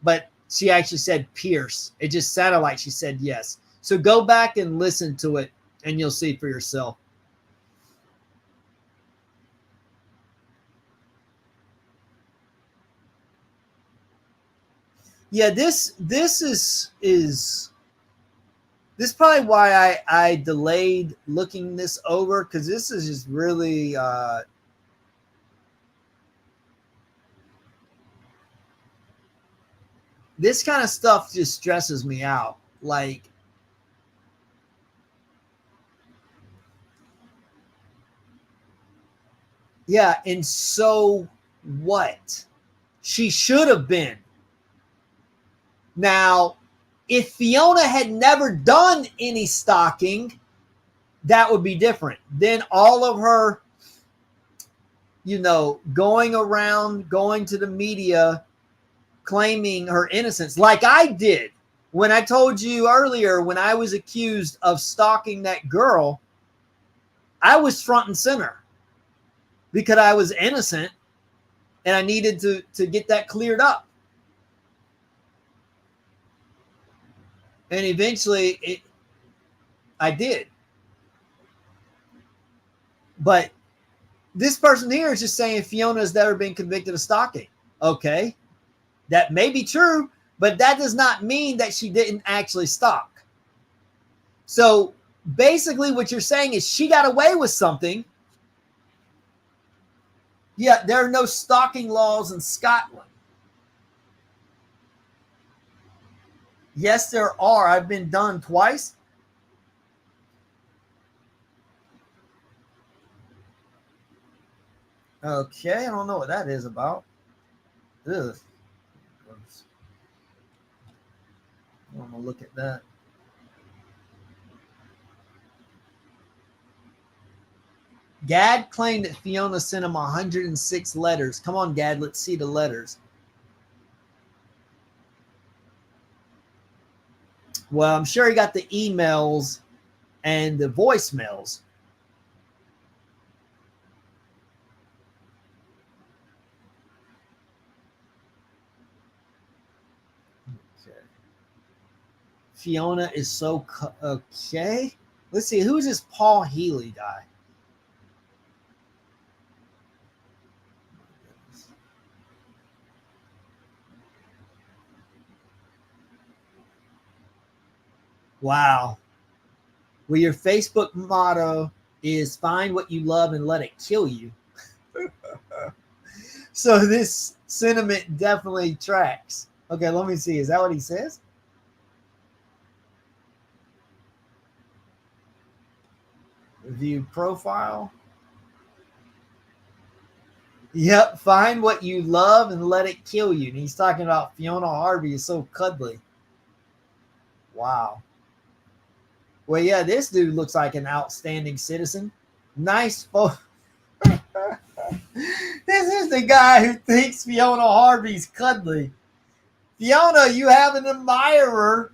But she actually said Pierce. It just sounded like she said yes. So go back and listen to it, and you'll see for yourself. Yeah, this is probably why I delayed looking this over, because this is just really this kind of stuff just stresses me out. Like, yeah, and so what? She should have been. Now, if Fiona had never done any stalking, that would be different. Then all of her, going around, going to the media, claiming her innocence, like I did when I told you earlier, when I was accused of stalking that girl, I was front and center because I was innocent and I needed to get that cleared up. And eventually I did. But this person here is just saying Fiona has never been convicted of stalking. Okay, that may be true, but that does not mean that she didn't actually stalk. So basically what you're saying is she got away with something. Yeah, there are no stalking laws in Scotland. Yes, there are. I've been done twice. Okay, I don't know what that is about. Ugh. I'm going to look at that. Gad claimed that Fiona sent him 106 letters. Come on, Gad, let's see the letters. Well, I'm sure he got the emails and the voicemails. Okay. Fiona is so okay. Let's see, who's this Paul Healy guy? Wow. Well, your Facebook motto is find what you love and let it kill you. So this sentiment definitely tracks. Okay, let me see. Is that what he says? View profile. Yep, find what you love and let it kill you. And he's talking about Fiona Harvey is so cuddly. Wow. Well, yeah, this dude looks like an outstanding citizen. Nice photo. This is the guy who thinks Fiona Harvey's cuddly. Fiona, you have an admirer.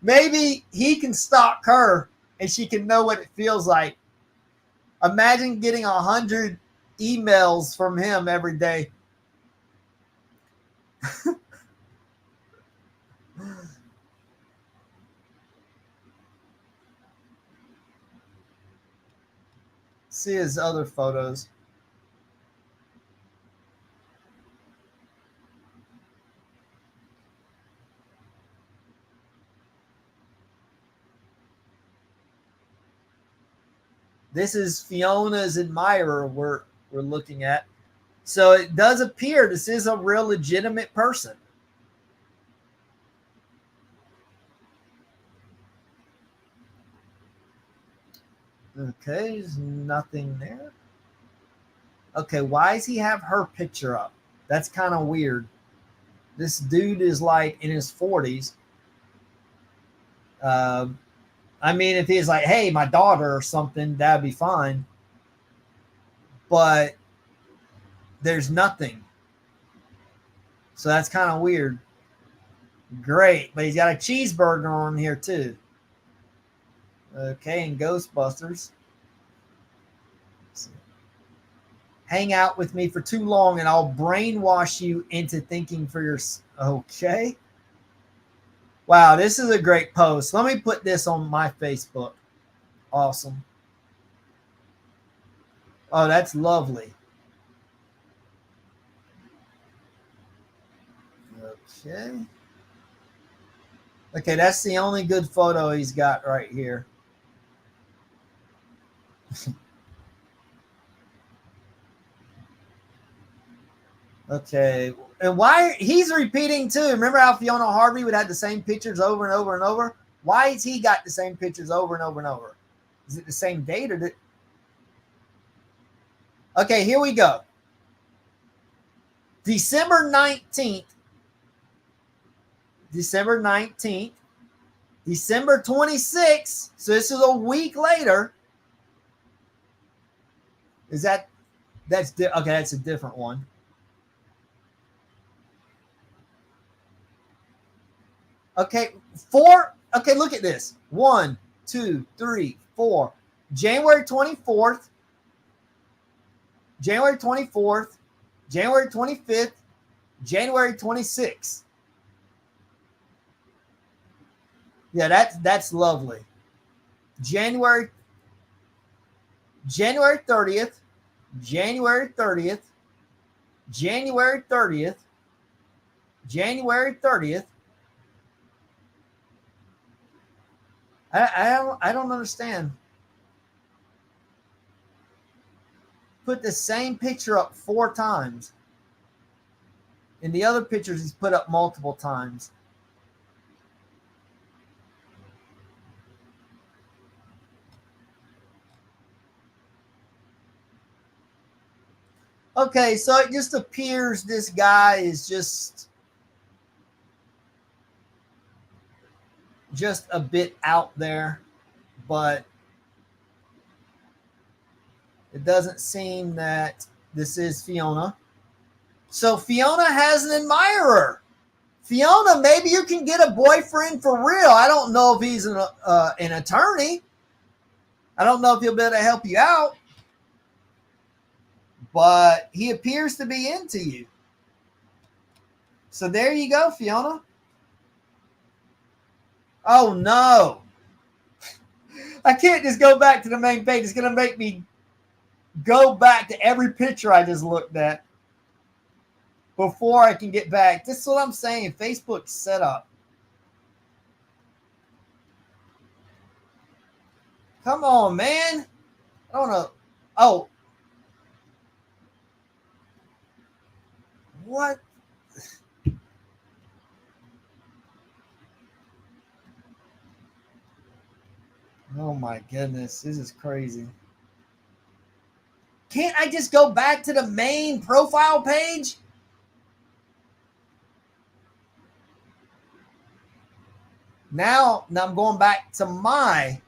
Maybe he can stalk her and she can know what it feels like. Imagine getting 100 emails from him every day. See his other photos. This is Fiona's admirer we're looking at. So it does appear this is a real legitimate person. Okay, there's nothing there. Okay, why does he have her picture up? That's kind of weird. This dude is like in his 40s. I mean, if he's like, hey, my daughter or something, that'd be fine. But there's nothing. So that's kind of weird. Great. But he's got a cheeseburger on here too. Okay, and Ghostbusters. hang out with me for too long and I'll brainwash you into thinking for your. Okay. Wow, this is a great post. Let me put this on my Facebook. Awesome. Oh, that's lovely. Okay. Okay, that's the only good photo he's got right here. Okay. And why he's repeating too? Remember how Fiona Harvey would have the same pictures over and over and over? Why has he got the same pictures over and over and over? Is it the same date or did? Okay, here we go. December 19th. December 19th. December 26th. So this is a week later. Is that's okay, that's a different one. Okay, okay, look at this. 1, 2, 3, 4. January 24th. January 24th. January 25th. January 26th. Yeah, that's lovely. January 30th. January 30th. January 30th. January 30th. I don't understand. Put the same picture up 4 times. In the other pictures, he's put up multiple times. Okay, so it just appears this guy is just a bit out there, but it doesn't seem that this is Fiona. So Fiona has an admirer. Fiona, maybe you can get a boyfriend for real. I don't know if he's an attorney. I don't know if he'll be able to help you out. But he appears to be into you. So there you go, Fiona. Oh, no. I can't just go back to the main page. It's going to make me go back to every picture I just looked at before I can get back. This is what I'm saying. Facebook's set up. Come on, man. I don't know. Oh. What? Oh my goodness, this is crazy. Can't I just go back to the main profile page? Now I'm going back to my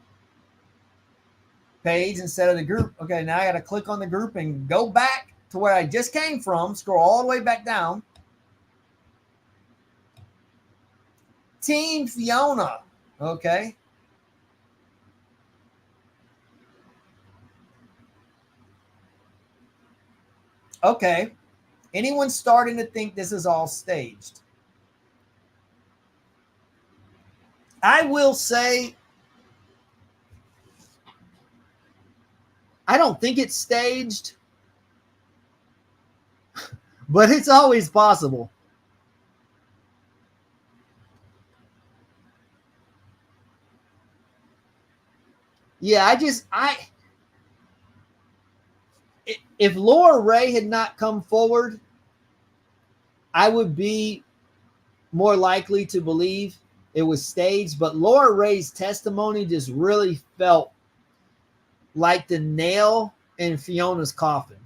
page instead of the group. Okay, now I got to click on the group and go back to where I just came from. Scroll all the way back down. Team Fiona. Okay. Okay. Anyone starting to think this is all staged? I will say, I don't think it's staged, but it's always possible. Yeah, if Laura Ray had not come forward, I would be more likely to believe it was staged. But Laura Ray's testimony just really felt like the nail in Fiona's coffin.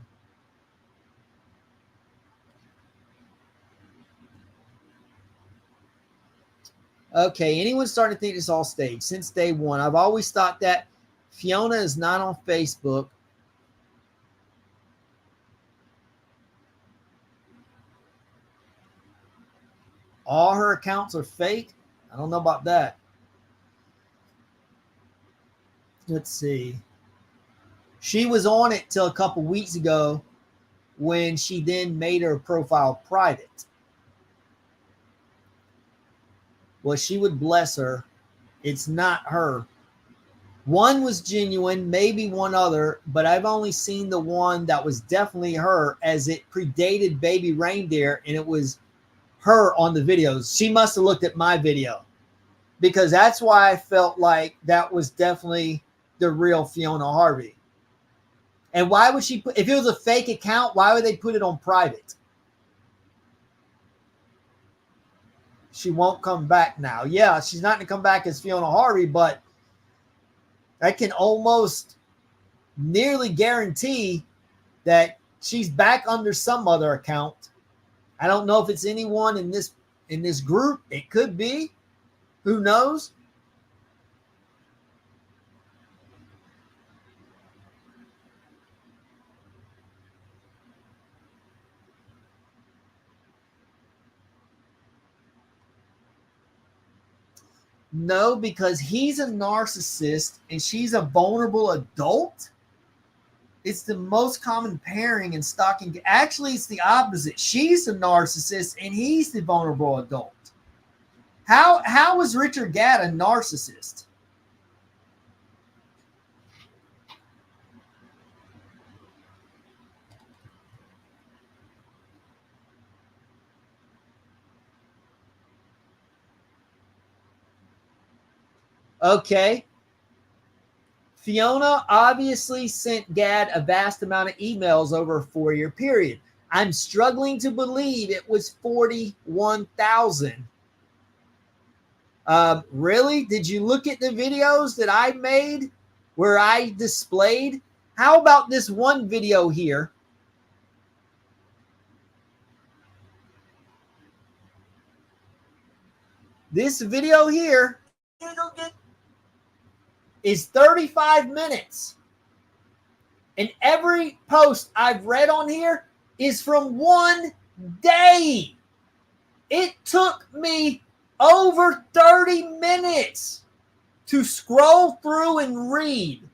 Okay, anyone starting to think it's all staged since day one? I've always thought that Fiona is not on Facebook. All her accounts are fake. I don't know about that. Let's see. She was on it till a couple weeks ago when she then made her profile private. Well, she would bless her. It's not her. One was genuine, maybe one other, but I've only seen the one that was definitely her, as it predated Baby Reindeer, and it was her on the videos. She must have looked at my video, because that's why I felt like that was definitely the real Fiona Harvey. And why would she put, if it was a fake account, why would they put it on private? She won't come back now. Yeah, she's not going to come back as Fiona Harvey, but I can almost nearly guarantee that she's back under some other account. I don't know if it's anyone in this group. It could be. Who knows? No, because he's a narcissist and she's a vulnerable adult. It's the most common pairing in stalking. Actually, it's the opposite. She's the narcissist and he's the vulnerable adult. How is Richard Gadd a narcissist? Okay. Fiona obviously sent Gadd a vast amount of emails over a 4-year period. I'm struggling to believe it was 41,000. Really? Did you look at the videos that I made where I displayed? How about this one video here? This video here is 35 minutes. And every post I've read on here is from one day. It took me over 30 minutes to scroll through and read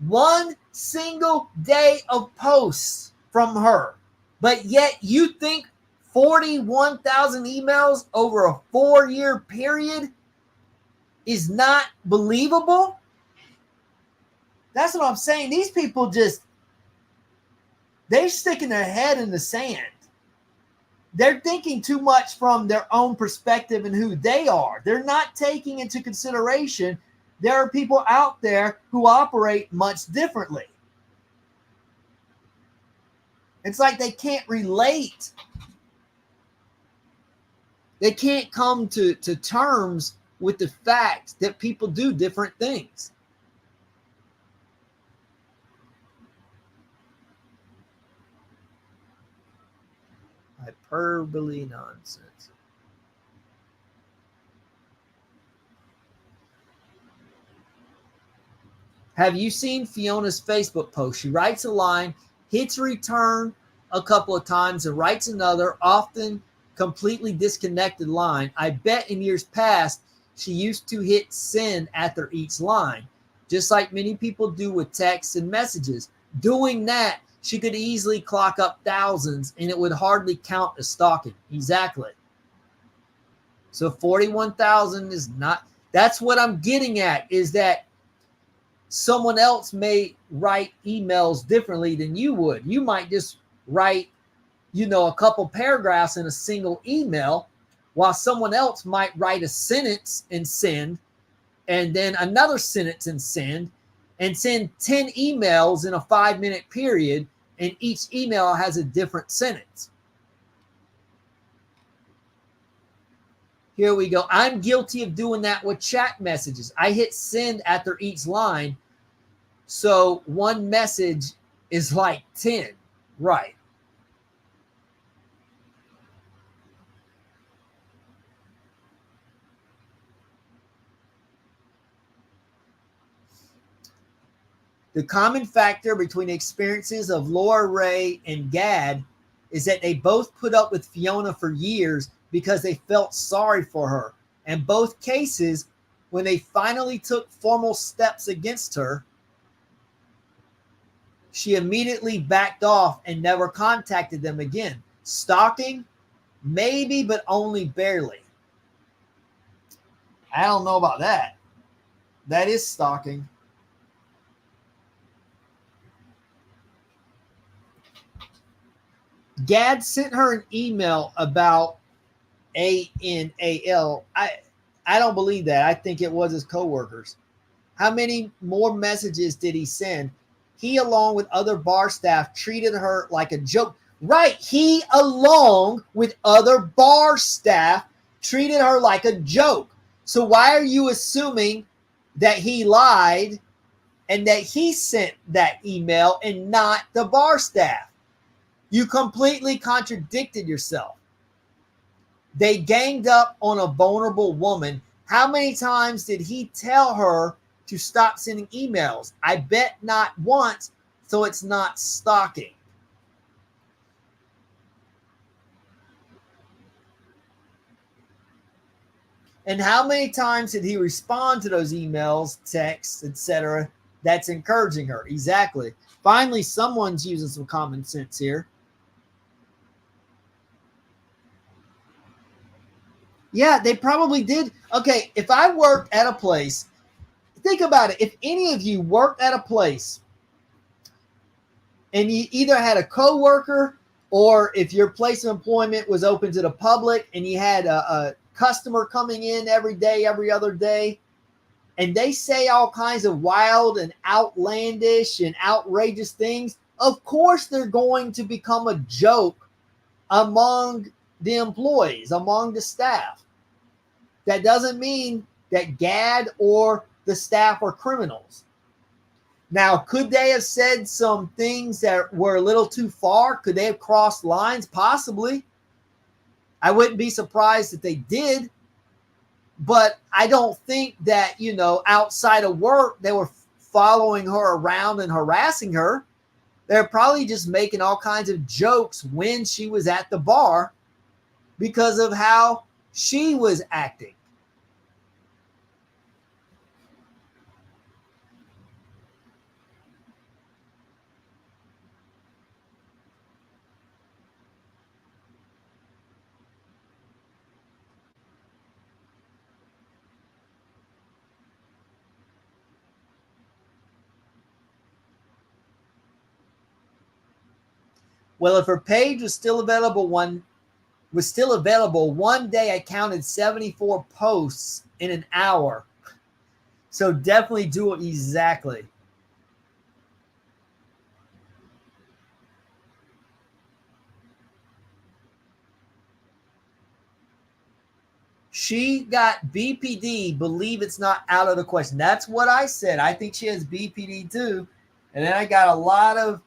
one single day of posts from her. But yet you think 41,000 emails over a 4-year period is not believable? That's what I'm saying. These people they're sticking their head in the sand. They're thinking too much from their own perspective and who they are. They're not taking into consideration there are people out there who operate much differently. It's like they can't relate. They can't come to terms with the fact that people do different things. Hyperbole nonsense. Have you seen Fiona's Facebook post? She writes a line, hits return a couple of times, and writes another, often completely disconnected line. I bet in years past, she used to hit send after each line, just like many people do with texts and messages. Doing that, she could easily clock up thousands and it would hardly count as stalking. Exactly. So 41,000 is not, that's what I'm getting at, is that someone else may write emails differently than you would. You might just write, a couple paragraphs in a single email, while someone else might write a sentence and send, and then another sentence and send 10 emails in a 5-minute period, and each email has a different sentence. Here we go. I'm guilty of doing that with chat messages. I hit send after each line, so one message is like 10. Right. The common factor between the experiences of Laura Ray and Gadd is that they both put up with Fiona for years because they felt sorry for her. In both cases, when they finally took formal steps against her, She immediately backed off and never contacted them again. Stalking? Maybe, but only barely. I don't know about that. That is stalking. Gad sent her an email about ANAL. I don't believe that. I think it was his coworkers. How many more messages did he send? He, along with other bar staff, treated her like a joke. Right. He, along with other bar staff, treated her like a joke. So why are you assuming that he lied and that he sent that email and not the bar staff? You completely contradicted yourself. They ganged up on a vulnerable woman. How many times did he tell her to stop sending emails? I bet not once, so it's not stalking. And how many times did he respond to those emails, texts, etc.? That's encouraging her. Exactly. Finally, someone's using some common sense here. Yeah, they probably did. Okay, if I worked at a place, think about it. If any of you worked at a place and you either had a coworker or if your place of employment was open to the public and you had a customer coming in every day, every other day, and they say all kinds of wild and outlandish and outrageous things, of course they're going to become a joke among the employees, among the staff. That doesn't mean that Gad or the staff are criminals. Now, could they have said some things that were a little too far? Could they have crossed lines? Possibly. I wouldn't be surprised if they did. But I don't think that, outside of work, they were following her around and harassing her. They're probably just making all kinds of jokes when she was at the bar because of how she was acting. Well, if her page was still available one day, I counted 74 posts in an hour. So definitely do it exactly. She got BPD. Believe it's not out of the question. That's what I said. I think she has BPD too. And then I got a lot of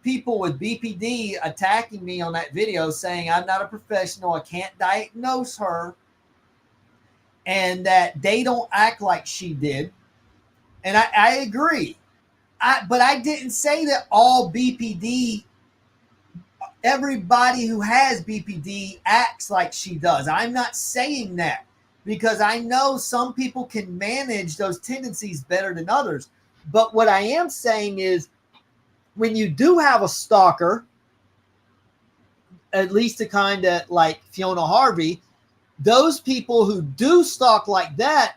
people with BPD attacking me on that video saying I'm not a professional. I can't diagnose her. And that they don't act like she did. And I agree. But I didn't say that all BPD, everybody who has BPD acts like she does. I'm not saying that because I know some people can manage those tendencies better than others. But what I am saying is when you do have a stalker, at least the kind of like Fiona Harvey, those people who do stalk like that,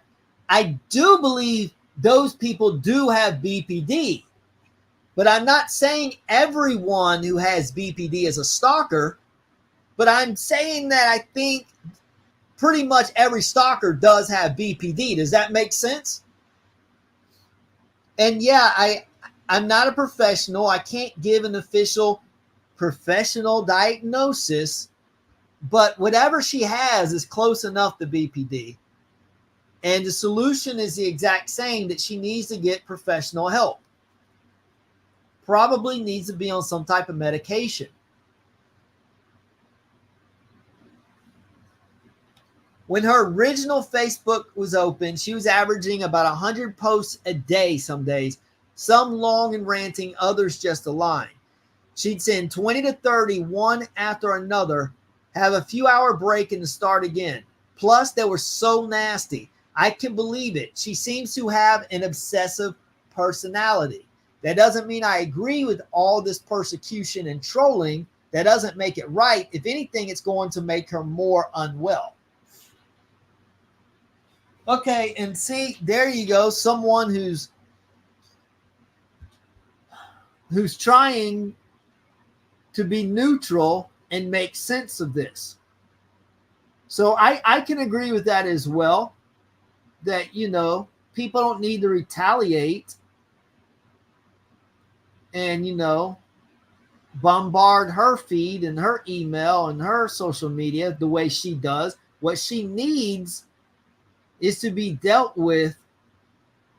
I do believe those people do have BPD. But I'm not saying everyone who has BPD is a stalker, but I'm saying that I think pretty much every stalker does have BPD. Does that make sense? And yeah, I'm not a professional. I can't give an official professional diagnosis, but whatever she has is close enough to BPD. And the solution is the exact same, that she needs to get professional help. Probably needs to be on some type of medication. When her original Facebook was open, she was averaging about 100 posts a day some days, some long and ranting, others just a line. She'd send 20 to 30, one after another, have a few hour break and start again. Plus, they were so nasty. I can believe it. She seems to have an obsessive personality. That doesn't mean I agree with all this persecution and trolling. That doesn't make it right. If anything, it's going to make her more unwell. Okay, and see, there you go. Someone who's trying to be neutral and make sense of this. So I can agree with that as well, that, you know, people don't need to retaliate and, you know, bombard her feed and her email and her social media the way she does. What she needs is to be dealt with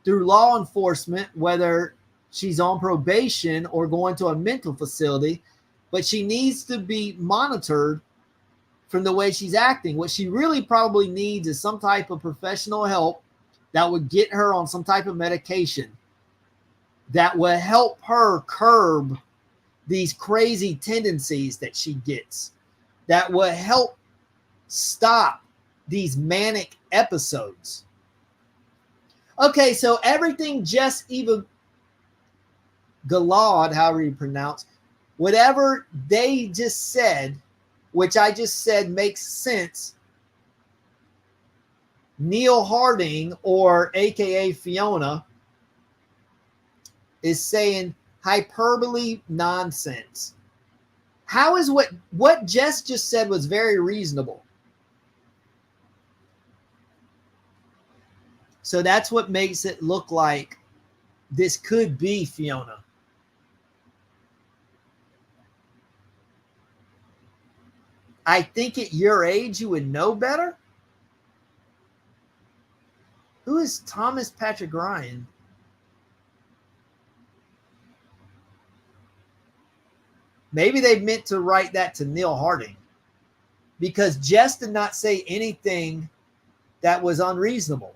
through law enforcement, whether she's on probation or going to a mental facility, but she needs to be monitored from the way she's acting. What she really probably needs is some type of professional help that would get her on some type of medication that will help her curb these crazy tendencies that she gets, that will help stop these manic episodes. Okay, so everything just even Galad, however you pronounce, whatever they just said, which I just said makes sense. Neil Harding, or AKA Fiona, is saying hyperbole nonsense. How is what Jess just said was very reasonable. So that's what makes it look like this could be Fiona. I think at your age you would know better. Who is Thomas Patrick Ryan? Maybe they meant to write that to Neil Harding, because Jess did not say anything that was unreasonable.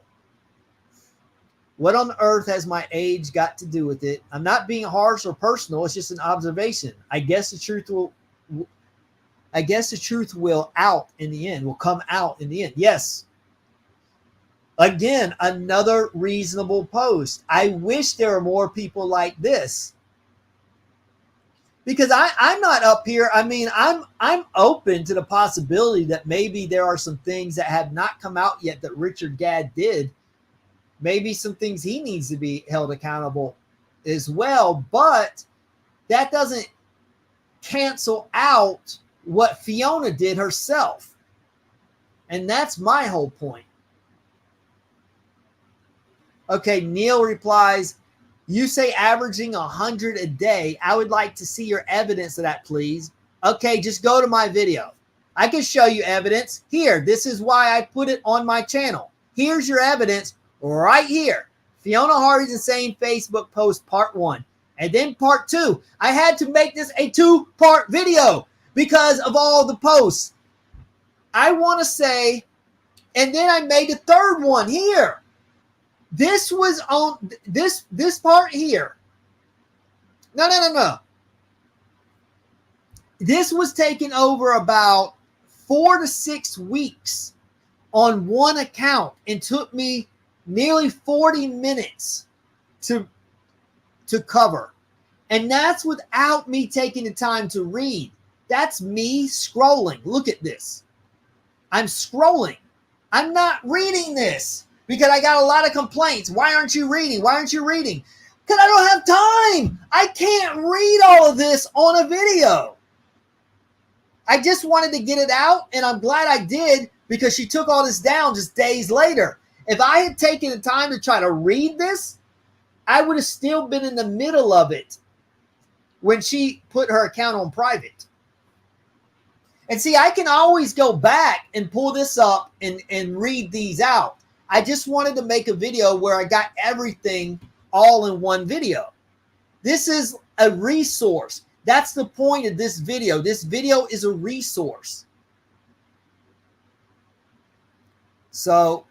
What on earth has my age got to do with it? I'm not being harsh or personal. It's just an observation. I guess the truth will out in the end, will come out in the end. Yes. Again, another reasonable post. I wish there were more people like this, because I'm not up here. I mean, I'm open to the possibility that maybe there are some things that have not come out yet that Richard Gadd did. Maybe some things he needs to be held accountable as well, but that doesn't cancel out what Fiona did herself. And that's my whole point. Okay, Neil replies, you say averaging 100 a day. I would like to see your evidence of that, please. Okay, just go to my video. I can show you evidence. Here, this is why I put it on my channel. Here's your evidence right here. Fiona Harvey's Insane Facebook post part 1. And then part 2. I had to make this a 2-part video because of all the posts. I want to say, and then I made a third one here. This was on this part here. No. This was taken over about 4 to 6 weeks on one account and took me nearly 40 minutes to cover. And that's without me taking the time to read. That's me scrolling. Look at this. I'm scrolling. I'm not reading this because I got a lot of complaints. Why aren't you reading? Why aren't you reading? Because I don't have time. I can't read all of this on a video. I just wanted to get it out, and I'm glad I did, because she took all this down just days later. If I had taken the time to try to read this, I would have still been in the middle of it when she put her account on private. And see, I can always go back and pull this up and read these out. I just wanted to make a video where I got everything all in one video. This is a resource. That's the point of this video. This video is a resource. So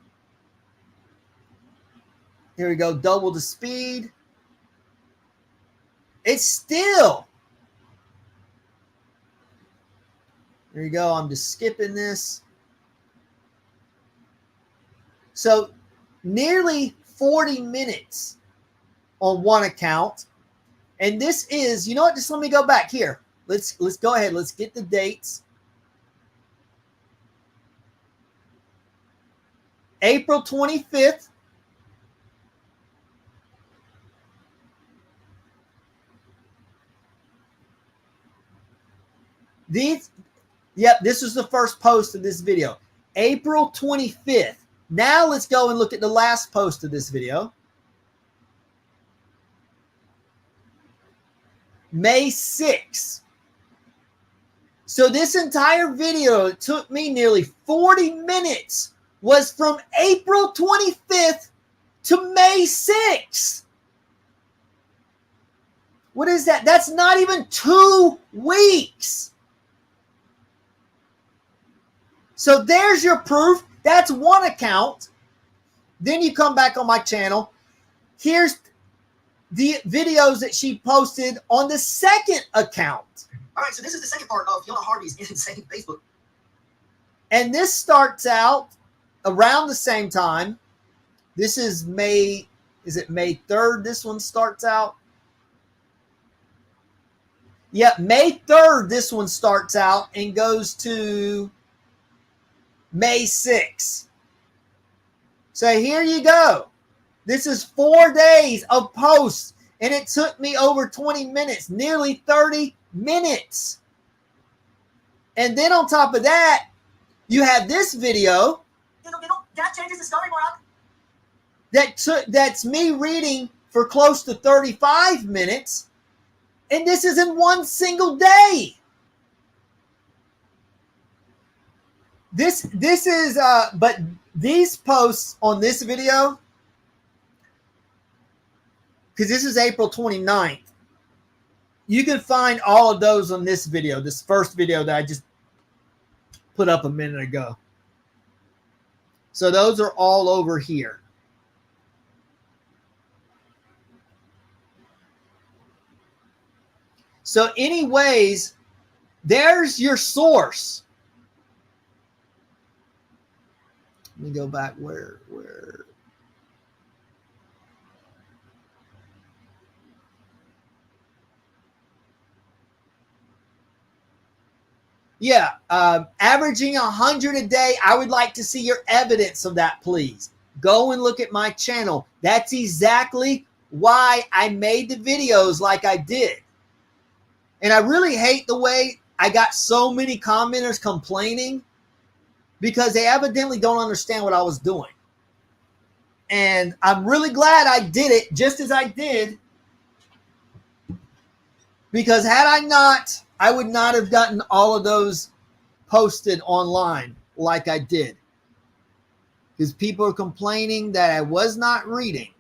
here we go. Double the speed. It's still. There you go. I'm just skipping this. So nearly 40 minutes on one account. And this is, you know what? Just let me go back here. Let's go ahead. Let's get the dates. April 25th. This was the first post of this video. April 25th. Now let's go and look at the last post of this video. May 6th. So this entire video, it took me nearly 40 minutes, was from April 25th to May 6th. What is that? That's not even 2 weeks. So there's your proof. That's one account. Then you come back on my channel. Here's the videos that she posted on the second account. All right, so this is the second part of Fiona Harvey's insane Facebook. And this starts out around the same time. This is May, is it May 3rd? This one starts out. Yeah, May 3rd, this one starts out and goes to May 6th. So here you go. This is 4 days of posts, and it took me over 20 minutes, nearly 30 minutes. And then on top of that, you have this video that changes the story more up. that's me reading for close to 35 minutes, and this is in one single day. This is but these posts on this video, because this is April 29th, you can find all of those on this video, this first video that I just put up a minute ago. So those are all over here. So anyways, there's your source. Let me go back where. Yeah, averaging 100 a day. I would like to see your evidence of that, please. Go and look at my channel. That's exactly why I made the videos like I did. And I really hate the way I got so many commenters complaining, because they evidently don't understand what I was doing. And I'm really glad I did it just as I did, because had I not, I would not have gotten all of those posted online like I did. Because people are complaining that I was not reading.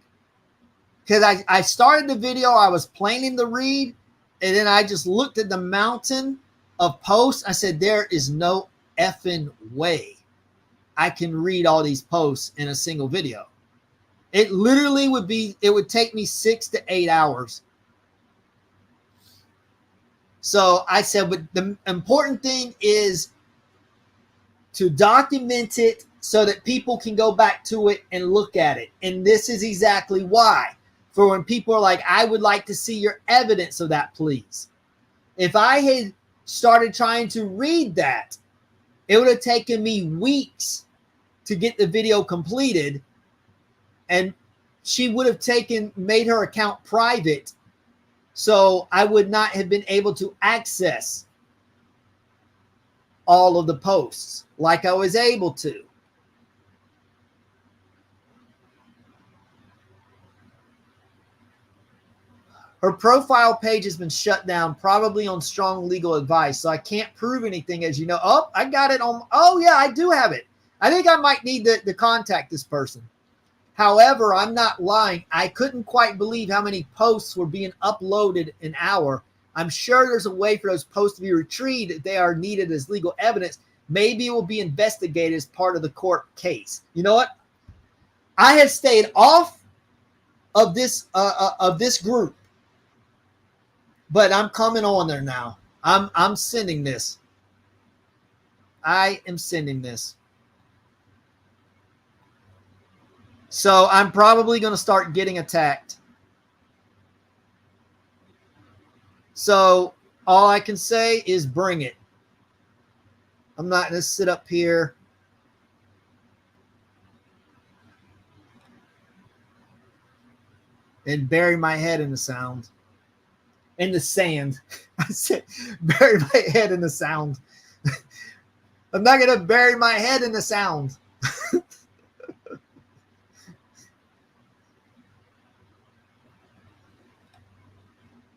Because I started the video, I was planning to read, and then I just looked at the mountain of posts. I said, there is no effing way I can read all these posts in a single video. It literally would take me 6 to 8 hours. So I said, but the important thing is to document it so that people can go back to it and look at it. And this is exactly why. For when people are like, I would like to see your evidence of that, please. If I had started trying to read that, it would have taken me weeks to get the video completed. And she would have made her account private. So I would not have been able to access all of the posts like I was able to. Her profile page has been shut down, probably on strong legal advice. So I can't prove anything, as you know. Oh, I got it on. Oh, yeah, I do have it. I think I might need to contact this person. However, I'm not lying. I couldn't quite believe how many posts were being uploaded an hour. I'm sure there's a way for those posts to be retrieved if they are needed as legal evidence. Maybe it will be investigated as part of the court case. You know what? I have stayed off of this group, but I'm coming on there now. I'm sending this. I am sending this. So I'm probably going to start getting attacked. So all I can say is bring it. I'm not going to sit up here and bury my head in the sound. In the sand. I said bury my head in the sound. I'm not going to bury my head in the sound.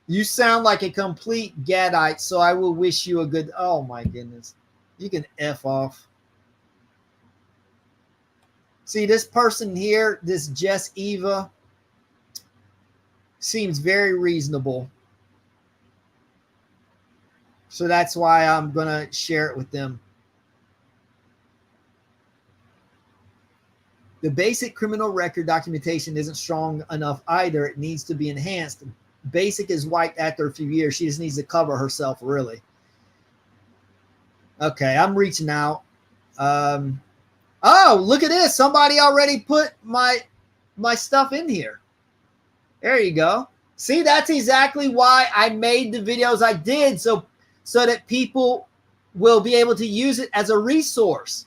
You sound like a complete gadite, so I will wish you a good... Oh, my goodness. You can F off. See, this person here, this Jess Eva, seems very reasonable. So that's why I'm going to share it with them. The basic criminal record documentation isn't strong enough either. It needs to be enhanced. Basic is wiped after a few years. She just needs to cover herself, really. Okay, I'm reaching out. Oh, look at this. Somebody already put my stuff in here. There you go. See, that's exactly why I made the videos I did, so that people will be able to use it as a resource.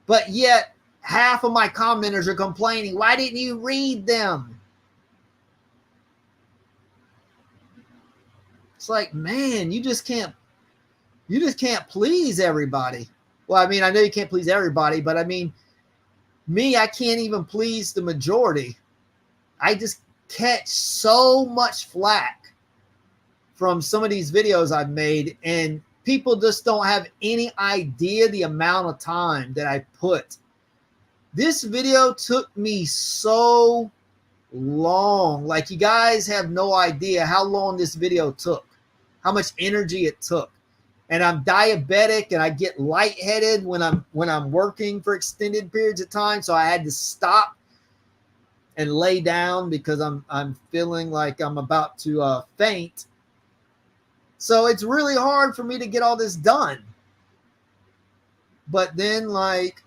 But yet, half of my commenters are complaining, why didn't you read them? It's like, man, you just can't please everybody. Well, I mean, I know you can't please everybody, but I mean, me, I can't even please the majority. I just catch so much flack from some of these videos I've made, and people just don't have any idea the amount of time that I put. This video took me so long. Like, you guys have no idea how long this video took, how much energy it took. And I'm diabetic and I get lightheaded when I'm working for extended periods of time. So I had to stop and lay down because I'm feeling like I'm about to faint. So it's really hard for me to get all this done. But then, like,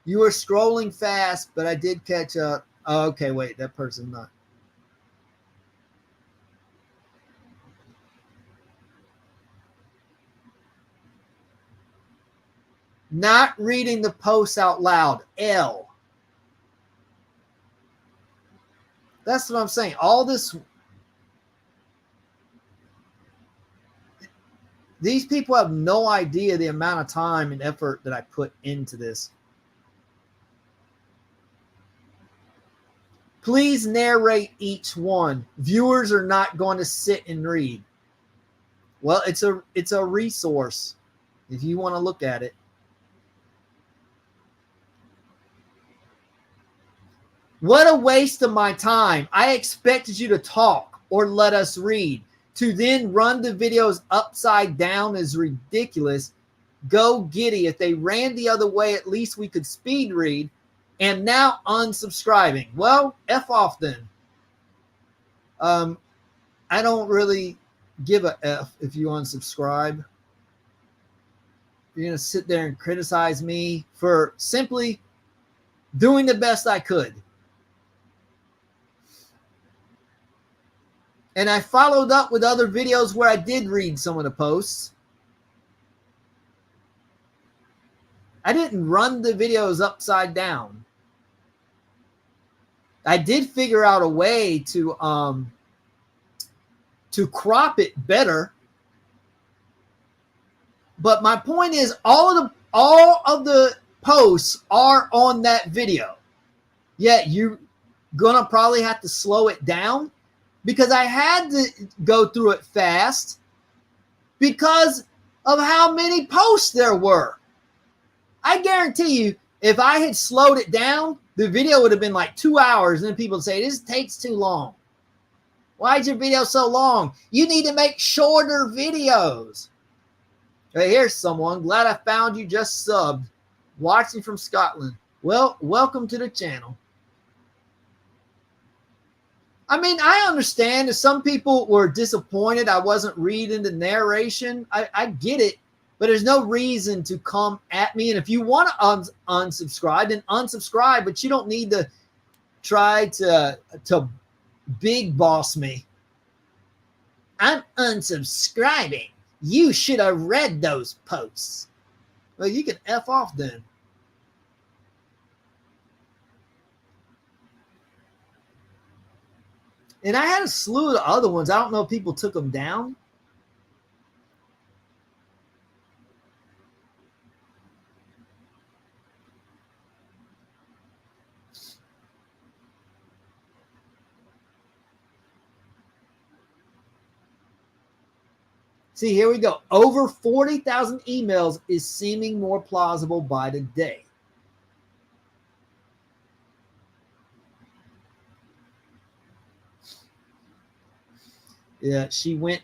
you were scrolling fast, but I did catch up. Oh, okay, wait, that person's not. Not reading the posts out loud. L. That's what I'm saying. All this. These people have no idea the amount of time and effort that I put into this. Please narrate each one. Viewers are not going to sit and read. Well, it's a resource if you want to look at it. What a waste of my time. I expected you to talk or let us read. To then run the videos upside down is ridiculous. Go giddy. If they ran the other way, at least we could speed read. And now unsubscribing. Well, F off then. I don't really give a F if you unsubscribe. You're going to sit there and criticize me for simply doing the best I could. And I followed up with other videos where I did read some of the posts. I didn't run the videos upside down. I did figure out a way to crop it better. But my point is, all of the posts are on that video. Yet you're gonna probably have to slow it down, because I had to go through it fast because of how many posts there were. I guarantee you, if I had slowed it down, the video would have been like 2 hours, and then people would say, this takes too long. Why is your video so long? You need to make shorter videos. Hey, here's someone. Glad I found you, just subbed. Watching from Scotland. Well, welcome to the channel. I mean, I understand if some people were disappointed I wasn't reading the narration. I get it. But there's no reason to come at me. And if you want to unsubscribe, then unsubscribe. But you don't need to try to big boss me. I'm unsubscribing. You should have read those posts. Well, you can F off then. And I had a slew of other ones. I don't know if people took them down. See, here we go. Over 40,000 emails is seeming more plausible by the day. Yeah, she went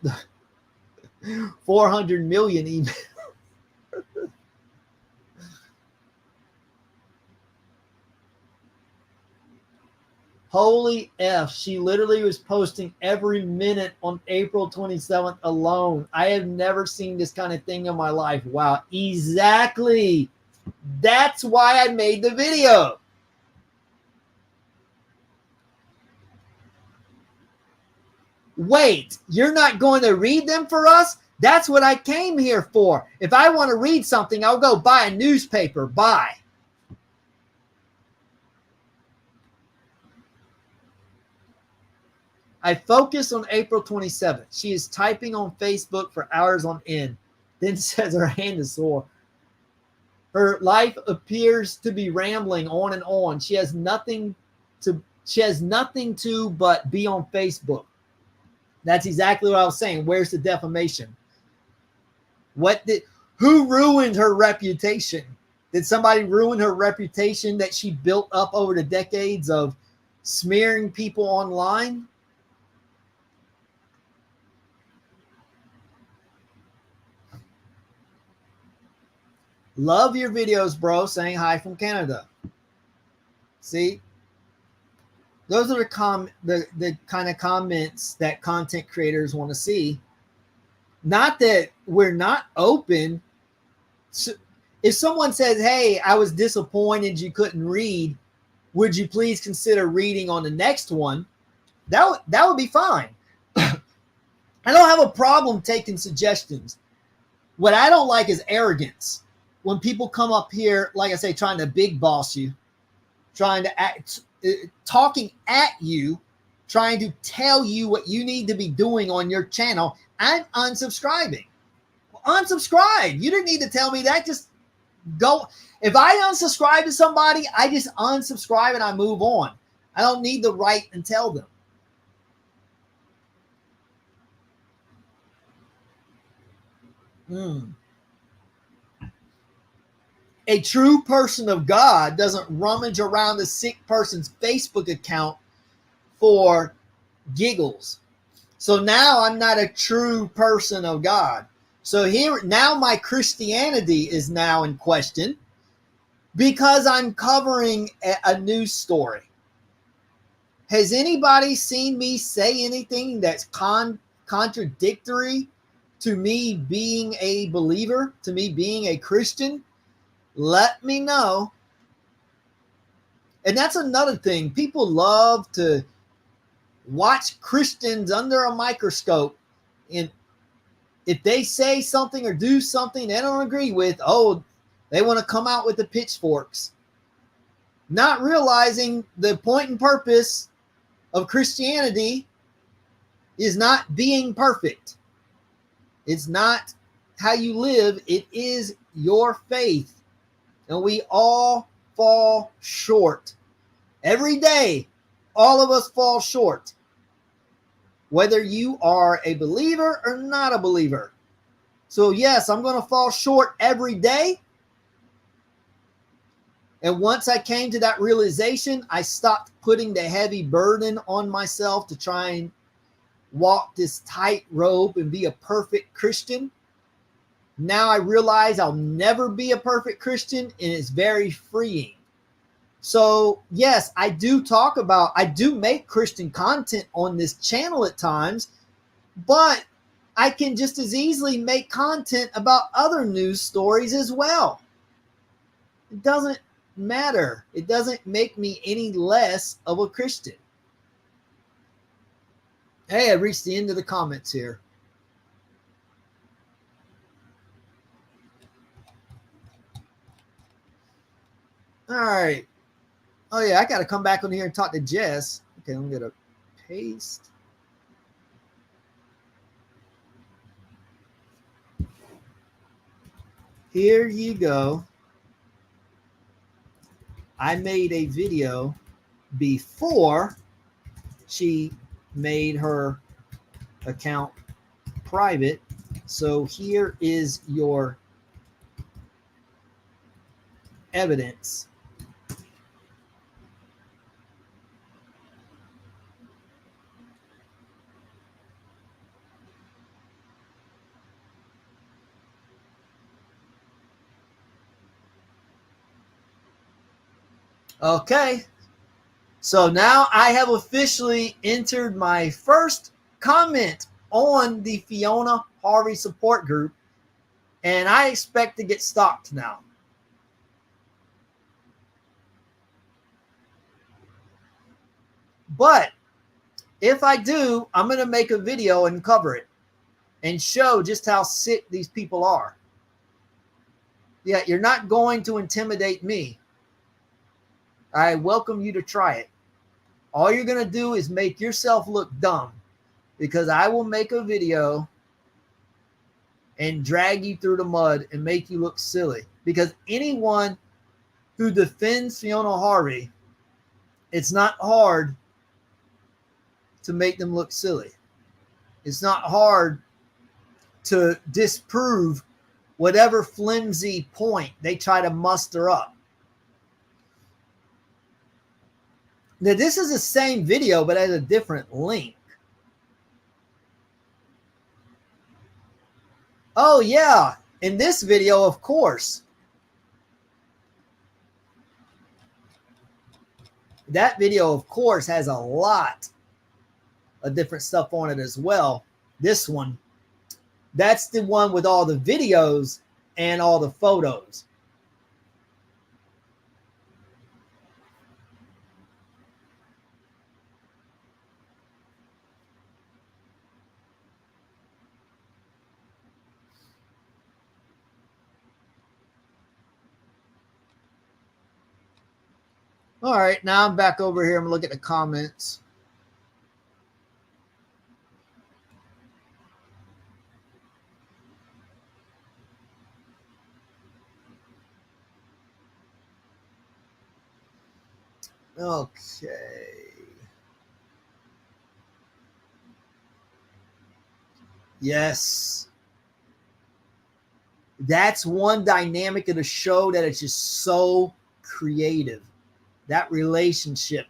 400 million emails. Holy F, she literally was posting every minute on April 27th alone. I have never seen this kind of thing in my life. Wow, exactly. That's why I made the video. Wait, you're not going to read them for us? That's what I came here for. If I want to read something, I'll go buy a newspaper. Bye. I focus on April 27th. She is typing on Facebook for hours on end. Then says her hand is sore. Her life appears to be rambling on and on. She has nothing to but be on Facebook. That's exactly what I was saying. Where's the defamation? Who ruined her reputation? Did somebody ruin her reputation that she built up over the decades of smearing people online? Love your videos, bro. Saying hi from Canada. See? Those are the kind of comments that content creators want to see. Not that we're not open. So if someone says, hey, I was disappointed you couldn't read, would you please consider reading on the next one? That would be fine. I don't have a problem taking suggestions. What I don't like is arrogance. When people come up here, like I say, trying to big boss you, trying to act, talking at you, trying to tell you what you need to be doing on your channel, I'm unsubscribing. Unsubscribe. You didn't need to tell me that. Just go. If I unsubscribe to somebody, I just unsubscribe and I move on. I don't need to write and tell them. A true person of God doesn't rummage around a sick person's Facebook account for giggles. So now I'm not a true person of God. So here now my Christianity is now in question because I'm covering a news story. Has anybody seen me say anything that's contradictory to me being a believer, to me being a Christian? Let me know. And that's another thing. People love to watch Christians under a microscope. And if they say something or do something they don't agree with, they want to come out with the pitchforks. Not realizing the point and purpose of Christianity is not being perfect. It's not how you live. It is your faith. And we all fall short. Every day, all of us fall short. Whether you are a believer or not a believer. So yes, I'm going to fall short every day. And once I came to that realization, I stopped putting the heavy burden on myself to try and walk this tightrope and be a perfect Christian. Now I realize I'll never be a perfect Christian, and it's very freeing. So yes, I do make Christian content on this channel at times, but I can just as easily make content about other news stories as well. It doesn't matter. It doesn't make me any less of a Christian. Hey, I reached the end of the comments here. All right. Oh, yeah, I got to come back on here and talk to Jess. Okay, I'm going to paste. Here you go. I made a video before she made her account private. So here is your evidence. Okay. So now I have officially entered my first comment on the Fiona Harvey support group, and I expect to get stalked now. But if I do, I'm going to make a video and cover it and show just how sick these people are. Yeah, you're not going to intimidate me. I welcome you to try it. All you're going to do is make yourself look dumb, because I will make a video and drag you through the mud and make you look silly. Because anyone who defends Fiona Harvey, it's not hard to make them look silly. It's not hard to disprove whatever flimsy point they try to muster up. Now, this is the same video, but at a different link. Oh, yeah. In this video, of course. That video, of course, has a lot of different stuff on it as well. This one, that's the one with all the videos and all the photos. All right, now I'm back over here. I'm looking at the comments. Okay. Yes. That's one dynamic of the show that is just so creative. That relationship.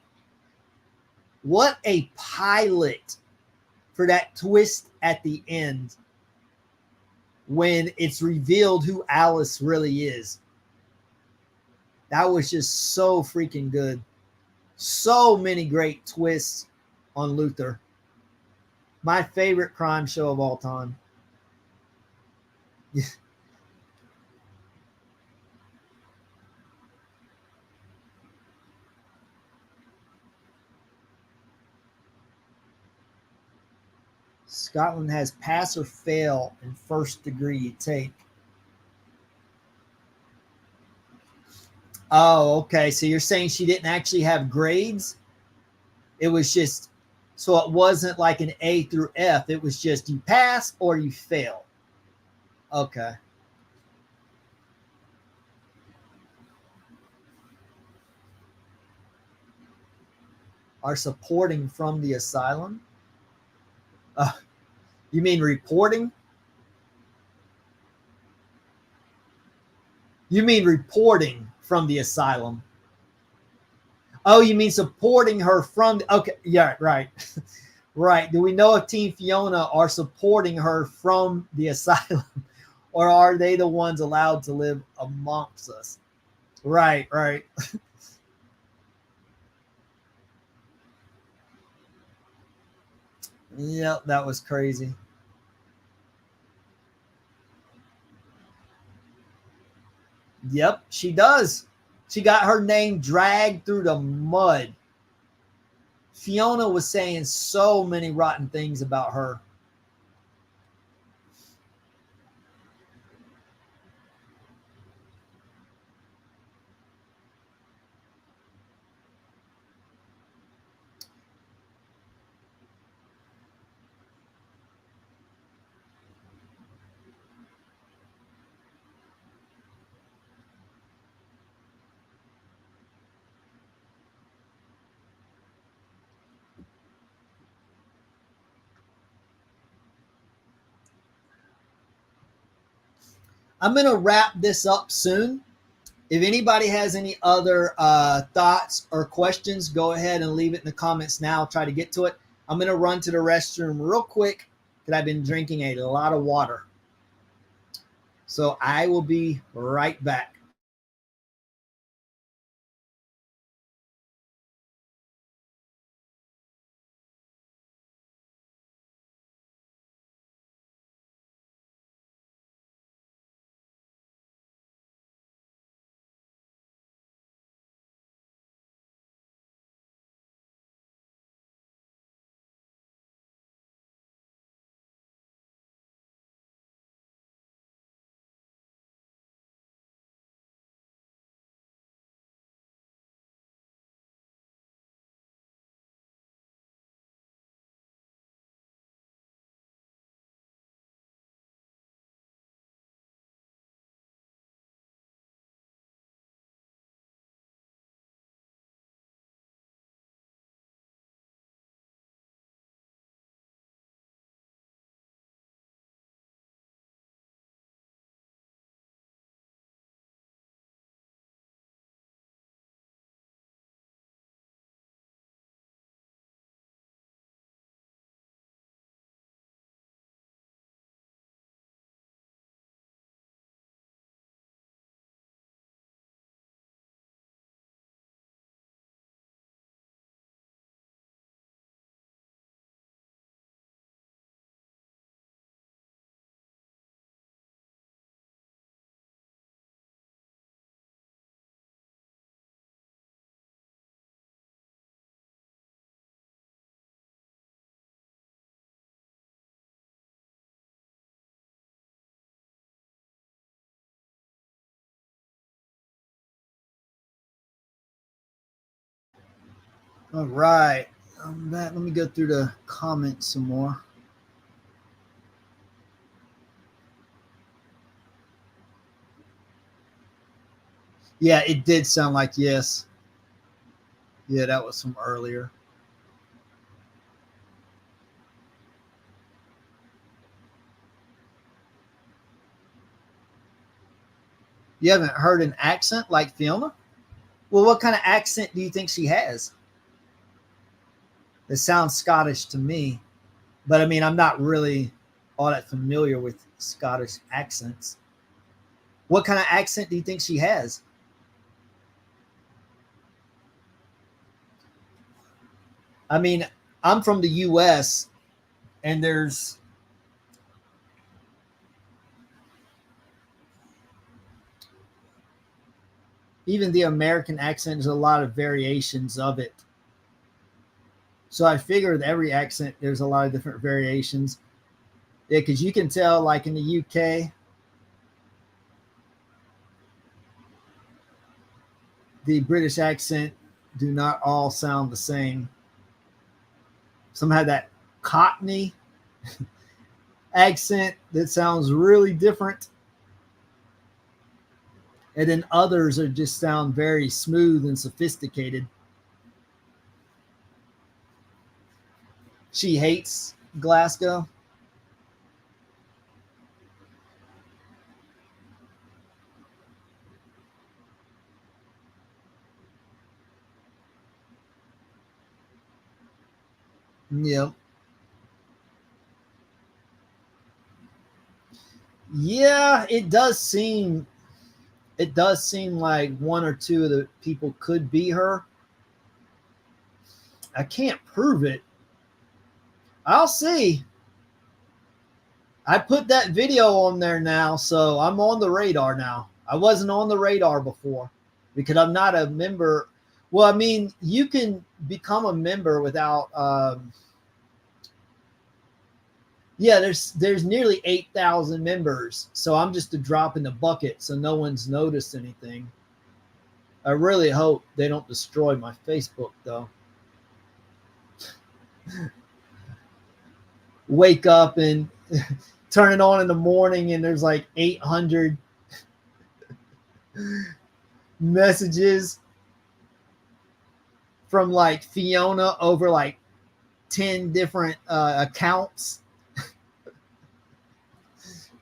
What a pilot for that twist at the end when it's revealed who Alice really is. That was just so freaking good. So many great twists on Luther. My favorite crime show of all time. Scotland has pass or fail in first degree take. Oh, okay. So you're saying she didn't actually have grades? It was just, so it wasn't like an A through F. It was just you pass or you fail. Okay. Are supporting from the asylum? You mean reporting? You mean reporting from the asylum? Oh, you mean supporting her from the, okay, yeah, right. Right. Do we know if Team Fiona are supporting her from the asylum, or are they the ones allowed to live amongst us? Right, right. Yep, that was crazy. Yep, she does. She got her name dragged through the mud. Fiona was saying so many rotten things about her. I'm going to wrap this up soon. If anybody has any other thoughts or questions, go ahead and leave it in the comments now. I'll try to get to it. I'm going to run to the restroom real quick because I've been drinking a lot of water. So I will be right back. All right. I'm back. Let me go through the comments some more. Yeah, it did sound like yes. Yeah, that was from earlier. You haven't heard an accent like Fiona? Well, what kind of accent do you think she has? It sounds Scottish to me, but I mean, I'm not really all that familiar with Scottish accents. What kind of accent do you think she has? I mean, I'm from the US and there's even the American accent, there's a lot of variations of it. So I figure with every accent, there's a lot of different variations. Yeah, because you can tell, like in the UK, the British accent do not all sound the same. Some have that Cockney accent that sounds really different. And then others are just sound very smooth and sophisticated. She hates Glasgow. Yep. Yeah, it does seem like one or two of the people could be her. I can't prove it. I'll see. I put that video on there now, so I'm on the radar now. I wasn't on the radar before because I'm not a member. Well, I mean, you can become a member without. Yeah, there's nearly 8,000 members, so I'm just a drop in the bucket, so no one's noticed anything. I really hope they don't destroy my Facebook though. Wake up and turn it on in the morning, and there's like 800 messages from like Fiona over like 10 different accounts.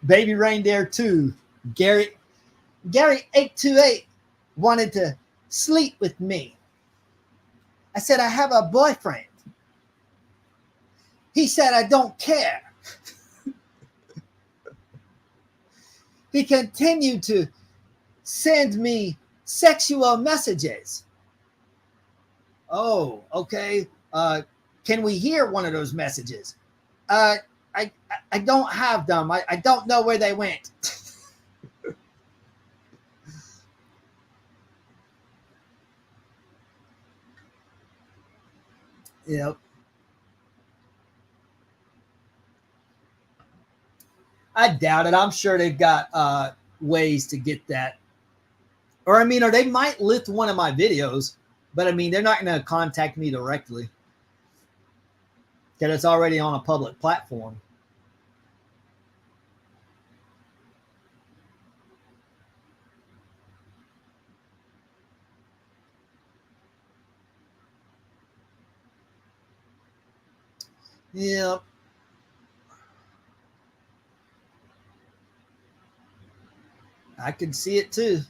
Baby Reindeer 2, Gary 828 wanted to sleep with me. I said, I have a boyfriend. He said, I don't care. He continued to send me sexual messages. Oh, okay. Can we hear one of those messages? I don't have them. I don't know where they went. Yep. I doubt it. I'm sure they've got ways to get that. Or I mean, or they might lift one of my videos, but I mean, they're not going to contact me directly because it's already on a public platform. Yep. I can see it too.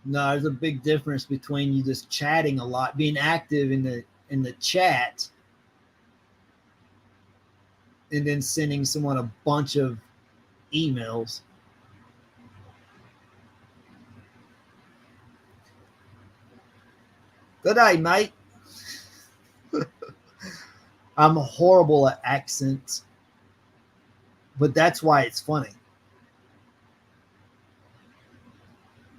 No, there's a big difference between you just chatting a lot, being active in the chat, and then sending someone a bunch of emails. Good day, mate. I'm horrible at accents, but that's why it's funny.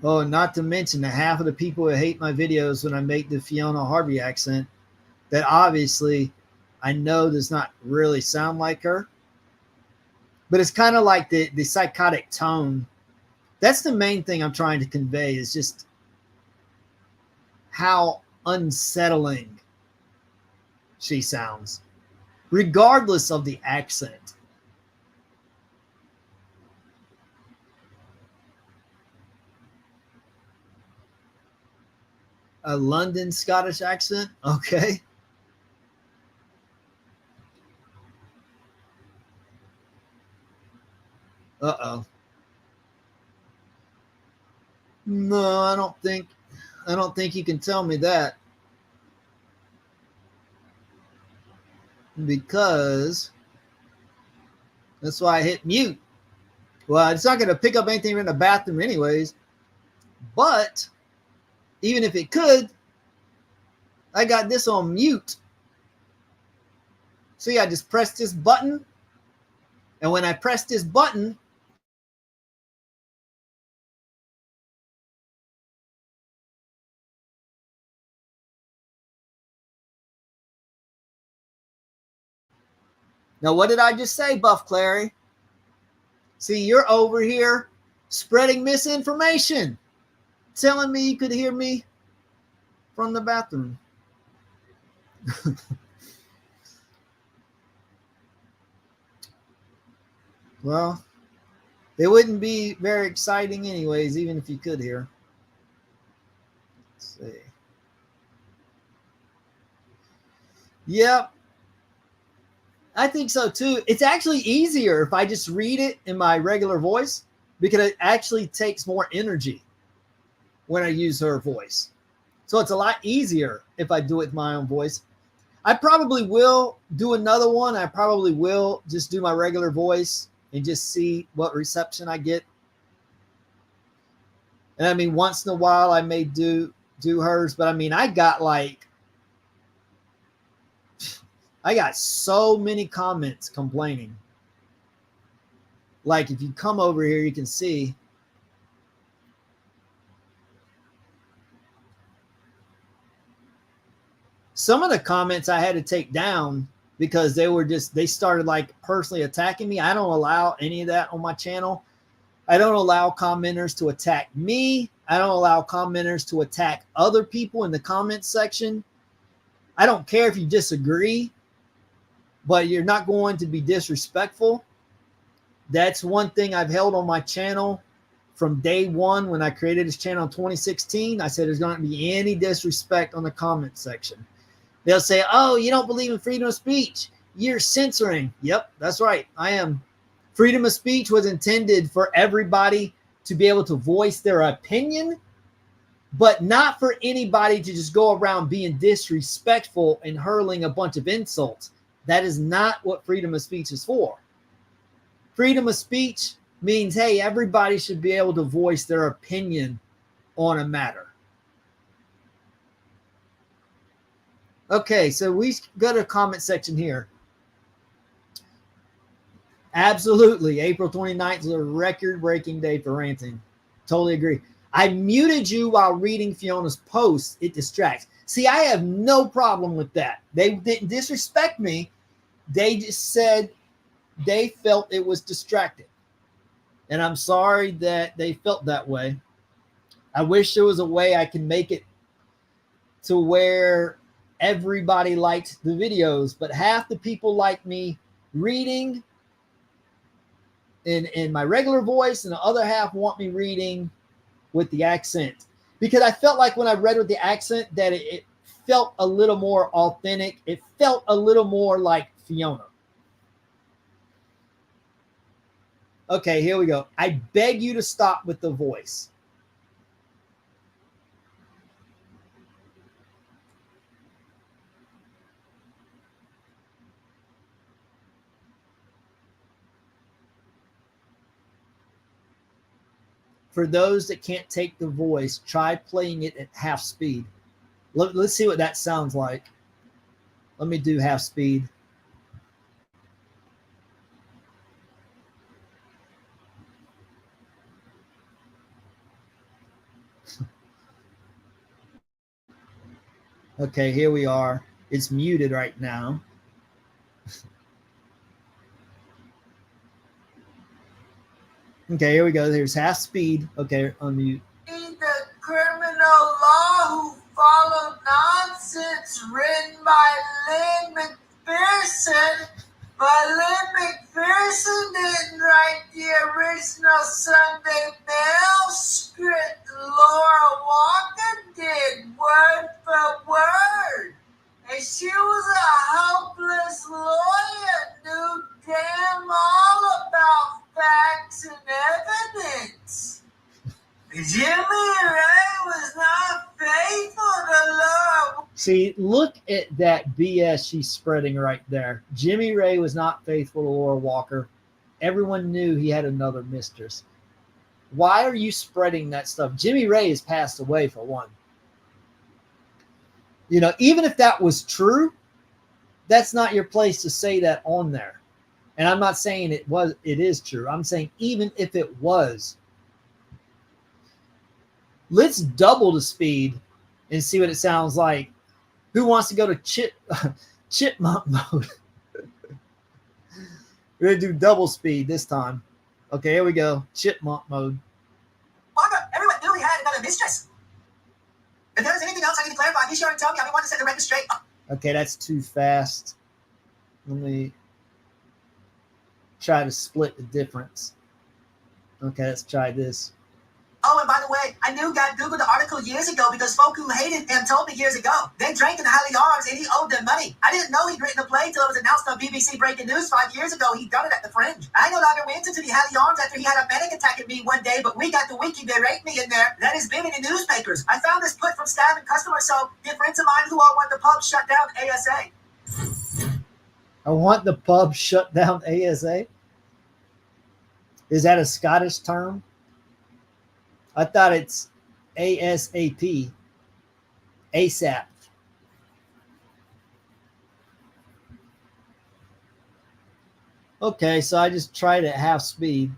Oh, not to mention the half of the people who hate my videos when I make the Fiona Harvey accent that obviously I know does not really sound like her. But it's kind of like the psychotic tone. That's the main thing I'm trying to convey is just how unsettling she sounds, regardless of the accent. A London Scottish accent? Okay. Uh-oh. No, I don't think you can tell me that. Because that's why I hit mute. Well, it's not going to pick up anything in the bathroom anyways. But even if it could, I got this on mute. See, I just pressed this button. And when I press this button, now what did I just say, Buff Clary? See, you're over here spreading misinformation, telling me you could hear me from the bathroom. Well, it wouldn't be very exciting anyways, even if you could hear. Let's see. Yep. I think so too. It's actually easier if I just read it in my regular voice because it actually takes more energy when I use her voice. So it's a lot easier if I do it with my own voice. I probably will do another one. I probably will just do my regular voice and just see what reception I get. And I mean, once in a while I may do hers, but I mean, I got so many comments complaining. Like if you come over here, you can see. Some of the comments I had to take down because they started like personally attacking me. I don't allow any of that on my channel. I don't allow commenters to attack me. I don't allow commenters to attack other people in the comment section. I don't care if you disagree, but you're not going to be disrespectful. That's one thing I've held on my channel from day one when I created this channel in 2016. I said there's not going to be any disrespect on the comment section. They'll say, oh, you don't believe in freedom of speech. You're censoring. Yep, that's right. I am. Freedom of speech was intended for everybody to be able to voice their opinion, but not for anybody to just go around being disrespectful and hurling a bunch of insults. That is not what freedom of speech is for. Freedom of speech means, hey, everybody should be able to voice their opinion on a matter. Okay, so we go to the comment section here. Absolutely. April 29th is a record-breaking day for ranting. Totally agree. I muted you while reading Fiona's post. It distracts. See, I have no problem with that. They didn't disrespect me. They just said they felt it was distracting. And I'm sorry that they felt that way. I wish there was a way I can make it to where everybody liked the videos, but half the people like me reading in my regular voice, and the other half want me reading with the accent. Because I felt like when I read with the accent that it felt a little more authentic. It felt a little more like Fiona. Okay, here we go. I beg you to stop with the voice. For those that can't take the voice, try playing it at half speed. Let's see what that sounds like. Let me do half speed. Okay, here we are. It's muted right now. Okay, here we go. There's half speed. Okay, unmute. The criminal law who followed nonsense written by Lynn McPherson. But Lynn McPherson didn't write the original Sunday Mail script. Laura Walker did, word for word. And she was a helpless lawyer, knew damn all about facts and evidence. Jimmy Ray was not faithful to Laura. See, look at that BS she's spreading right there. Jimmy Ray was not faithful to Laura Walker. Everyone knew he had another mistress. Why are you spreading that stuff? Jimmy Ray has passed away, for one. You know, even if that was true, that's not your place to say that on there. And I'm not saying it is true. I'm saying even if it was, let's double the speed and see what it sounds like. Who wants to go to chipmunk mode? We're going to do double speed this time. Okay, here we go. Chipmunk mode. Walker, everyone knew he had another mistress. If there's anything else I need to clarify, be sure and tell me. I want to set the record straight. Okay, that's too fast. Let me try to split the difference. Okay, let's try this. Oh, and by the way, I knew God Googled the article years ago because folk who hated him told me years ago. They drank in the Highly Arms and he owed them money. I didn't know he'd written a play till it was announced on BBC Breaking News 5 years ago. He'd done it at the Fringe. I no longer went into the Highly Arms after he had a panic attack at me one day, but we got the wiki berate me in there. That has been in the newspapers. I found this put from staff and customers, so dear friends of mine who all want the pub shut down ASA. I want the pub shut down ASA. Is that a Scottish term? I thought it's ASAP. ASAP. Okay, so I just tried at half speed.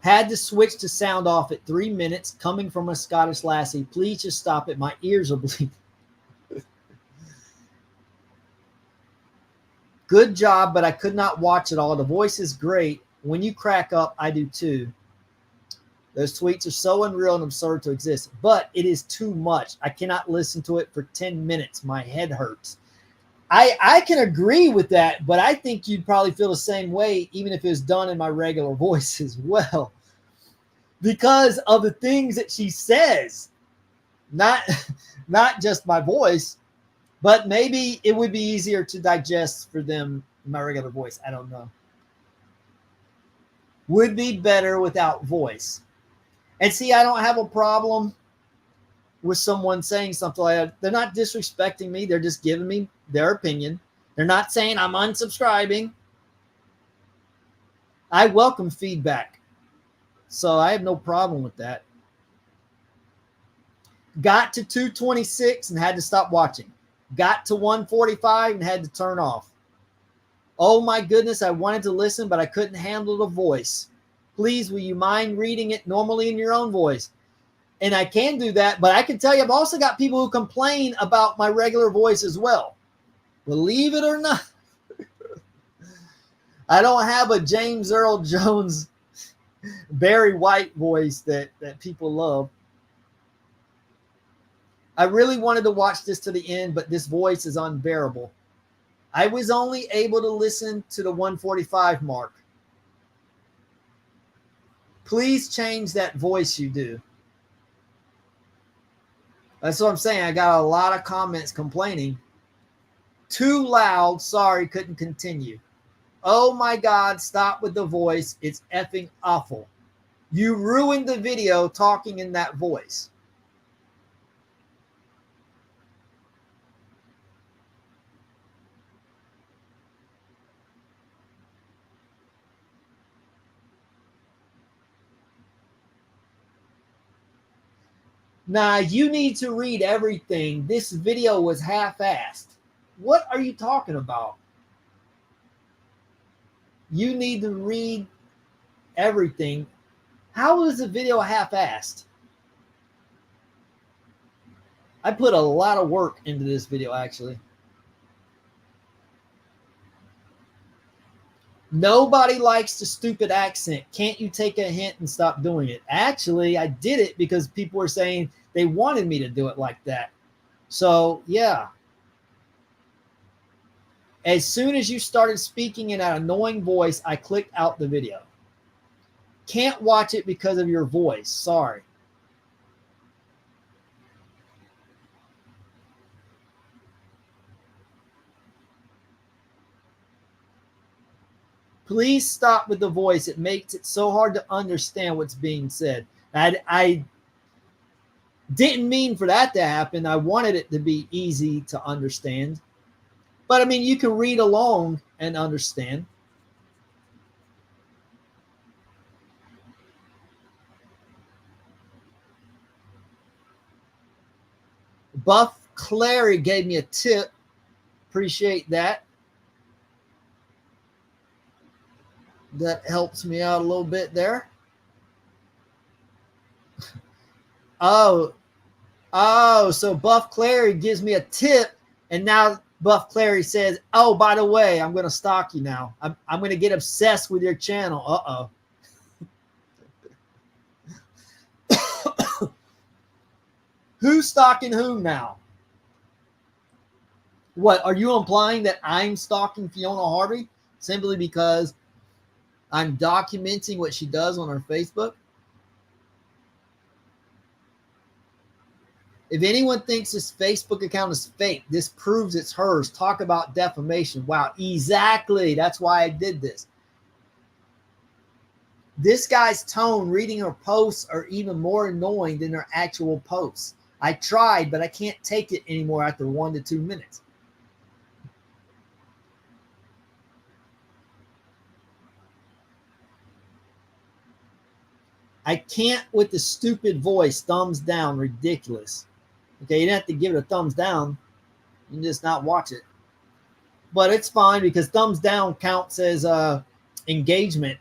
Had to switch to sound off at 3 minutes. Coming from a Scottish lassie. Please just stop it. My ears are bleeding. Good job, but I could not watch it all. The voice is great. When you crack up, I do too. Those tweets are so unreal and absurd to exist, but it is too much. I cannot listen to it for 10 minutes. My head hurts. I can agree with that, but I think you'd probably feel the same way even if it was done in my regular voice as well. Because of the things that she says. Not just my voice. But maybe it would be easier to digest for them in my regular voice. I don't know. Would be better without voice. And see, I don't have a problem with someone saying something like that. They're not disrespecting me. They're just giving me their opinion. They're not saying I'm unsubscribing. I welcome feedback. So I have no problem with that. Got to 226 and had to stop watching. Got to 145 and had to turn off. Oh my goodness, I wanted to listen, but I couldn't handle the voice. Please, will you mind reading it normally in your own voice? And I can do that, but I can tell you I've also got people who complain about my regular voice as well. Believe it or not. I don't have a James Earl Jones, Barry White voice that people love. I really wanted to watch this to the end, but this voice is unbearable. I was only able to listen to the 145 mark. Please change that voice you do. That's what I'm saying. I got a lot of comments complaining. Too loud. Sorry, couldn't continue. Oh my God, stop with the voice. It's effing awful. You ruined the video talking in that voice. Nah, you need to read everything. This video was half-assed. What are you talking about? You need to read everything. How is the video half-assed? I put a lot of work into this video, actually. Nobody likes the stupid accent. Can't you take a hint and stop doing it? Actually, I did it because people were saying they wanted me to do it like that. So, yeah. As soon as you started speaking in that annoying voice, I clicked out the video. Can't watch it because of your voice. Sorry. Please stop with the voice. It makes it so hard to understand what's being said. I didn't mean for that to happen. I wanted it to be easy to understand. But, I mean, you can read along and understand. Buff Clary gave me a tip. Appreciate that. That helps me out a little bit there. Oh, so Buff Clary gives me a tip, and now Buff Clary says, oh, by the way, I'm going to stalk you now. I'm going to get obsessed with your channel. Uh-oh. Who's stalking whom now? What, are you implying that I'm stalking Fiona Harvey? simply because I'm documenting what she does on her Facebook. If anyone thinks this Facebook account is fake, this proves it's hers. Talk about defamation. Wow, exactly. That's why I did this. This guy's tone reading her posts are even more annoying than her actual posts. I tried, but I can't take it anymore after 1 to 2 minutes. I can't with the stupid voice. Thumbs down. Ridiculous. Okay, you didn't have to give it a thumbs down. You can just not watch it. But it's fine because thumbs down counts as engagement.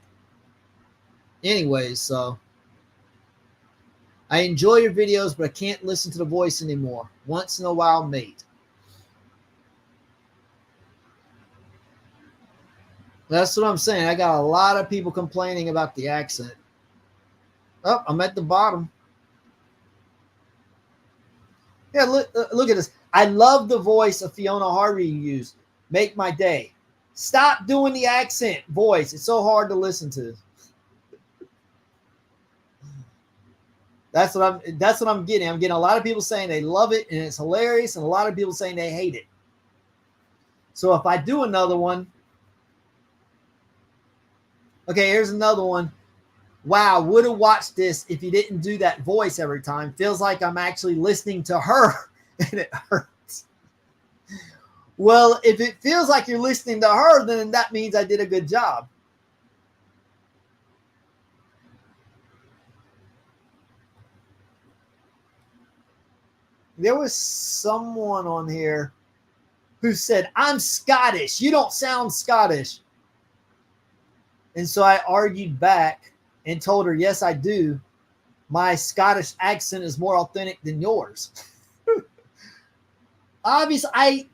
Anyways, so I enjoy your videos, but I can't listen to the voice anymore. Once in a while, mate. That's what I'm saying. I got a lot of people complaining about the accent. Oh, I'm at the bottom. Yeah, look at this. I love the voice of Fiona Harvey you use. Make my day. Stop doing the accent voice. It's so hard to listen to. That's what I'm getting. I'm getting a lot of people saying they love it and it's hilarious, and a lot of people saying they hate it. So if I do another one, okay, here's another one. Wow, would have watched this if you didn't do that voice every time. Feels like I'm actually listening to her, and it hurts. Well, if it feels like you're listening to her, then that means I did a good job. There was someone on here who said, I'm Scottish. You don't sound Scottish. And so I argued back and told her, yes, I do. My Scottish accent is more authentic than yours. Obviously,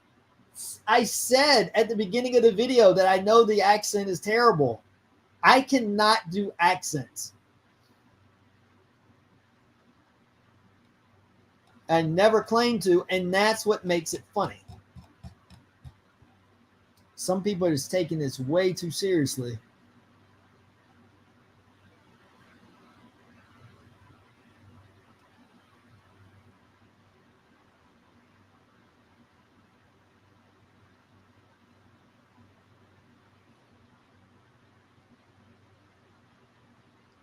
I said at the beginning of the video that I know the accent is terrible. I cannot do accents. I never claimed to, and that's what makes it funny. Some people are just taking this way too seriously.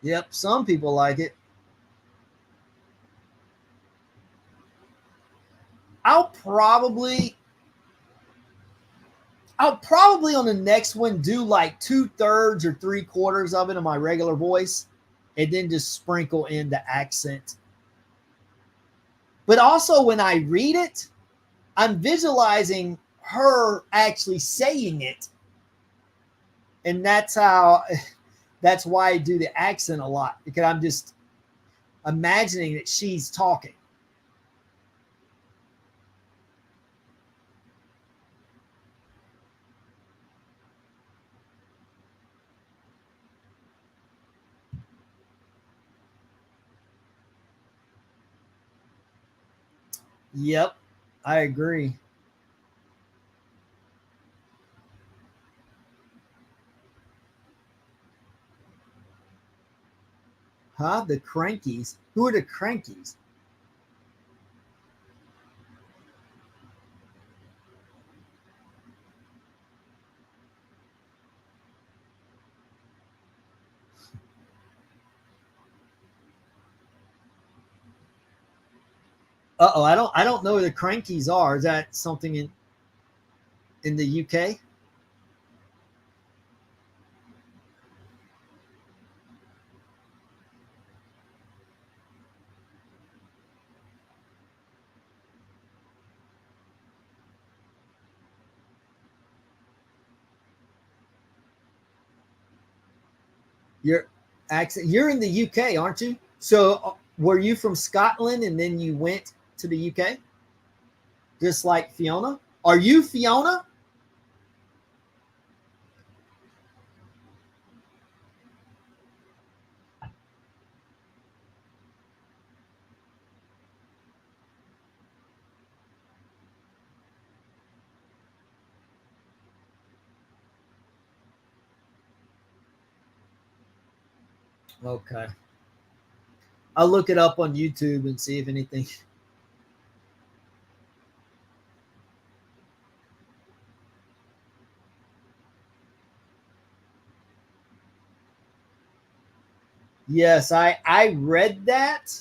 Yep, some people like it. I'll probably on the next one do like 2/3 or 3/4 of it in my regular voice, and then just sprinkle in the accent. But also when I read it, I'm visualizing her actually saying it. And that's why I do the accent a lot, because I'm just imagining that she's talking. Yep, I agree. Huh? The Crankies? Who are the Crankies? Uh-oh, I don't know who the Crankies are. Is that something in the UK? Your accent. You're in the UK, aren't you? So were you from Scotland and then you went to the UK? Just like Fiona? Are you Fiona? Okay. I'll look it up on YouTube and see if anything. Yes, I read that.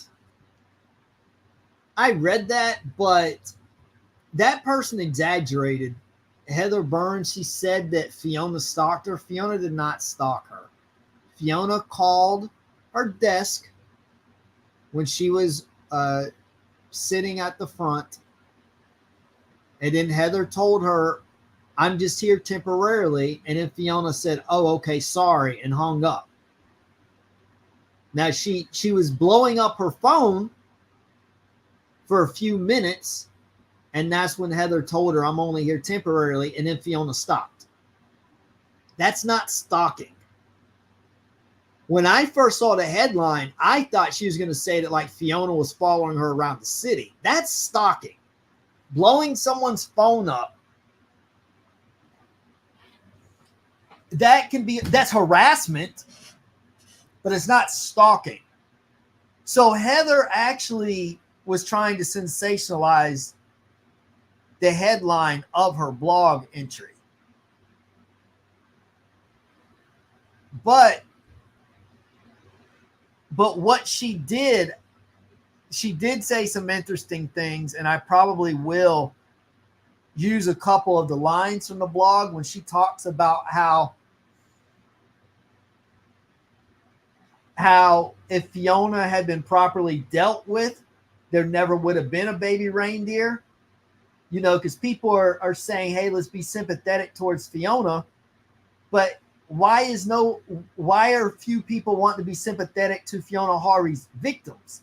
I read that, but that person exaggerated. Heather Burns, she said that Fiona stalked her. Fiona did not stalk her. Fiona called her desk when she was sitting at the front. And then Heather told her, I'm just here temporarily. And then Fiona said, oh, okay, sorry, and hung up. Now, she was blowing up her phone for a few minutes, and that's when Heather told her, I'm only here temporarily, and then Fiona stopped. That's not stalking. When I first saw the headline, I thought she was going to say that like Fiona was following her around the city. That's stalking. Blowing someone's phone up, that's harassment, but it's not stalking. So Heather actually was trying to sensationalize the headline of her blog entry. But what she did say some interesting things, and I probably will use a couple of the lines from the blog when she talks about how if Fiona had been properly dealt with, there never would have been a baby reindeer. You know, because people are saying, hey, let's be sympathetic towards Fiona. But why are few people wanting to be sympathetic to Fiona Harvey's victims?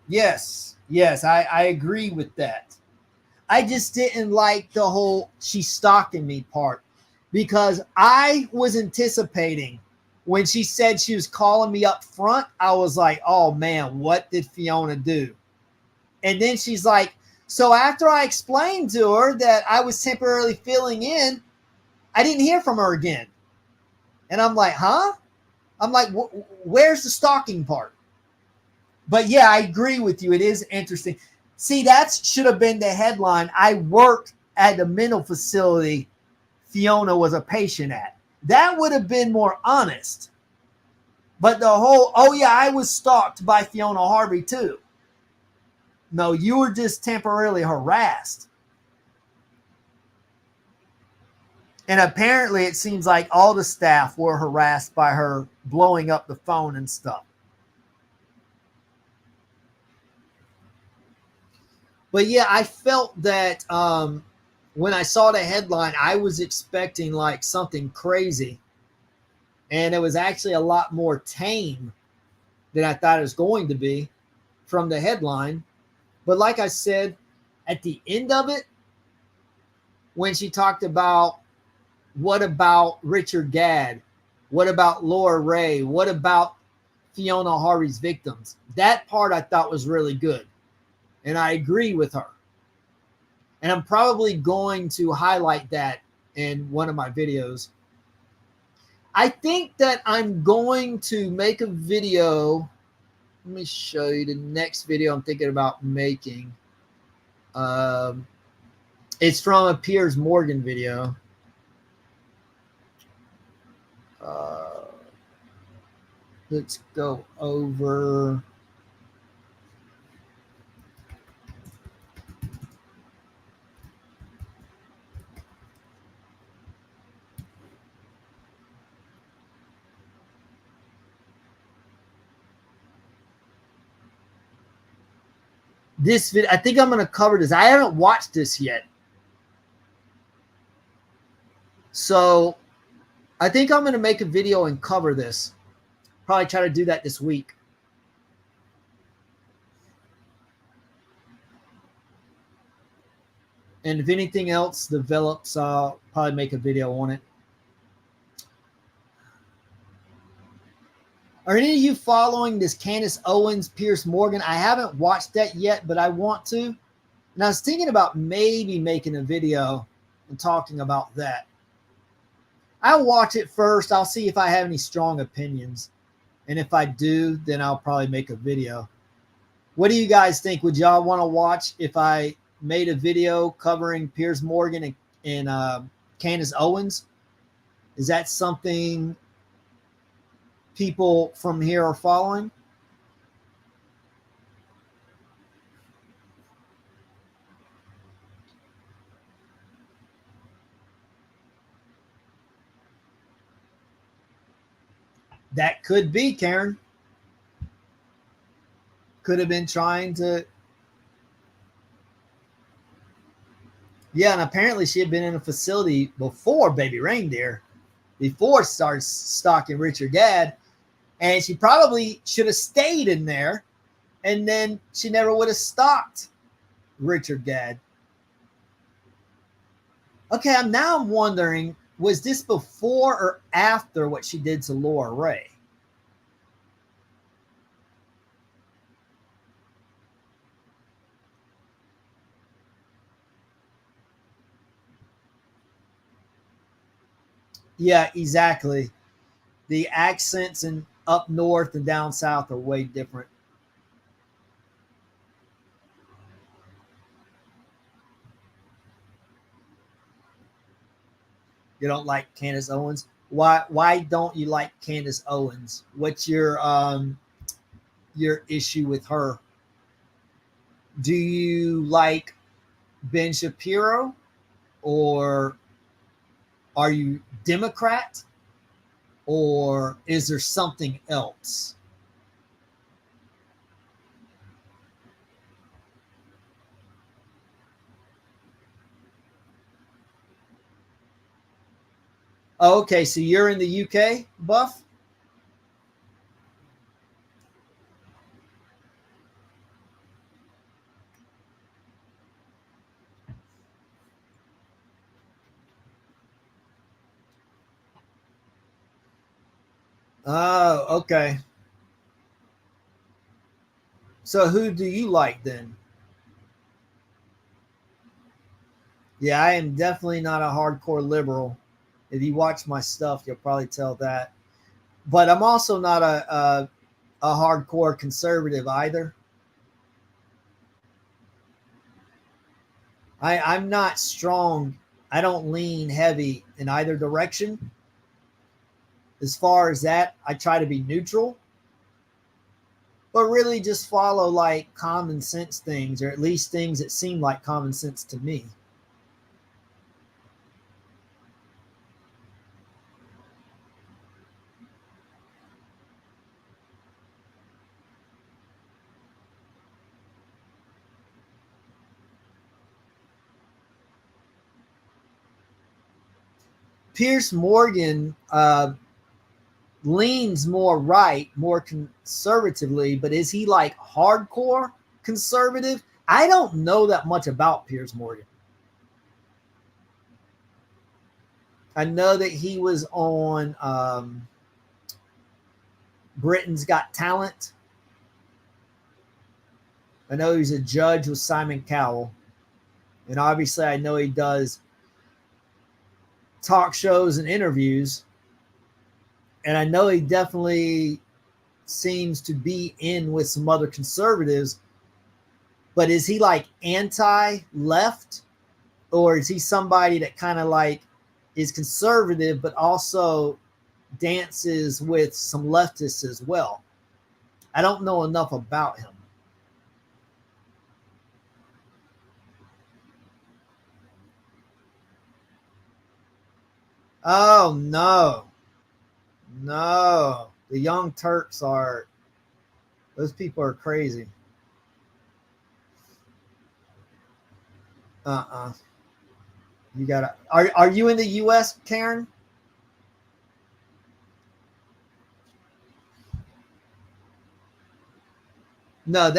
Yes, I agree with that. I just didn't like the whole she's stalking me part, because I was anticipating when she said she was calling me up front. I was like, oh man, what did Fiona do? And then she's like, so after I explained to her that I was temporarily filling in, I didn't hear from her again. And I'm like, huh? I'm like, where's the stalking part? But yeah, I agree with you. It is interesting. See, that should have been the headline. I worked at the mental facility Fiona was a patient at. That would have been more honest. But the whole, oh yeah, I was stalked by Fiona Harvey too. No, you were just temporarily harassed. And apparently it seems like all the staff were harassed by her blowing up the phone and stuff. But yeah, I felt that when I saw the headline, I was expecting like something crazy. And it was actually a lot more tame than I thought it was going to be from the headline. But like I said, at the end of it, when she talked about what about Richard Gadd? What about Laura Ray? What about Fiona Harvey's victims? That part I thought was really good. And I agree with her. And I'm probably going to highlight that in one of my videos. I think that I'm going to make a video. Let me show you the next video I'm thinking about making. It's from a Piers Morgan video. Let's go over. This video, I think I'm going to cover this. I haven't watched this yet. So I think I'm going to make a video and cover this. Probably try to do that this week. And if anything else develops, I'll probably make a video on it. Are any of you following this Candace Owens, Piers Morgan? I haven't watched that yet, but I want to. And I was thinking about maybe making a video and talking about that. I'll watch it first. I'll see if I have any strong opinions. And if I do, then I'll probably make a video. What do you guys think? Would y'all want to watch if I made a video covering Piers Morgan and Candace Owens? Is that something people from here are following? That could be, Karen. Could have been trying to. Yeah, and apparently she had been in a facility before Baby Reindeer, before started stalking Richard Gadd, and she probably should have stayed in there, and then she never would have stalked Richard Gadd. Okay, I'm wondering, was this before or after what she did to Laura Ray? Yeah, exactly. The accents in up north and down south are way different. You don't like Candace Owens? Why don't you like Candace Owens? What's your issue with her? Do you like Ben Shapiro, or are you Democrat, or is there something else? Oh, okay, so you're in the UK, Buff? Oh, okay. So who do you like then? Yeah, I am definitely not a hardcore liberal. If you watch my stuff, you'll probably tell that. But I'm also not a hardcore conservative either. I'm not strong. I don't lean heavy in either direction. As far as that, I try to be neutral, but really just follow like common sense things, or at least things that seem like common sense to me. Piers Morgan leans more right, more conservatively, but is he like hardcore conservative? I don't know that much about Piers Morgan. I know that he was on Britain's Got Talent. I know he's a judge with Simon Cowell. And obviously I know he does talk shows and interviews. And I know he definitely seems to be in with some other conservatives. But is he like anti-left? Or is he somebody that kind of like is conservative but also dances with some leftists as well? I don't know enough about him. Oh, no. No. The Young Turks are, those people are crazy. You gotta, are you in the US, Karen? No,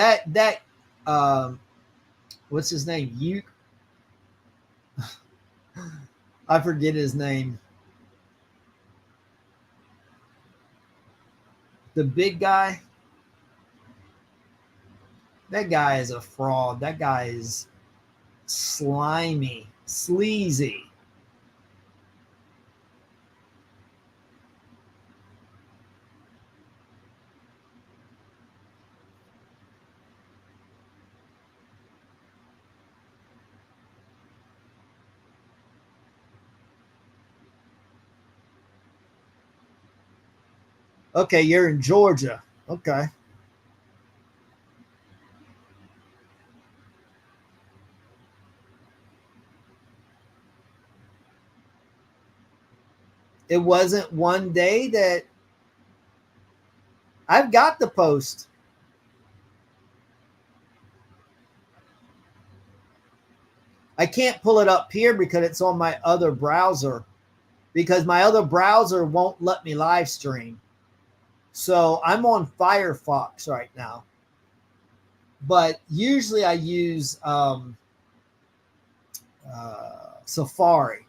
what's his name? I forget his name. The big guy. That guy is a fraud. That guy is slimy, sleazy. Okay, you're in Georgia. Okay. It wasn't one day that I've got the post. I can't pull it up here because it's on my other browser, because my other browser won't let me live stream. So I'm on Firefox right now. But usually I use Safari,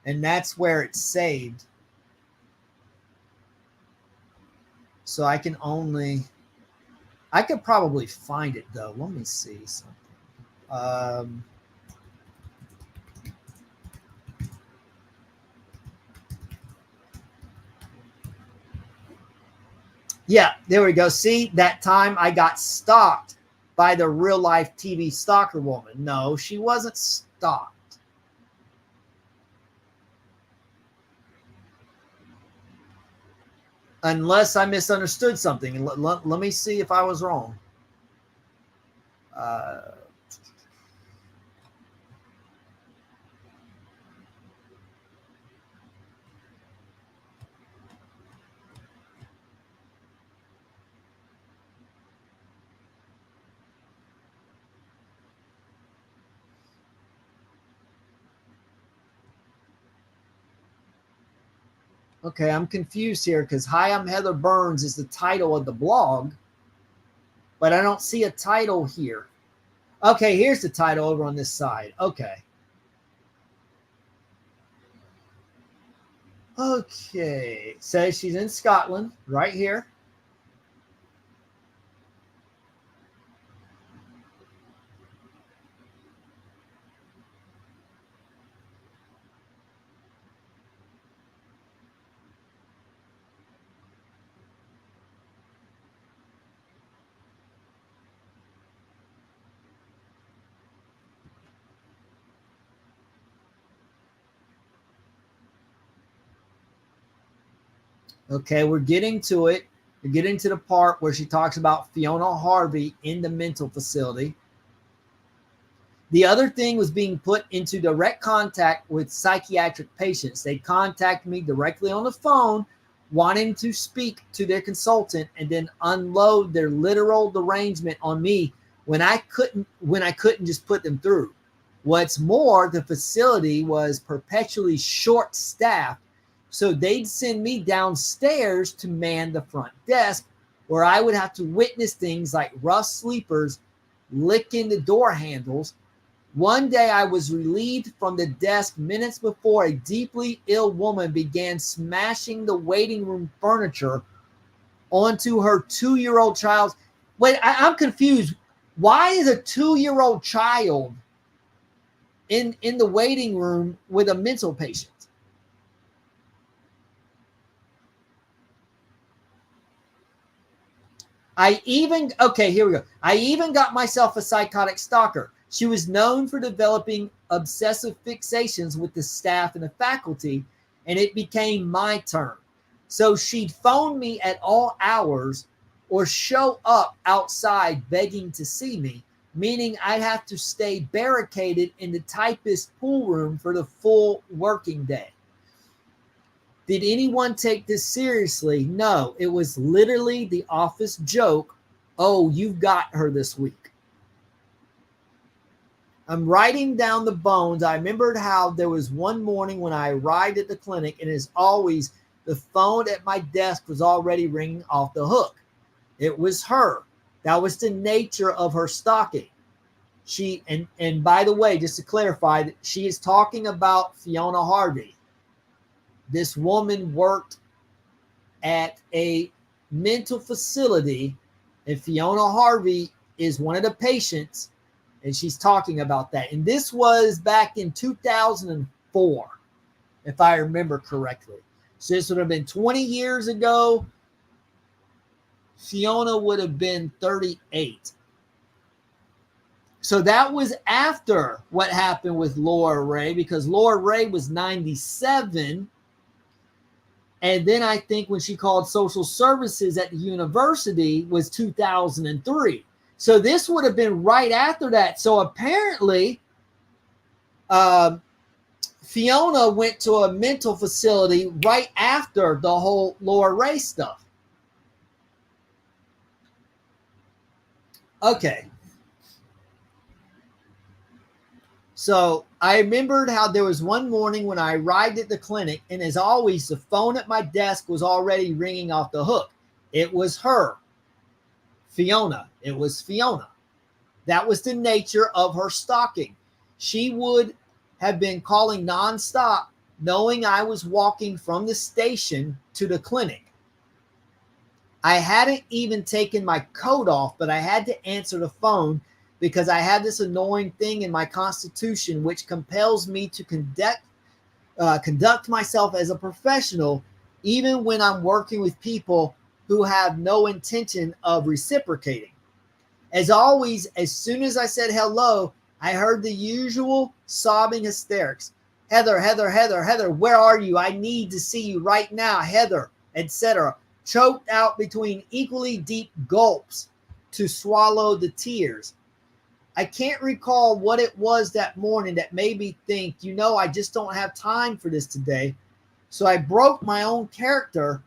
and that's where it's saved. So I could probably find it though. Let me see something. Yeah, there we go. See, that time I got stalked by the real life TV stalker woman. No, she wasn't stalked. Unless I misunderstood something. Let me see if I was wrong. Okay, I'm confused here because Hi, I'm Heather Burns is the title of the blog, but I don't see a title here. Okay, here's the title over on this side. Okay. Okay, so she's in Scotland, right here. Okay, we're getting to it. We're getting to the part where she talks about Fiona Harvey in the mental facility. The other thing was being put into direct contact with psychiatric patients. They contacted me directly on the phone, wanting to speak to their consultant and then unload their literal derangement on me when I couldn't just put them through. What's more, the facility was perpetually short-staffed, so they'd send me downstairs to man the front desk, where I would have to witness things like rough sleepers licking the door handles. One day I was relieved from the desk minutes before a deeply ill woman began smashing the waiting room furniture onto her 2-year-old child's. Wait, I'm confused. Why is a 2-year-old child in the waiting room with a mental patient? Here we go. I even got myself a psychotic stalker. She was known for developing obsessive fixations with the staff and the faculty, and it became my turn. So she'd phone me at all hours or show up outside begging to see me, meaning I'd have to stay barricaded in the typist pool room for the full working day. Did anyone take this seriously? No, it was literally the office joke. Oh, you've got her this week. I'm writing down the bones. I remembered how there was one morning when I arrived at the clinic, and as always, the phone at my desk was already ringing off the hook. It was her. That was the nature of her stalking. And by the way, just to clarify, she is talking about Fiona Harvey. This woman worked at a mental facility, and Fiona Harvey is one of the patients, and she's talking about that. And this was back in 2004, if I remember correctly. So this would have been 20 years ago. Fiona would have been 38. So that was after what happened with Laura Ray, because Laura Ray was 97. And then I think when she called social services at the university was 2003. So this would have been right after that. So apparently, Fiona went to a mental facility right after the whole Laura Ray stuff. Okay. So I remembered how there was one morning when I arrived at the clinic, and as always, the phone at my desk was already ringing off the hook. It was her, Fiona. It was Fiona. That was the nature of her stalking. She would have been calling nonstop, knowing I was walking from the station to the clinic. I hadn't even taken my coat off, but I had to answer the phone because I have this annoying thing in my constitution which compels me to conduct myself as a professional, even when I'm working with people who have no intention of reciprocating. As always, as soon as I said hello, I heard the usual sobbing hysterics. Heather, Heather, Heather, Heather, where are you? I need to see you right now, Heather, etc. Choked out between equally deep gulps to swallow the tears. I can't recall what it was that morning that made me think, I just don't have time for this today. So I broke my own character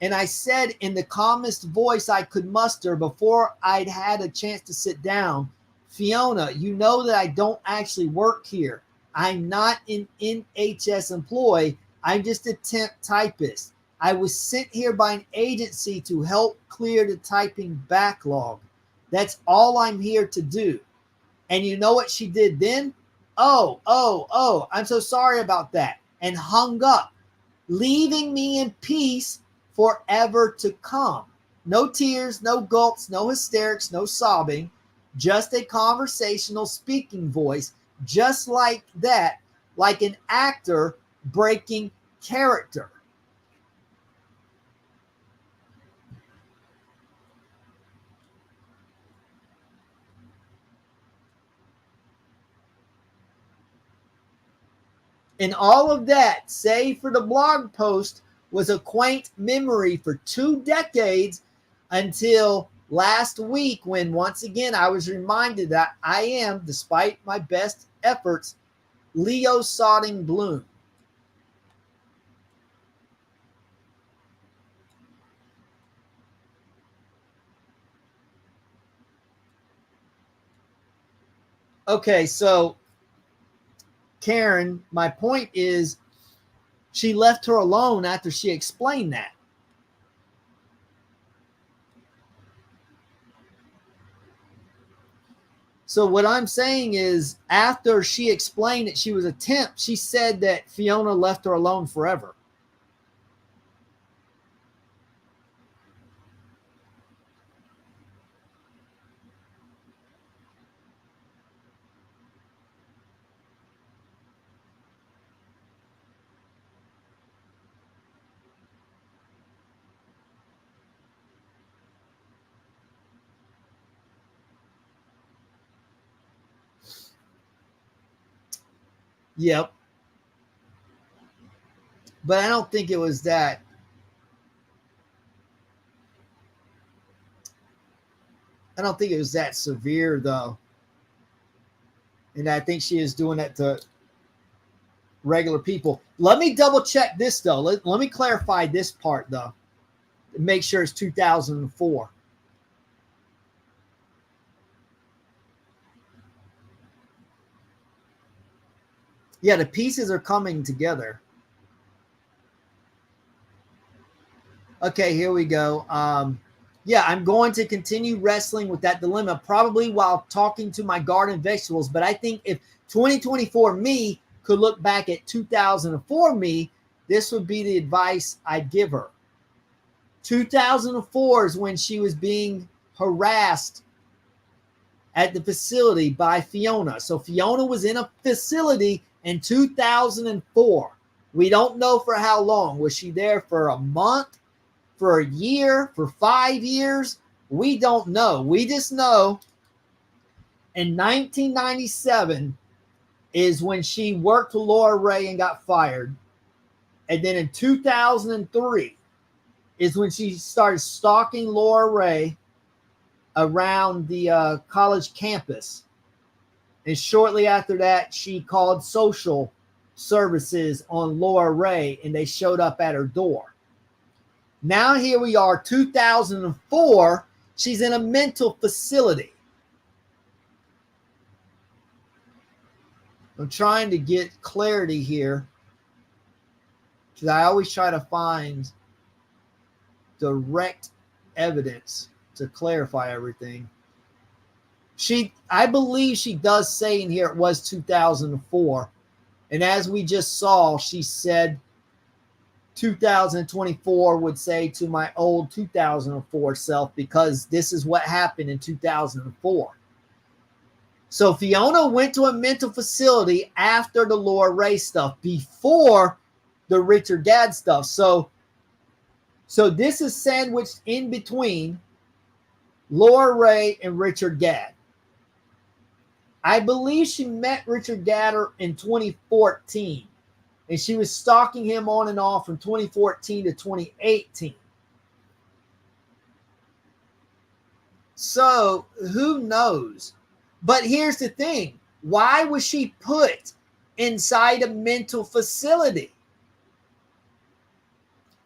and I said in the calmest voice I could muster before I'd had a chance to sit down, Fiona, you know that I don't actually work here. I'm not an NHS employee. I'm just a temp typist. I was sent here by an agency to help clear the typing backlog. That's all I'm here to do. And you know what she did then? Oh, I'm so sorry about that. And hung up, leaving me in peace forever to come. No tears, no gulps, no hysterics, no sobbing, just a conversational speaking voice, just like that, like an actor breaking character. And all of that, save for the blog post, was a quaint memory for 2 decades until last week when once again I was reminded that I am, despite my best efforts, Leo Sodding Bloom. Okay, so Karen, my point is she left her alone after she explained that. So what I'm saying is after she explained that she was a temp, she said that Fiona left her alone forever. Yep. But I don't think it was that. I don't think it was that severe, though. And I think she is doing that to regular people. Let me double check this, though. Let me clarify this part, though. Make sure it's 2004. Yeah, the pieces are coming together. Okay, here we go. Yeah, I'm going to continue wrestling with that dilemma, probably while talking to my garden vegetables. But I think if 2024 me could look back at 2004 me, this would be the advice I'd give her. 2004 is when she was being harassed at the facility by Fiona. So Fiona was in a facility in 2004. We don't know for how long. Was she there for a month, for a year, for 5 years? We don't know. We just know in 1997 is when she worked with Laura Ray and got fired. And then in 2003 is when she started stalking Laura Ray around the college campus. And shortly after that, she called social services on Laura Ray, and they showed up at her door. Now here we are, 2004. She's in a mental facility. I'm trying to get clarity here because I always try to find direct evidence to clarify everything. I believe she does say in here it was 2004. And as we just saw, she said 2024 would say to my old 2004 self, because this is what happened in 2004. So Fiona went to a mental facility after the Laura Ray stuff, before the Richard Gadd stuff. So this is sandwiched in between Laura Ray and Richard Gadd. I believe she met Richard Gadd in 2014, and she was stalking him on and off from 2014 to 2018. So who knows? But here's the thing. Why was she put inside a mental facility?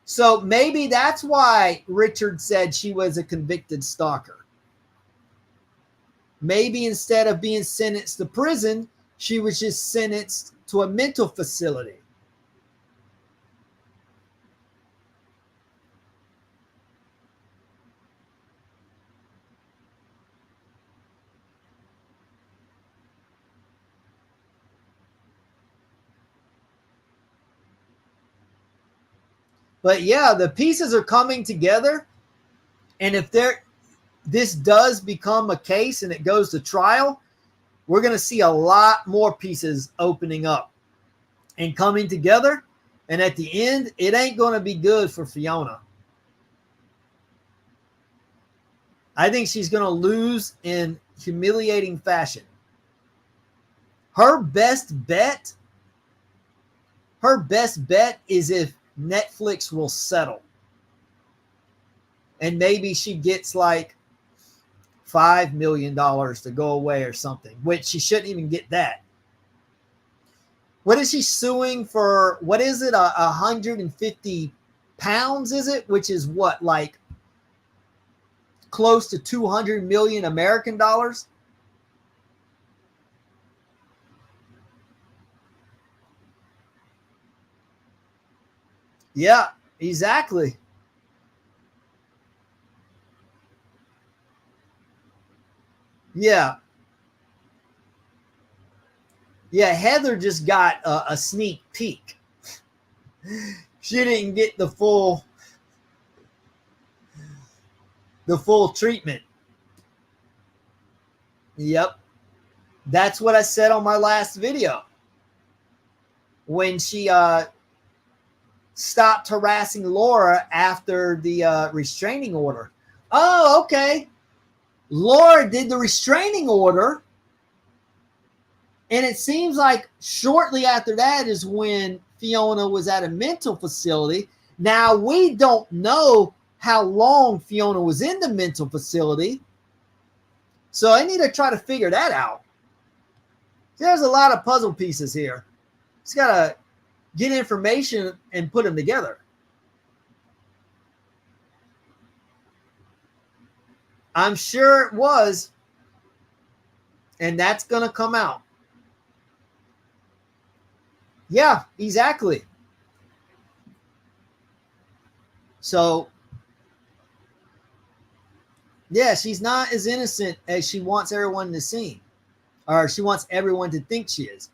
So maybe that's why Richard said she was a convicted stalker. Maybe instead of being sentenced to prison, she was just sentenced to a mental facility. But yeah, the pieces are coming together. And if this does become a case and it goes to trial, we're going to see a lot more pieces opening up and coming together. And at the end, it ain't going to be good for Fiona. I think she's going to lose in humiliating fashion. Her best bet is if Netflix will settle. And maybe she gets like $5 million to go away or something, which she shouldn't even get that. What is she suing for? What is it? 150 pounds, is it? Which is what, like close to 200 million American dollars? Yeah, exactly. Yeah. Yeah, Heather just got a sneak peek. She didn't get the full treatment. Yep. That's what I said on my last video. When she stopped harassing Laura after the restraining order. Oh, okay. Laura did the restraining order. And it seems like shortly after that is when Fiona was at a mental facility. Now, we don't know how long Fiona was in the mental facility. So I need to try to figure that out. There's a lot of puzzle pieces here. Just got to get information and put them together. I'm sure it was. And that's going to come out. Yeah, exactly. So, yeah, she's not as innocent as she wants everyone to see, or she wants everyone to think she is.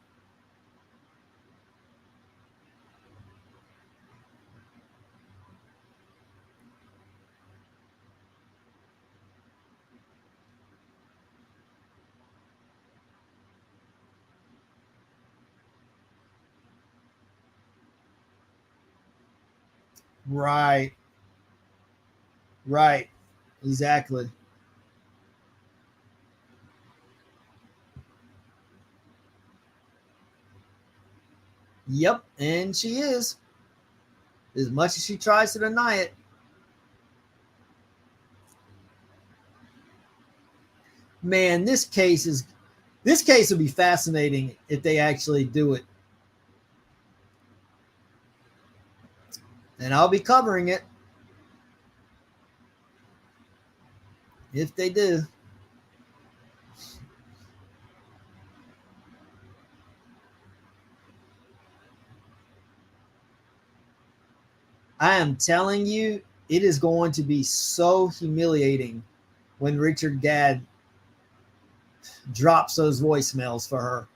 Right. Right. Exactly. Yep. And she is. as much as she tries to deny it. Man, this case will be fascinating if they actually do it. And I'll be covering it if they do. I am telling you, it is going to be so humiliating when Richard Gadd drops those voicemails for her.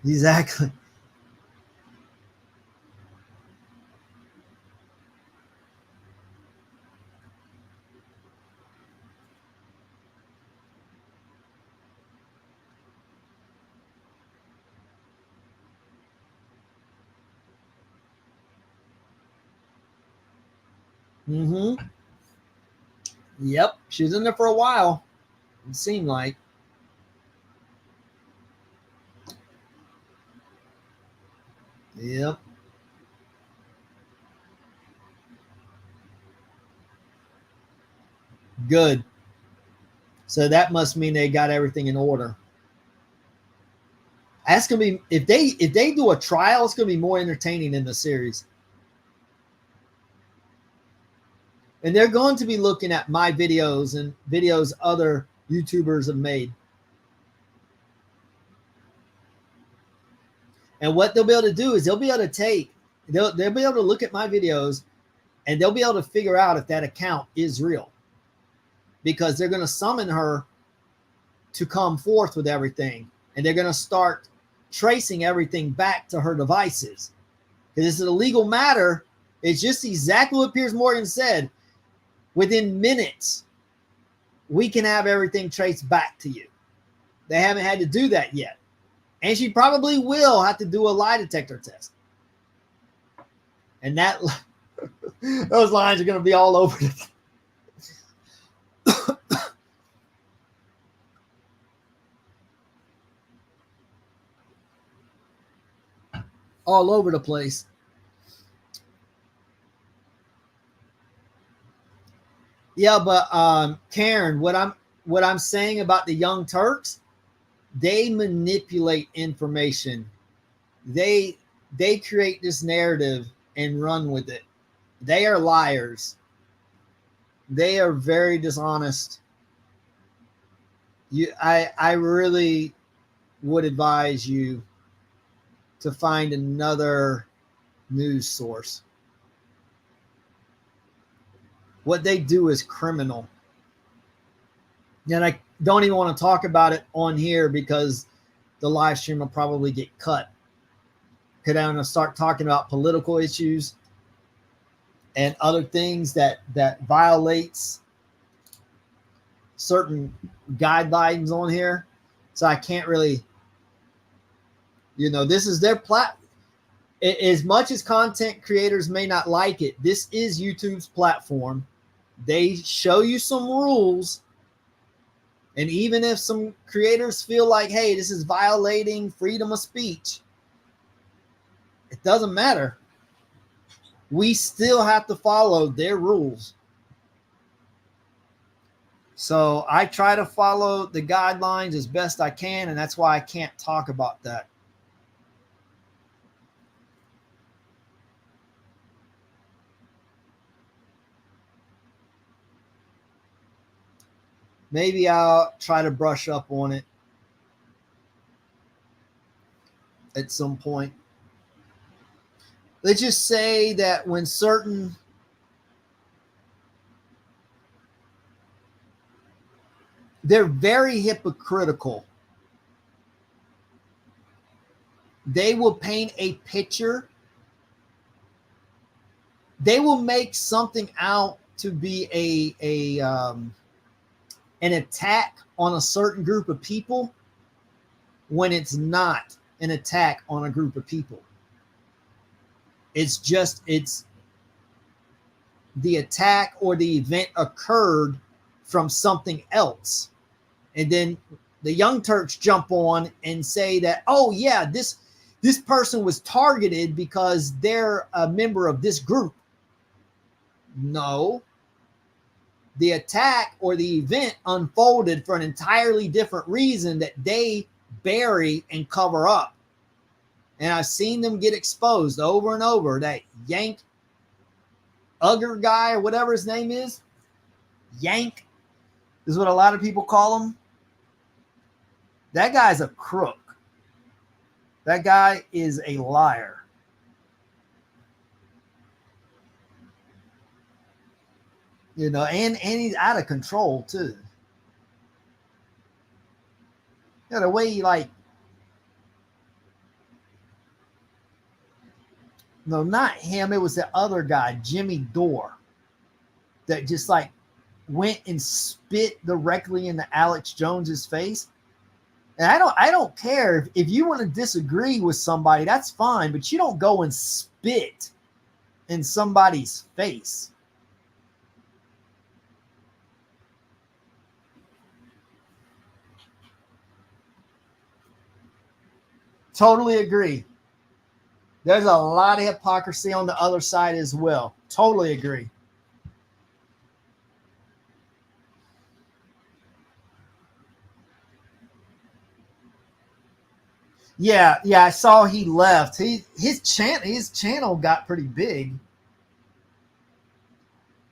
Exactly. Mm-hmm. Yep, she was in there for a while. It seemed like. Yep. Good. So that must mean they got everything in order. That's gonna be if they do a trial, it's gonna be more entertaining than the series. And they're going to be looking at my videos and videos other YouTubers have made. And what they'll be able to do is they'll be able to look at my videos and they'll be able to figure out if that account is real. Because they're going to summon her to come forth with everything. And they're going to start tracing everything back to her devices. Because it's a legal matter. It's just exactly what Piers Morgan said. Within minutes, we can have everything traced back to you. They haven't had to do that yet. And she probably will have to do a lie detector test. And that those lines are going to be all over the all over the place. Yeah, but Karen, what I'm saying about the Young Turks, they manipulate information. They create this narrative and run with it. They are liars. They are very dishonest. I really would advise you to find another news source. What they do is criminal. And I don't even want to talk about it on here because the live stream will probably get cut. Because I'm going to start talking about political issues and other things that violates certain guidelines on here. So I can't really, this is their platform. As much as content creators may not like it, this is YouTube's platform. They show you some rules. And even if some creators feel like, hey, this is violating freedom of speech, it doesn't matter. We still have to follow their rules. So I try to follow the guidelines as best I can, and that's why I can't talk about that. Maybe I'll try to brush up on it at some point. Let's just say that when they're very hypocritical. They will paint a picture. They will make something out to be an attack on a certain group of people when it's not an attack on a group of people. It's the attack or the event occurred from something else. And then the Young Turks jump on and say that, oh yeah, this this person was targeted because they're a member of this group. No. The attack or the event unfolded for an entirely different reason that they bury and cover up. And I've seen them get exposed over and over. That Yank Ugger guy or whatever his name is, Yank is what a lot of people call him. That guy's a crook. That guy is a liar. You know, and he's out of control too. Yeah, the way he no, not him. It was the other guy, Jimmy Dore, that just went and spit directly into Alex Jones's face. And I don't care if you want to disagree with somebody, that's fine, but you don't go and spit in somebody's face. Totally agree. There's a lot of hypocrisy on the other side as well. Totally agree. Yeah, I saw he left. His channel got pretty big.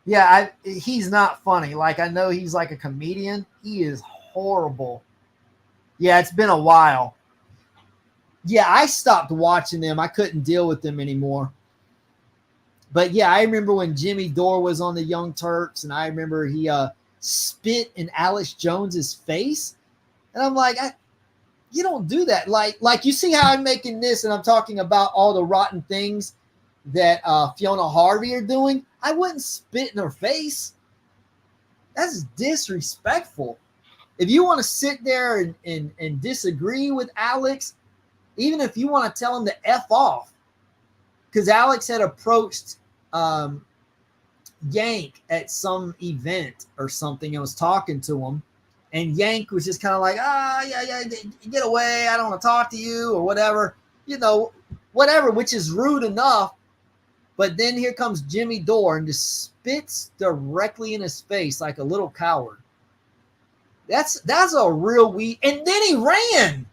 Yeah, he's not funny. I know he's like a comedian. He is horrible. Yeah, it's been a while. Yeah, I stopped watching them. I couldn't deal with them anymore. But yeah, I remember when Jimmy Dore was on the Young Turks, and I remember he spit in Alex Jones's face. And I'm like, you don't do that. Like you see how I'm making this and I'm talking about all the rotten things that Fiona Harvey are doing? I wouldn't spit in her face. That's disrespectful. If you want to sit there and disagree with Alex, even if you want to tell him to F off, because Alex had approached Yank at some event or something and was talking to him, and Yank was just kind of like, yeah, get away, I don't want to talk to you, or whatever, whatever, which is rude enough. But then here comes Jimmy Dore and just spits directly in his face like a little coward. That's a real weak. And then he ran.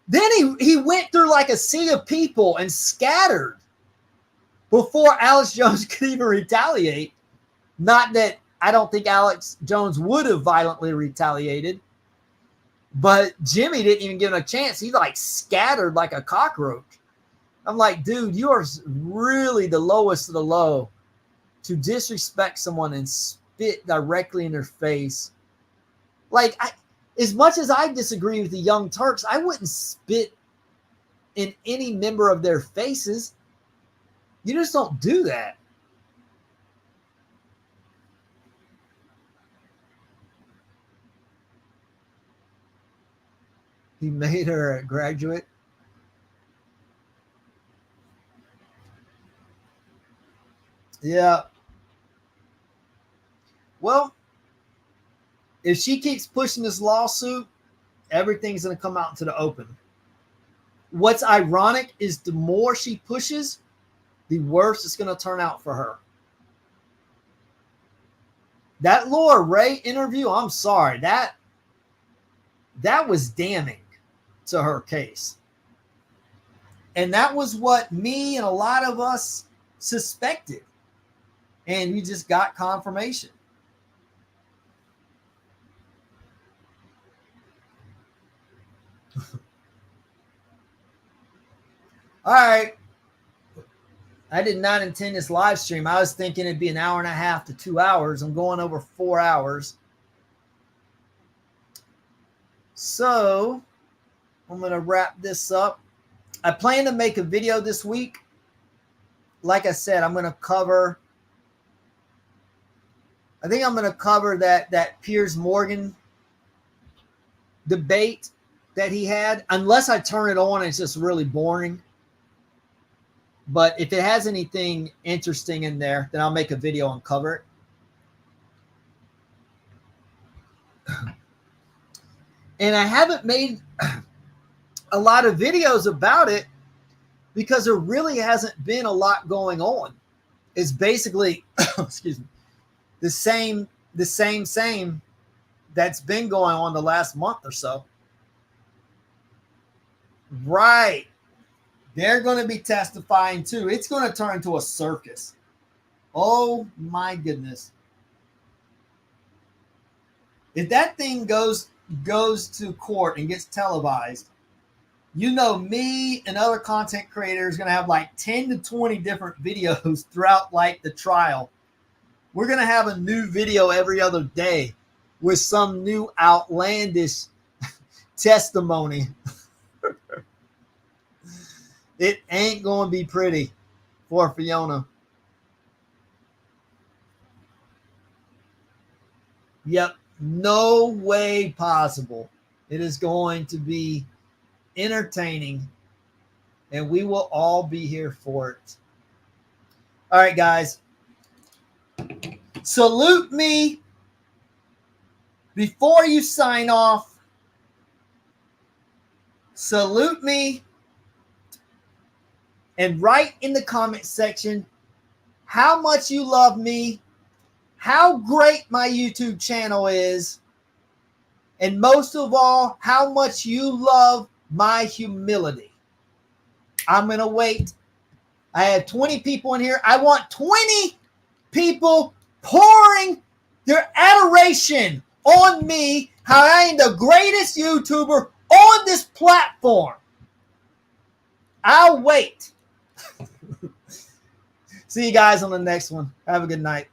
Then he went through like a sea of people and scattered before Alex Jones could even retaliate. Not that I don't think Alex Jones would have violently retaliated, but Jimmy didn't even give him a chance. He scattered like a cockroach. I'm like, dude, you are really the lowest of the low to disrespect someone and spit directly in their face. As much as I disagree with the Young Turks, I wouldn't spit in any member of their faces. You just don't do that. He made her a graduate. Yeah. Well, if she keeps pushing this lawsuit, everything's going to come out into the open. What's ironic is the more she pushes, the worse it's going to turn out for her. That Laura Ray interview, I'm sorry, that was damning to her case. And that was what me and a lot of us suspected. And we just got confirmation. All right. I did not intend this live stream. I was thinking it'd be an hour and a half to 2 hours. I'm going over 4 hours. So I'm going to wrap this up. I plan to make a video this week. Like I said, I'm going to cover, I think I'm going to cover that Piers Morgan debate that he had, unless I turn it on and it's just really boring. But if it has anything interesting in there, then I'll make a video and cover it. And I haven't made a lot of videos about it because there really hasn't been a lot going on. It's basically, excuse me, the same that's been going on the last month or so. Right. They're going to be testifying too. It's going to turn into a circus. Oh my goodness. If that thing goes to court and gets televised, you know, me and other content creators are going to have like 10 to 20 different videos throughout like the trial. We're going to have a new video every other day with some new outlandish testimony. It ain't going to be pretty for Fiona. Yep, no way possible. It is going to be entertaining, and we will all be here for it. All right, guys. Salute me before you sign off. Salute me and write in the comment section how much you love me, how great my YouTube channel is, and most of all, how much you love my humility. I'm going to wait. I have 20 people in here. I want 20 people pouring their adoration on me, how I am the greatest YouTuber on this platform. I'll wait. See you guys on the next one. Have a good night.